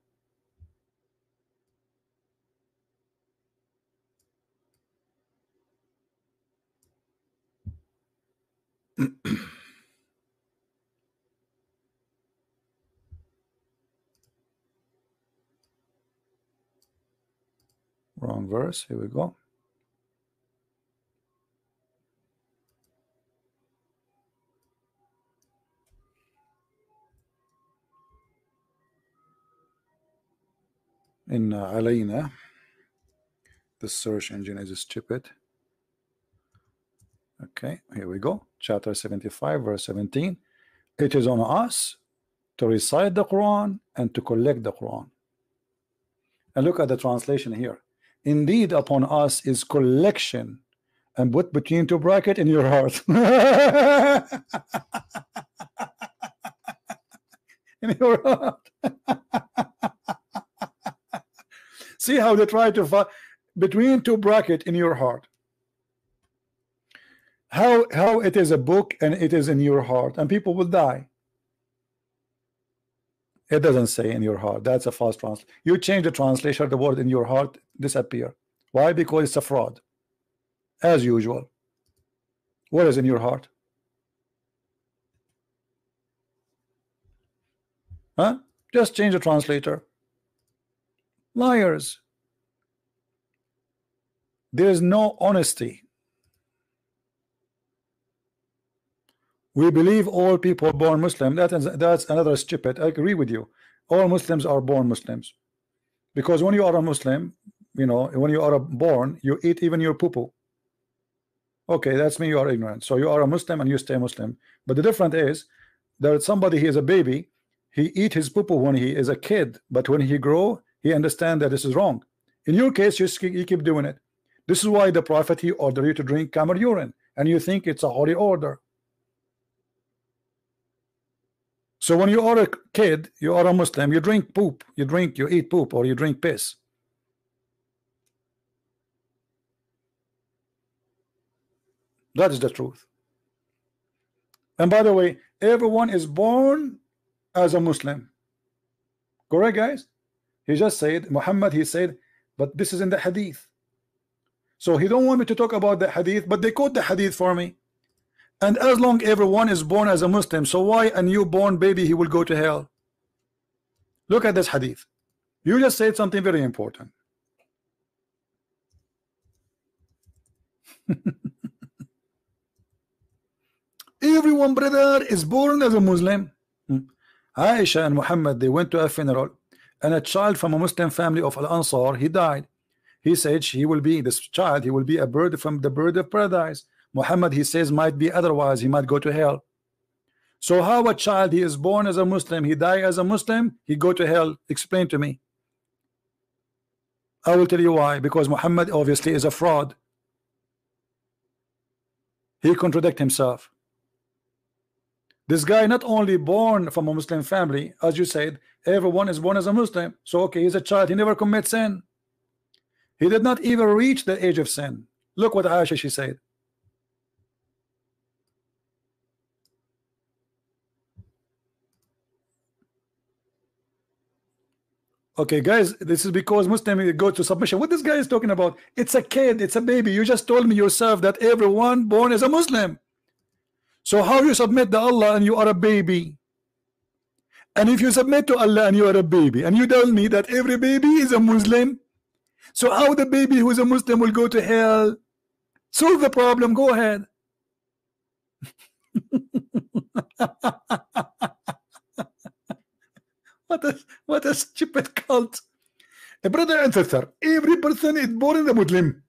Wrong verse. Here we go. In alayna, the search engine is Djupet. Okay, here we go. Chapter 75, verse 17. It is on us to recite the Quran and to collect the Quran. And look at the translation here. Indeed, upon us is collection, and put between two brackets in your heart. In your heart. See how they try to find between two brackets in your heart. How it is a book and it is in your heart, and people will die. It doesn't say in your heart. That's a false translation. You change the translation, the word in your heart disappear. Why? Because it's a fraud. As usual. What is in your heart? Huh? Just change the translator. Liars. There is no honesty. We believe all people born Muslim. That's another stupid. I agree with you. All Muslims are born Muslims, because when you are a Muslim, you know, when you are born, you eat even your poo-poo. Okay, that's me. You are ignorant. So you are a Muslim and you stay Muslim. But the difference is that somebody, he is a baby, he eat his poo-poo when he is a kid, but when he grow, he understand that this is wrong. In your case, you keep doing it. This is why the Prophet, he ordered you to drink camel urine, and you think it's a holy order. So when you are a kid, you are a Muslim, you drink poop, you eat poop, or you drink piss. That is the truth. And by the way, everyone is born as a Muslim. Correct, guys? He just said, Muhammad, he said, but this is in the hadith. So he don't want me to talk about the hadith, but they quote the hadith for me. And as long everyone is born as a Muslim, so why a newborn baby he will go to hell? Look at this hadith. You just said something very important. Everyone, brother, is born as a Muslim. Aisha and Muhammad, they went to a funeral, and a child from a Muslim family of Al-Ansar, he died. He said he will be, this child, he will be a bird from the bird of paradise. Muhammad, he says, might be otherwise, he might go to hell. So how a child, he is born as a Muslim, he die as a Muslim, he go to hell? Explain to me. I will tell you why. Because Muhammad obviously is a fraud. He contradict himself. This guy not only born from a Muslim family, as you said, everyone is born as a Muslim. So okay, he's a child, he never commits sin. He did not even reach the age of sin. Look what Aisha, she said. Okay, guys, this is because Muslim go to submission. What this guy is talking about? It's a kid, it's a baby. You just told me yourself that everyone born is a Muslim. So how you submit to Allah and you are a baby? And if you submit to Allah and you are a baby, and you tell me that every baby is a Muslim, so how the baby who is a Muslim will go to hell? Solve the problem. Go ahead. What a stupid cult. A brother and sister, every person is born as a Muslim.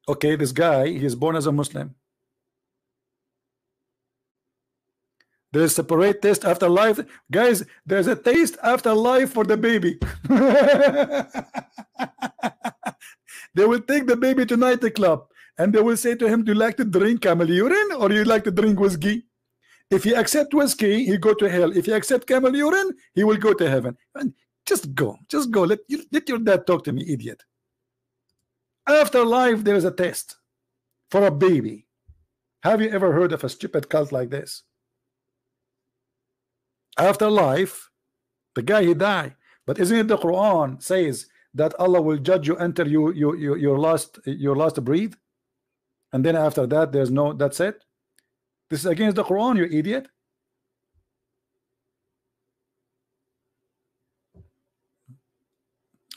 Okay, this guy, he is born as a Muslim. There is separate taste after life. Guys, there's a taste after life for the baby. They will take the baby to nightclub and they will say to him, do you like to drink camel urine or you like to drink whiskey? If he accept whiskey, he go to hell. If he accept camel urine, he will go to heaven. And just go. Let your dad talk to me, idiot. After life, there is a test for a baby. Have you ever heard of a stupid cult like this? After life, the guy, he died. But isn't it the Quran says that Allah will judge you until your last breath, and then after that there's no, that's it? This is against the Quran, you idiot.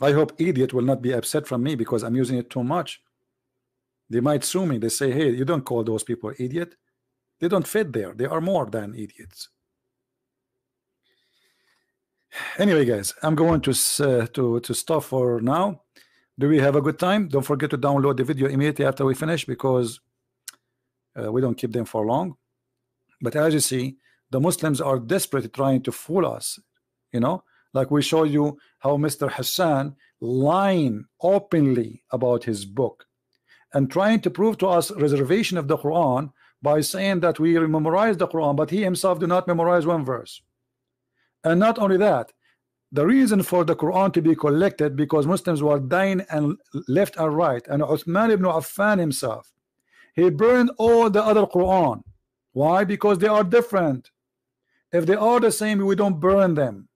I hope idiot will not be upset from me because I'm using it too much. They might sue me. They say, hey, you don't call those people idiot. They don't fit there. They are more than idiots. Anyway, guys, I'm going to stop for now. Do we have a good time? Don't forget to download the video immediately after we finish because we don't keep them for long. But as you see, the Muslims are desperately trying to fool us. You know, like we show you how Mr. Hassan lying openly about his book and trying to prove to us reservation of the Quran by saying that we memorize the Quran, but he himself do not memorize one verse. And not only that, the reason for the Quran to be collected because Muslims were dying and left and right, and Uthman ibn Affan himself, he burned all the other Quran. Why? Because they are different. If they are the same, we don't burn them.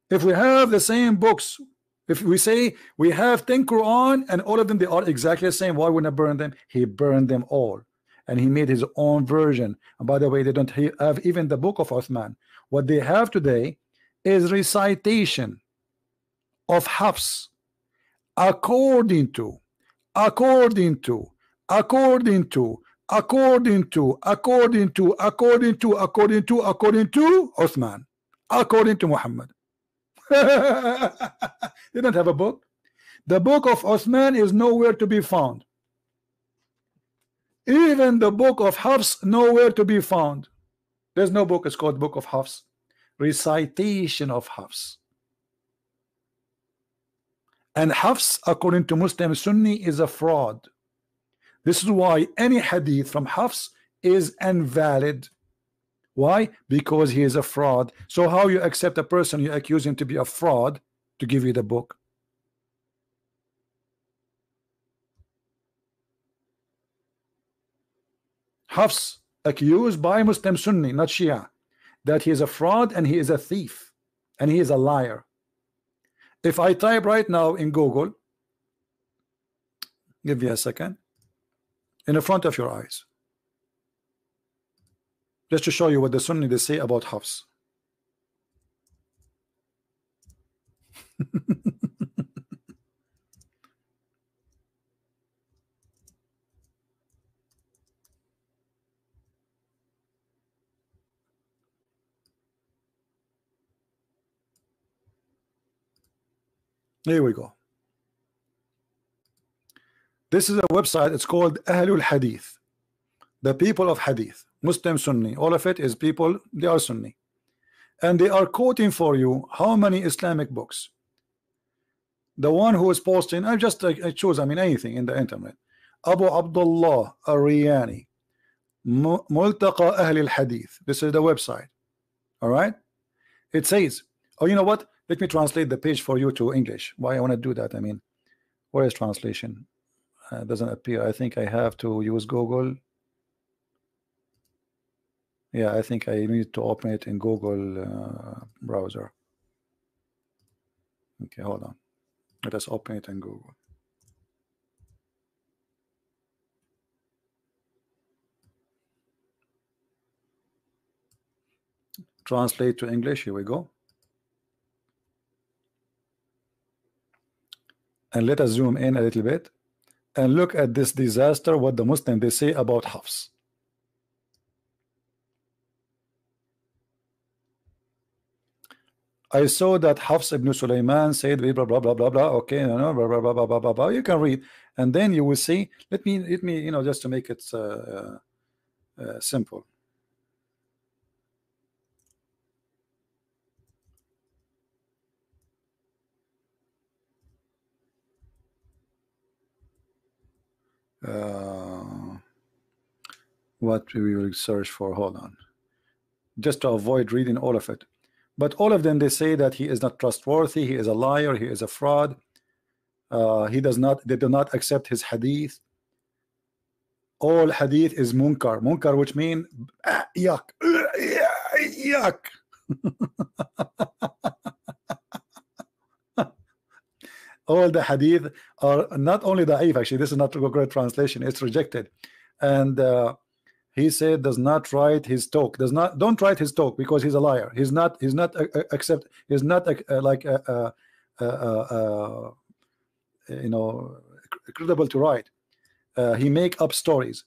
If we have the same books, if we say we have 10 Quran and all of them they are exactly the same, why wouldn't I burn them? He burned them all. And he made his own version. And by the way, they don't have even the book of Uthman. What they have today is recitation of Hafs according to Uthman, according to Muhammad. They don't have a book. The book of Uthman is nowhere to be found. Even the book of Hafs nowhere to be found. There's no book. It's called Book of Hafs. Recitation of Hafs. And Hafs, according to Muslim Sunni, is a fraud. This is why any hadith from Hafs is invalid. Why? Because he is a fraud. So how you accept a person you accuse him to be a fraud to give you the book? Hafs accused by Muslim Sunni, not Shia, that he is a fraud and he is a thief and he is a liar. If I type right now in Google, give me a second, in the front of your eyes, just to show you what the Sunni they say about Hafs. Here we go. This is a website. It's called Ahlul Hadith, the people of Hadith, Muslim, Sunni. All of it is people, they are Sunni, and they are quoting for you how many Islamic books. The one who is posting, I choose, I mean, anything in the internet. Abu Abdullah Ar-Riyani, Multaqa Ahl al-Hadith. This is the website. All right. It says, oh, you know what? Let me translate the page for you to English. Why I want to do that? I mean, where is translation? It doesn't appear. I think I have to use Google. Yeah, I think I need to open it in Google browser. Okay, hold on. Let us open it in Google. Translate to English. Here we go. And let us zoom in a little bit and look at this disaster, what the Muslims they say about Hafs. I saw that Hafs ibn Sulaiman said blah blah blah blah blah. Okay, no, blah blah blah blah blah blah blah. You can read, and then you will see. Let me you know, just to make it simple. What we will search for, hold on, just to avoid reading all of it. But all of them, they say that he is not trustworthy, he is a liar, he is a fraud, they do not accept his hadith. All hadith is munkar, which means yuck, yuck. All the hadith are not only da'if, actually this is not a great translation, it's rejected. And he said does not write his talk, don't write his talk because he's a liar. He's not like you know, credible to write. He make up stories.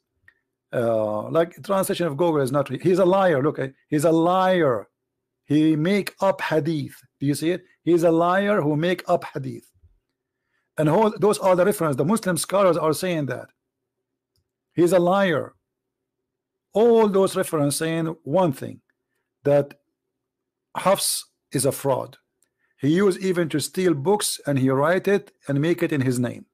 Like translation of Google is not, he's a liar. Look, he's a liar. He make up hadith. Do you see it? He's a liar who make up hadith. And those are the reference. The Muslim scholars are saying that he's a liar. All those references saying one thing, that Hafs is a fraud. He used even to steal books and he write it and make it in his name.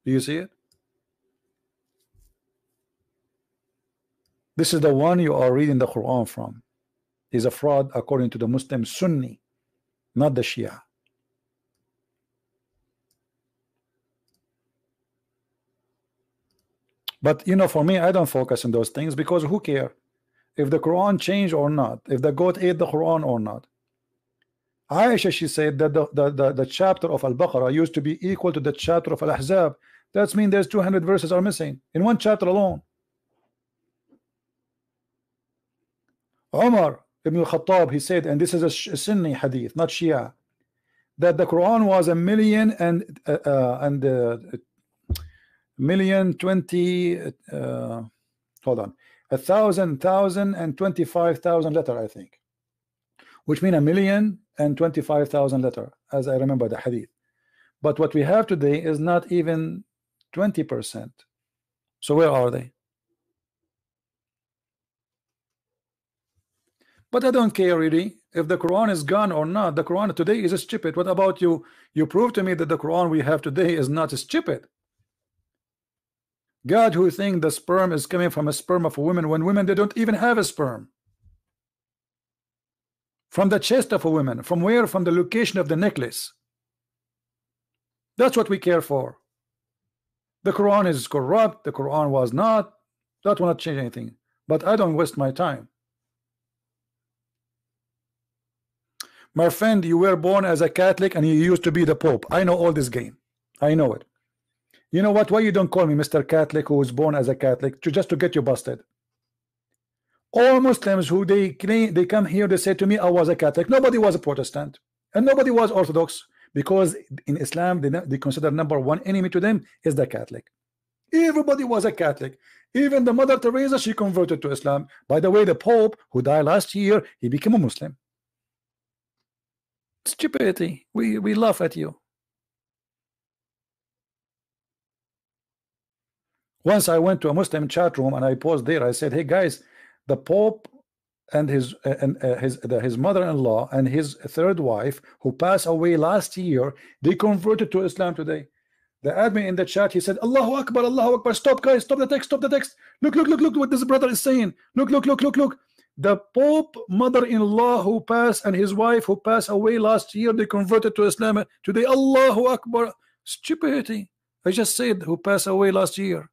Do you see it? This is the one you are reading the Quran from. He's a fraud according to the Muslim Sunni, not the Shia. But you know, for me, I don't focus on those things because who care if the Quran changed or not, if the goat ate the Quran or not. Aisha, she said that the chapter of Al-Baqarah used to be equal to the chapter of Al-Ahzab. That means there's 200 verses are missing in one chapter alone. Umar ibn al-Khattab, he said, and this is a Sunni hadith, not Shia, that the Quran was 1,025,000 letter, I think, which mean 1,025,000 letter, as I remember the hadith. But what we have today is not even 20%. So where are they? But I don't care really if the Quran is gone or not. The Quran today is stupid. What about you? You prove to me that the Quran we have today is not stupid. God who think the sperm is coming from a sperm of a woman when women they don't even have a sperm. From the chest of a woman. From where? From the location of the necklace. That's what we care for. The Quran is corrupt. The Quran was not. That will not change anything. But I don't waste my time. My friend, you were born as a Catholic and you used to be the Pope. I know all this game. I know it. You know what? Why you don't call me Mr. Catholic who was born as a Catholic? Just to get you busted. All Muslims who they claim, they come here, they say to me, I was a Catholic. Nobody was a Protestant and nobody was Orthodox, because in Islam they consider number one enemy to them is the Catholic. Everybody was a Catholic. Even the Mother Teresa, she converted to Islam. By the way, the Pope who died last year, he became a Muslim. Stupidity. We laugh at you. Once I went to a Muslim chat room and I paused there. I said, hey guys, the Pope and his mother-in-law and his third wife who passed away last year, they converted to Islam today. The admin in the chat, he said, Allahu Akbar, Allahu Akbar. Stop, guys, stop the text, stop the text. Look what this brother is saying. Look. The Pope mother-in-law who passed and his wife who passed away last year, they converted to Islam today. Allahu Akbar. Stupidity. I just said who passed away last year.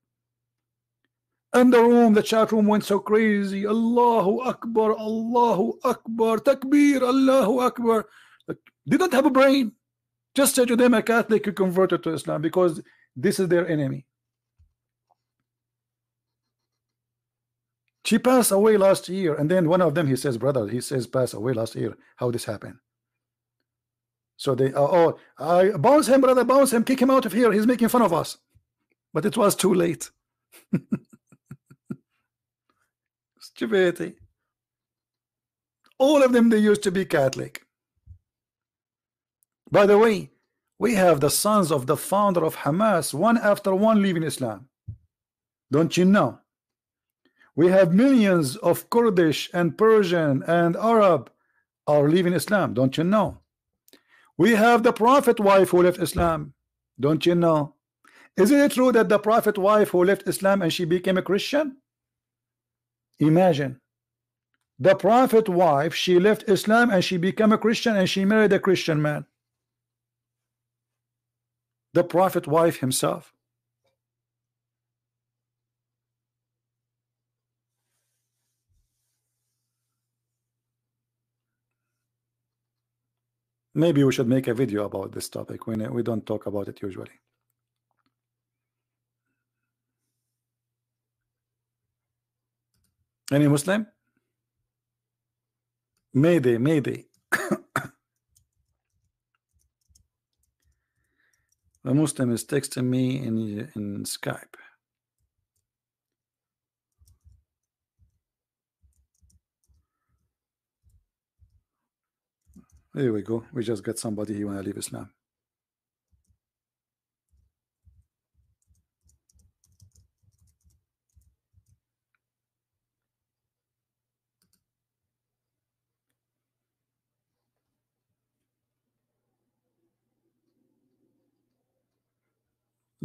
And the chat room went so crazy. Allahu Akbar, Allahu Akbar, Takbir, Allahu Akbar. They don't have a brain. Just say to them a Catholic who converted to Islam, because this is their enemy. She passed away last year, and then one of them, he says, brother, he says passed away last year. How this happened? So they I bounce him, brother, bounce him, kick him out of here. He's making fun of us. But it was too late. Stupidity. All of them, they used to be Catholic. By the way, we have the sons of the founder of Hamas, one after one, leaving Islam. Don't you know? We have millions of Kurdish and Persian and Arab are leaving Islam. Don't you know? We have the prophet wife who left Islam. Don't you know? Isn't it true that the prophet wife who left Islam and she became a Christian? Imagine. The prophet wife, she left Islam and she became a Christian and she married a Christian man. The prophet wife himself. Maybe we should make a video about this topic when we don't talk about it usually. Any Muslim? Mayday, mayday. A Muslim is texting me in Skype. There we go. We just got somebody he want to leave Islam.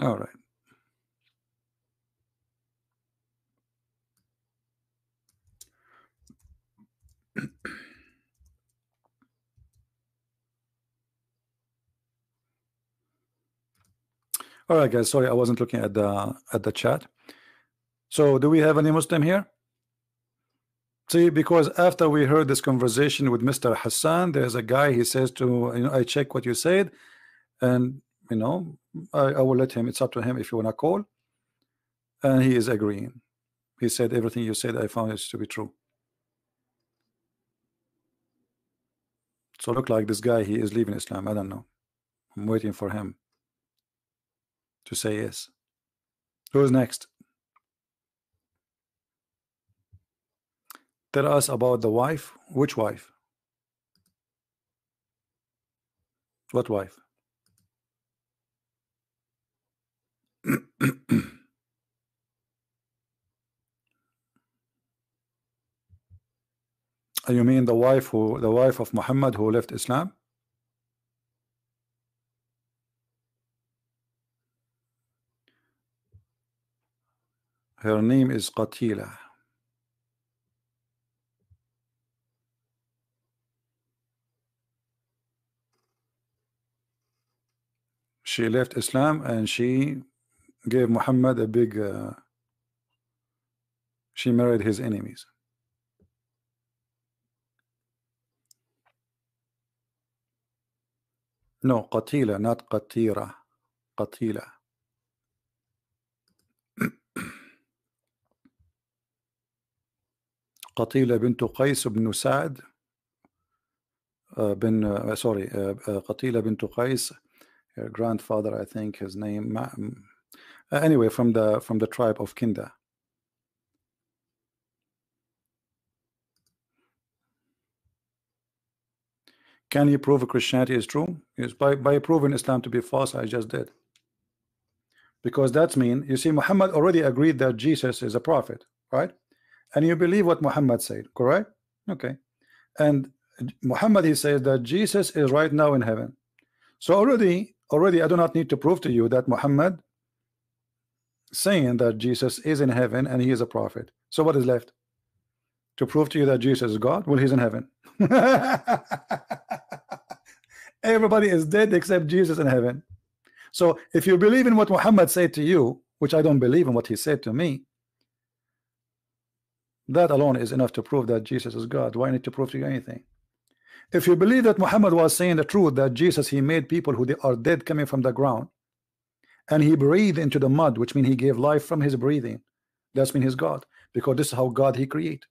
All right. All right, guys. Sorry, I wasn't looking at the chat. So, do we have any Muslim here? See, because after we heard this conversation with Mr. Hassan, there's a guy. He says to I check what you said, and I will let him. It's up to him if you want to call. And he is agreeing. He said everything you said, I found it to be true. So look like this guy, he is leaving Islam. I don't know. I'm waiting for him to say yes. Who's next? Tell us about the wife. Which wife? What wife? You mean the wife of Muhammad who left Islam? Her name is Qatila. She left Islam and she gave Muhammad a big she married his enemies. No, qatila, not qatira. Qatila. قتيلة بنت قيس بن سعد قتيلة بنت قيس, her grandfather, I think his name, anyway, from the tribe of Kinda. Can you prove Christianity is true? Yes, by proving Islam to be false. I just did. Because that's mean, you see, Muhammad already agreed that Jesus is a prophet, right? And you believe what Muhammad said, correct? Okay. And Muhammad, he says that Jesus is right now in heaven. So already I do not need to prove to you that Muhammad saying that Jesus is in heaven and he is a prophet. So what is left? To prove to you that Jesus is God? Well, he's in heaven. Everybody is dead except Jesus in heaven. So if you believe in what Muhammad said to you, which I don't believe in what he said to me, that alone is enough to prove that Jesus is God. Why need to prove to you anything? If you believe that Muhammad was saying the truth, that Jesus, he made people who are dead coming from the ground, and he breathed into the mud, which means he gave life from his breathing, that's mean he's God, because this is how God he create.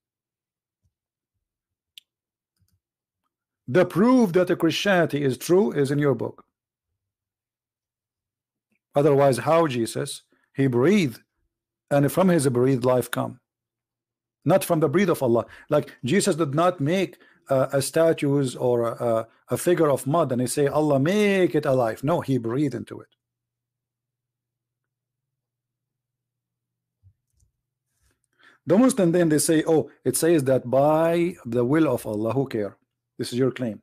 The proof that the Christianity is true is in your book. Otherwise, how Jesus, he breathed, and from his breathed life come, not from the breath of Allah. Like Jesus did not make a statues or a figure of mud and he say Allah make it alive. No, he breathed into it. The Muslim then they say, oh, it says that by the will of Allah. Who care? This is your claim.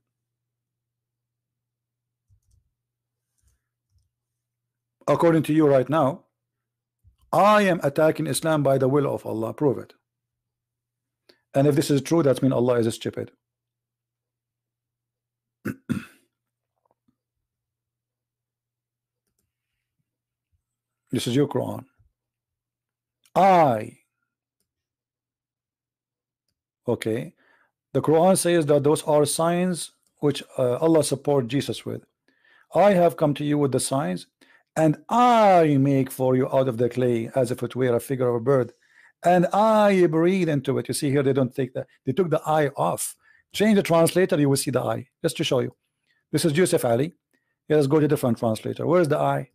According to you right now, I am attacking Islam by the will of Allah. Prove it. And if this is true, that means Allah is stupid. This is your Quran. Okay. The Quran says that those are signs which Allah support Jesus with. I have come to you with the signs, and I make for you out of the clay as if it were a figure of a bird, and I breathe into it. You see here, they don't take that. They took the I off. Change the translator, you will see the I. Just to show you. This is Yusuf Ali. Yeah, let's go to a different translator. Where is the I?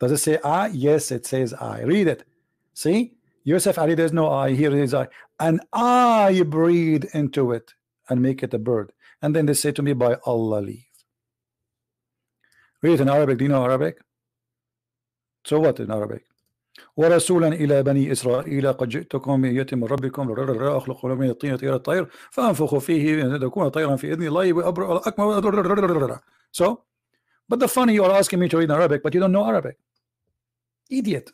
Does it say I? Yes, it says I. Read it. See? Yusuf Ali, there's no I. Here it is I. And I breathe into it and make it a bird. And then they say to me, by Allah leave. Read it in Arabic. Do you know Arabic? So what in Arabic? ورسولا إلى بني إسرائيل قد جئتكم بآية من ربكم أخلق من الطين طير الطير فأنفخ فيه تكون طيرا في إذن الله وأبرئ الأكمه. So, but the funny, you are asking me to read in Arabic, but you don't know Arabic. Idiot.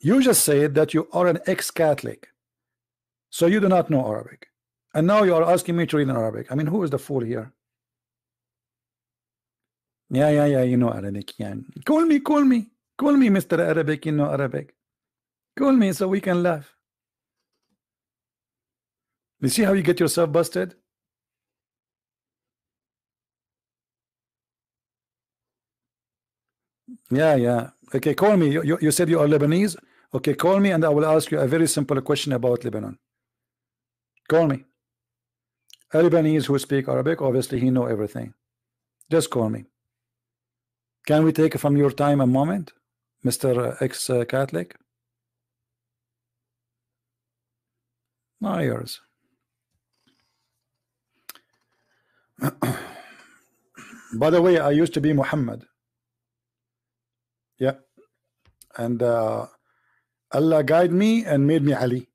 You just said that you are an ex-Catholic, so you do not know Arabic, and now you are asking me to read in Arabic. I mean, who is the fool here? Yeah, you know Arabic. Yeah. Call me, Mr. Arabic. You know Arabic. Call me so we can laugh. You see how you get yourself busted? Yeah. Okay, call me. You said you are Lebanese. Okay, call me and I will ask you a very simple question about Lebanon. Call me. A Lebanese who speak Arabic, obviously he know everything. Just call me. Can we take from your time a moment, Mr. ex-Catholic? Not yours. By the way, I used to be Muhammad. Yeah. And Allah guided me and made me Ali.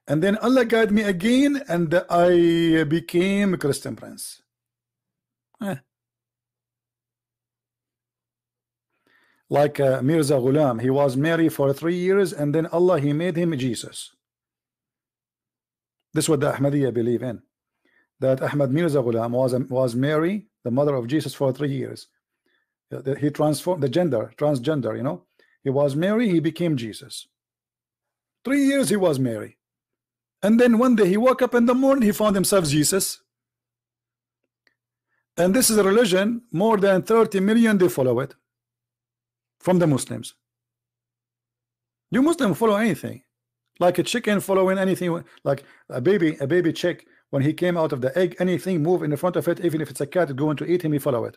And then Allah guided me again and I became a Christian prince. Like Mirza Ghulam, he was married for 3 years and then Allah, he made him Jesus. This is what the Ahmadiyya believe in. That Ahmad Mirza Ghulam was married, the mother of Jesus, for 3 years. He transformed the gender, transgender, you know. He was married, he became Jesus. 3 years he was Mary. And then one day he woke up in the morning, he found himself Jesus. And this is a religion, more than 30 million they follow it from the Muslims. You Muslims follow anything, like a chicken following anything, like a baby chick, when he came out of the egg, anything move in the front of it, even if it's a cat going to eat him, he follow it.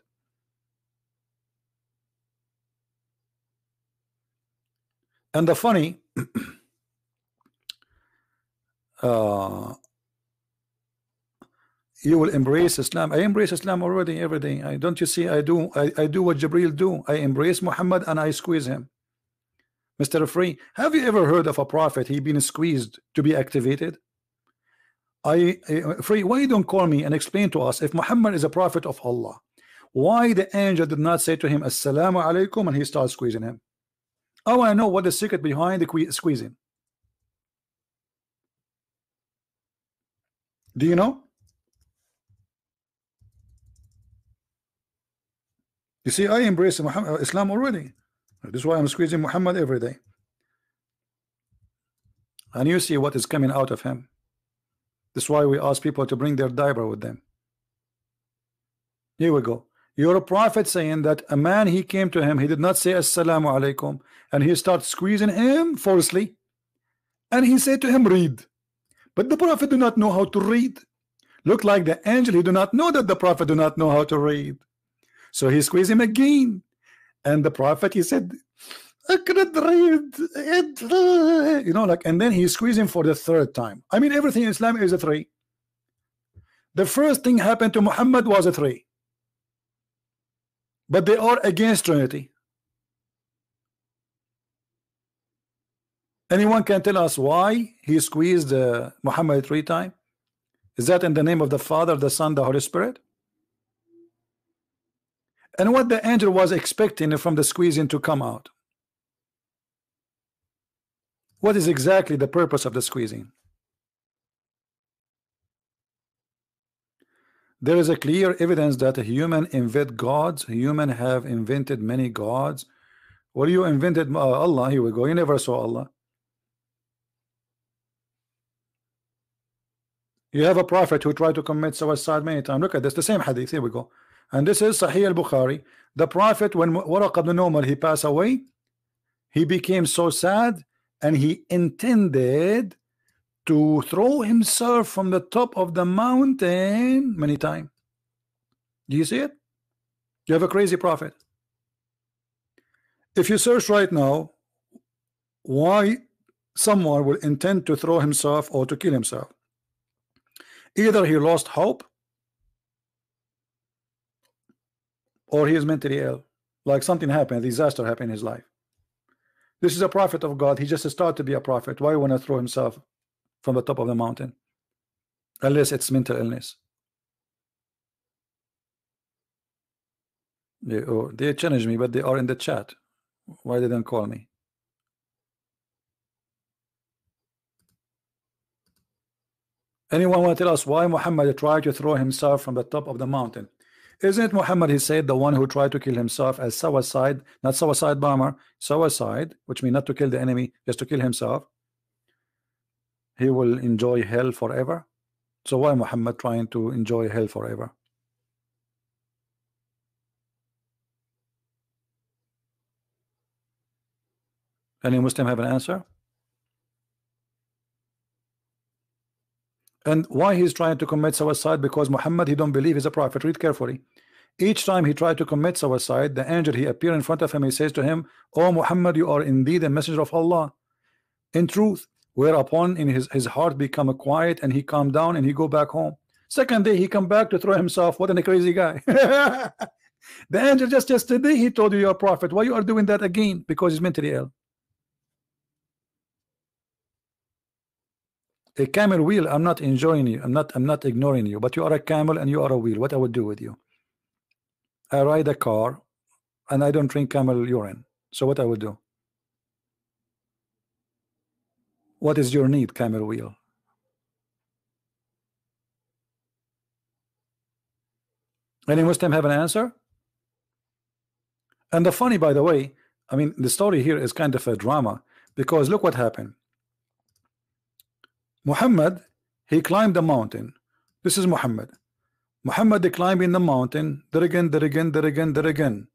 And the funny you will embrace Islam. I embrace Islam already every day. Don't you see? I do what Jibril do. I embrace Muhammad and I squeeze him. Mr. Free, have you ever heard of a prophet he been squeezed to be activated? Free, why you don't call me and explain to us, if Muhammad is a prophet of Allah, why the angel did not say to him assalamu alaikum and he starts squeezing him? I want to know what the secret behind the squeezing. Do you know? You see, I embrace Islam already. This is why I'm squeezing Muhammad every day. And you see what is coming out of him. This is why we ask people to bring their diaper with them. Here we go. You're a prophet saying that a man, he came to him, he did not say assalamu alaikum, and he starts squeezing him forcefully, and he said to him, read. But the prophet do not know how to read. Look like the angel, he do not know that the prophet do not know how to read. So he squeezed him again, and the prophet, he said, I cannot read it. You know, like, and then he squeezed him for the third time. I mean, everything in Islam is a 3. The first thing happened to Muhammad was a 3. But they are against Trinity. Anyone can tell us why he squeezed Muhammad 3 times? Is that in the name of the Father, the Son, the Holy Spirit? And what the angel was expecting from the squeezing to come out? What is exactly the purpose of the squeezing? There is a clear evidence that a human invent gods. Human have invented many gods. Well, you invented Allah. Here we go. You never saw Allah. You have a prophet who tried to commit suicide many times. Look at this, the same hadith. Here we go. And this is Sahih al-Bukhari. The prophet, when Waraq ibn Nawfal he passed away, he became so sad and he intended to throw himself from the top of the mountain many times. Do you see it? You have a crazy prophet. If you search right now why someone will intend to throw himself or to kill himself, either he lost hope or he is mentally ill, like something happened, a disaster happened in his life. This is a prophet of God. He just started to be a prophet. Why want to throw himself from the top of the mountain? Unless it's mental illness. They challenged me, but they are in the chat. Why didn't call me? Anyone want to tell us why Muhammad tried to throw himself from the top of the mountain? Isn't it Muhammad, he said, the one who tried to kill himself as suicide, not suicide bomber, suicide, which means not to kill the enemy, just to kill himself. He will enjoy hell forever. So why Muhammad trying to enjoy hell forever? Any Muslim have an answer? And why he's trying to commit suicide? Because Muhammad, he don't believe he's a prophet. Read carefully. Each time he tried to commit suicide, the angel, he appeared in front of him. He says to him, "Oh Muhammad, you are indeed a messenger of Allah in truth." Whereupon in his heart become quiet and he calmed down and he go back home. Second day he come back to throw himself. What a crazy guy. The angel just yesterday he told you you're a prophet. Why you are doing that again? Because he's mentally ill. A camel wheel, I'm not enjoying you. I'm not ignoring you, but you are a camel and you are a wheel. What I would do with you? I ride a car and I don't drink camel urine. So what I would do? What is your need, camel wheel? Any Muslim have an answer? And the funny, by the way, I mean, the story here is kind of a drama, because look what happened. Muhammad, he climbed the mountain. This is Muhammad. Muhammad climbing the mountain there again, there again, there again, there again.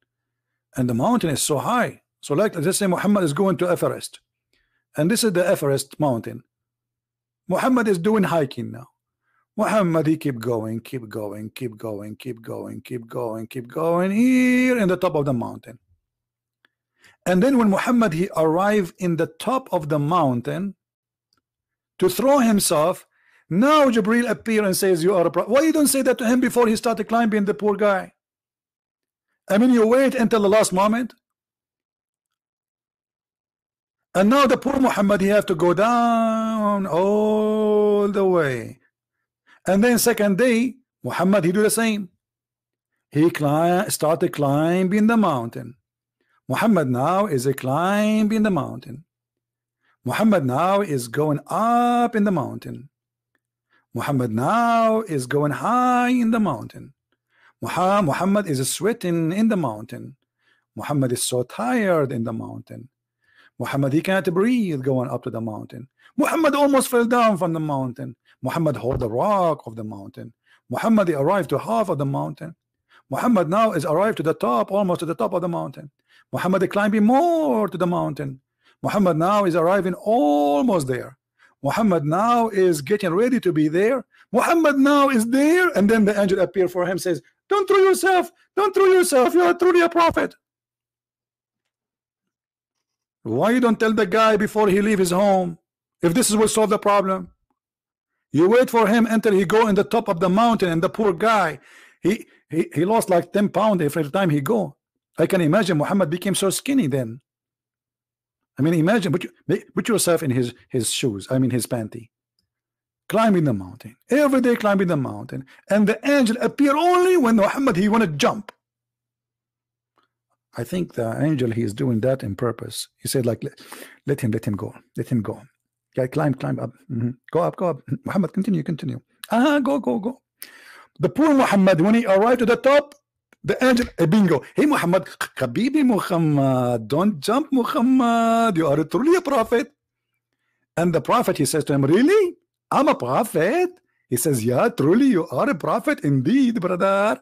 And the mountain is so high. So like let's say Muhammad is going to Everest. And this is the Everest mountain. Muhammad is doing hiking now. Muhammad, he keep going, keep going, keep going, keep going, keep going, keep going, here in the top of the mountain. And then when Muhammad he arrived in the top of the mountain to throw himself, now Jibril appear and says, you are a prophet. Why you don't say that to him before he started climbing, the poor guy? I mean, you wait until the last moment. And now the poor Muhammad, he have to go down all the way. And then second day, Muhammad, he do the same. He started climbing the mountain. Muhammad now is climbing the mountain. Muhammad now is going up in the mountain. Muhammad now is going high in the mountain. Muhammad is sweating in the mountain. Muhammad is so tired in the mountain. Muhammad, he can't breathe going up to the mountain. Muhammad almost fell down from the mountain. Muhammad hold the rock of the mountain. Muhammad arrived to half of the mountain. Muhammad now is arrived to the top, almost to the top of the mountain. Muhammad climbing more to the mountain. Muhammad now is arriving almost there. Muhammad now is getting ready to be there. Muhammad now is there, and then the angel appear for him, says, don't throw yourself, don't throw yourself, you are truly a prophet. Why you don't tell the guy before he leave his home? If this will solve the problem, you wait for him until he go in the top of the mountain, and the poor guy, he lost like 10 pounds every time he go. I can imagine Muhammad became so skinny then. I mean, imagine, put yourself in his shoes, I mean his panty, climbing the mountain, every day climbing the mountain, and the angel appear only when Muhammad he want to jump. I think the angel he is doing that in purpose. He said like, let him go, let him go. Yeah, climb up, go up. Muhammad, continue. Go. The poor Muhammad, when he arrived to the top, the angel, bingo. Hey Muhammad, Habibi Muhammad, don't jump Muhammad, you are truly a prophet. And the prophet, he says to him, really? I'm a prophet? He says, yeah, truly you are a prophet indeed, brother.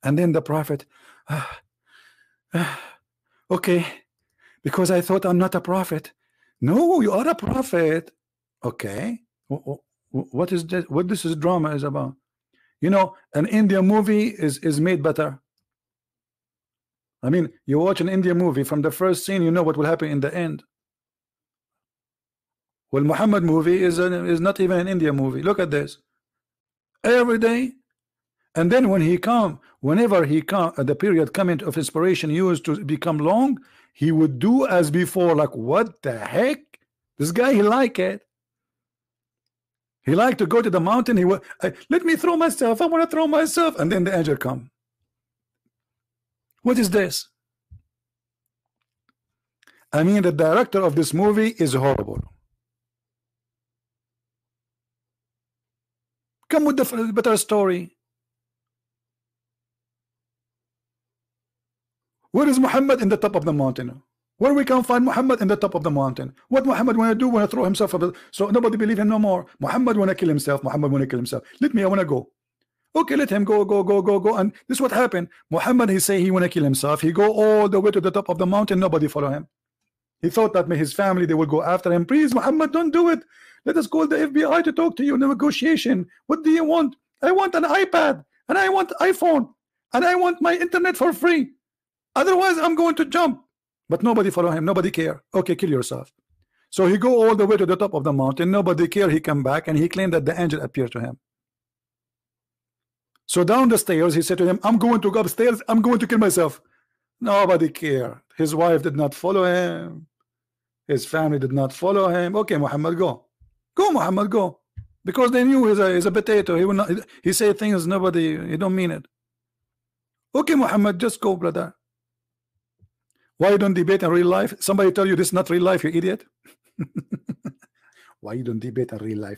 And then the prophet, okay, because I thought I'm not a prophet. No, you are a prophet. Okay, what is this? What this drama is about? You know, an Indian movie is made better. I mean, you watch an Indian movie, from the first scene you know what will happen in the end. Well, Muhammad movie is not even an Indian movie. Look at this. Every day. And then when he come, whenever he come, the period coming of inspiration used to become long, he would do as before. Like, what the heck? This guy, he like it. He liked to go to the mountain. He would, let me throw myself. I want to throw myself. And then the angel come. What is this? I mean, the director of this movie is horrible. Come with the better story. Where is Muhammad? In the top of the mountain. Where we can find Muhammad? In the top of the mountain. What Muhammad want to do? Want to throw himself up, so nobody believe him no more. Muhammad want to kill himself. Muhammad want to kill himself. Let me, I want to go. Okay, let him go. And this is what happened. Muhammad, he say he want to kill himself. He go all the way to the top of the mountain. Nobody follow him. He thought that his family, they will go after him. Please, Muhammad, don't do it. Let us call the FBI to talk to you. Negotiation. What do you want? I want an iPad, and I want iPhone, and I want my internet for free. Otherwise, I'm going to jump. But nobody follow him. Nobody care. Okay, kill yourself. So he go all the way to the top of the mountain. Nobody care. He come back and he claimed that the angel appeared to him. So down the stairs, he said to him, I'm going to go upstairs. I'm going to kill myself. Nobody care. His wife did not follow him. His family did not follow him. Okay, Muhammad, go. Go, Muhammad, go. Because they knew he's a potato. He will not. He say things nobody. He don't mean it. Okay, Muhammad, just go, brother. Why you don't debate in real life? Somebody tell you this is not real life, you idiot. Why you don't debate in real life?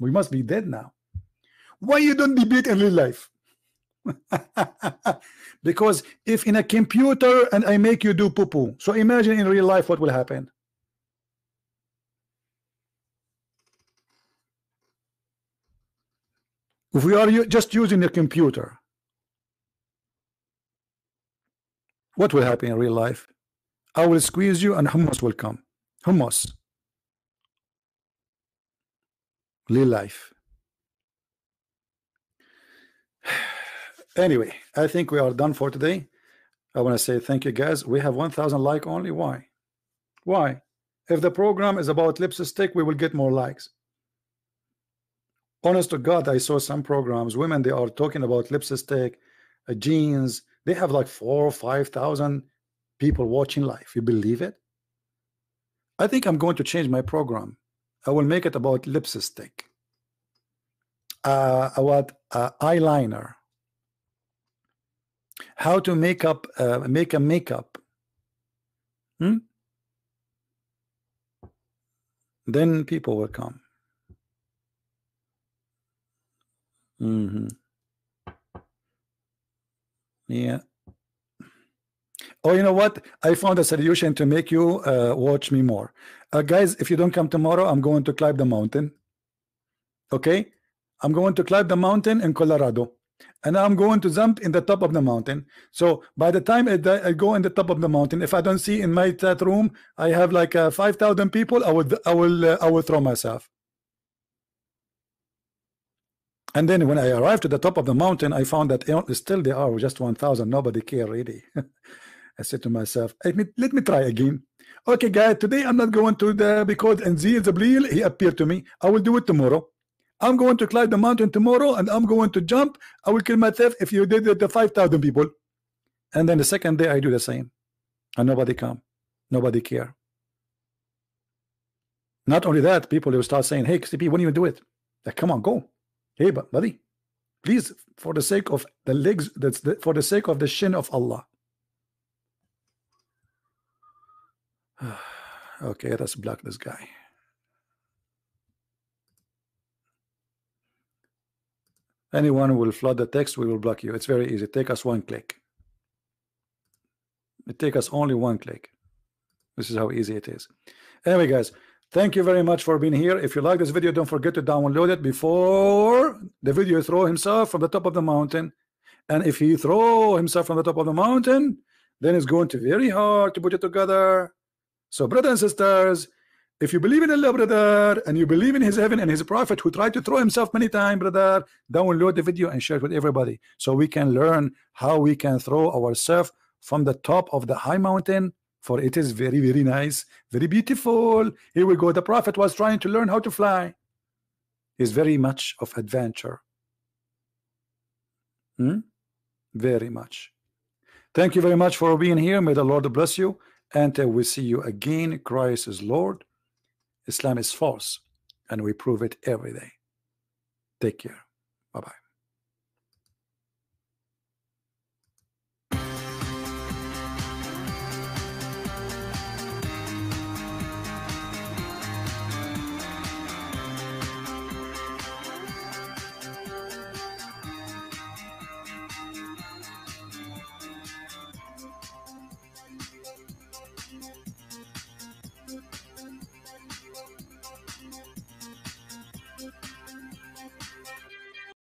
We must be dead now. Why you don't debate in real life? Because if in a computer and I make you do poo-poo, so imagine in real life what will happen. If we are just using a computer, what will happen in real life? I will squeeze you and hummus will come. Hummus. Real life. Anyway, I think we are done for today. I want to say thank you guys. We have 1,000 likes only. Why? Why? If the program is about lipstick, we will get more likes. Honest to God, I saw some programs, women, they are talking about lipstick, jeans. They have like 4,000 or 5,000 people watching live. You believe it? I think I'm going to change my program. I will make it about lipstick, about eyeliner, how to make a makeup. Then people will come. Yeah. Oh, you know what? I found a solution to make you watch me more. Guys, if you don't come tomorrow, I'm going to climb the mountain. Okay? I'm going to climb the mountain in Colorado. And I'm going to jump in the top of the mountain. So by the time I go in the top of the mountain, if I don't see in my chat room, I have like 5,000 people, I will throw myself. And then when I arrived to the top of the mountain, I found that still there are just 1,000. Nobody care really. I said to myself, let me try again. Okay, guys, today I'm not going to because Nzil Zabril, he appeared to me. I will do it tomorrow. I'm going to climb the mountain tomorrow and I'm going to jump. I will kill myself if you did it to 5,000 people. And then the second day I do the same. And nobody come. Nobody care. Not only that, people will start saying, hey, XTP, when you do it? Like, come on, go. Hey, buddy, please, for the sake of the legs, for the sake of the shin of Allah. Okay, let's block this guy. Anyone who will flood the text, we will block you. It's very easy. Take us one click. It take us only one click. This is how easy it is. Anyway, guys, thank you very much for being here. If you like this video, don't forget to download it before the video throw himself from the top of the mountain. And if he throw himself from the top of the mountain, then it's going to be very hard to put it together. So, brothers and sisters, if you believe in Allah, brother, and you believe in his heaven and his prophet who tried to throw himself many times, brother, download the video and share it with everybody so we can learn how we can throw ourselves from the top of the high mountain. For it is very, very nice, very beautiful. Here we go. The prophet was trying to learn how to fly. It's very much of adventure. Very much. Thank you very much for being here. May the Lord bless you. And we see you again. Christ is Lord. Islam is false. And we prove it every day. Take care. Bye-bye.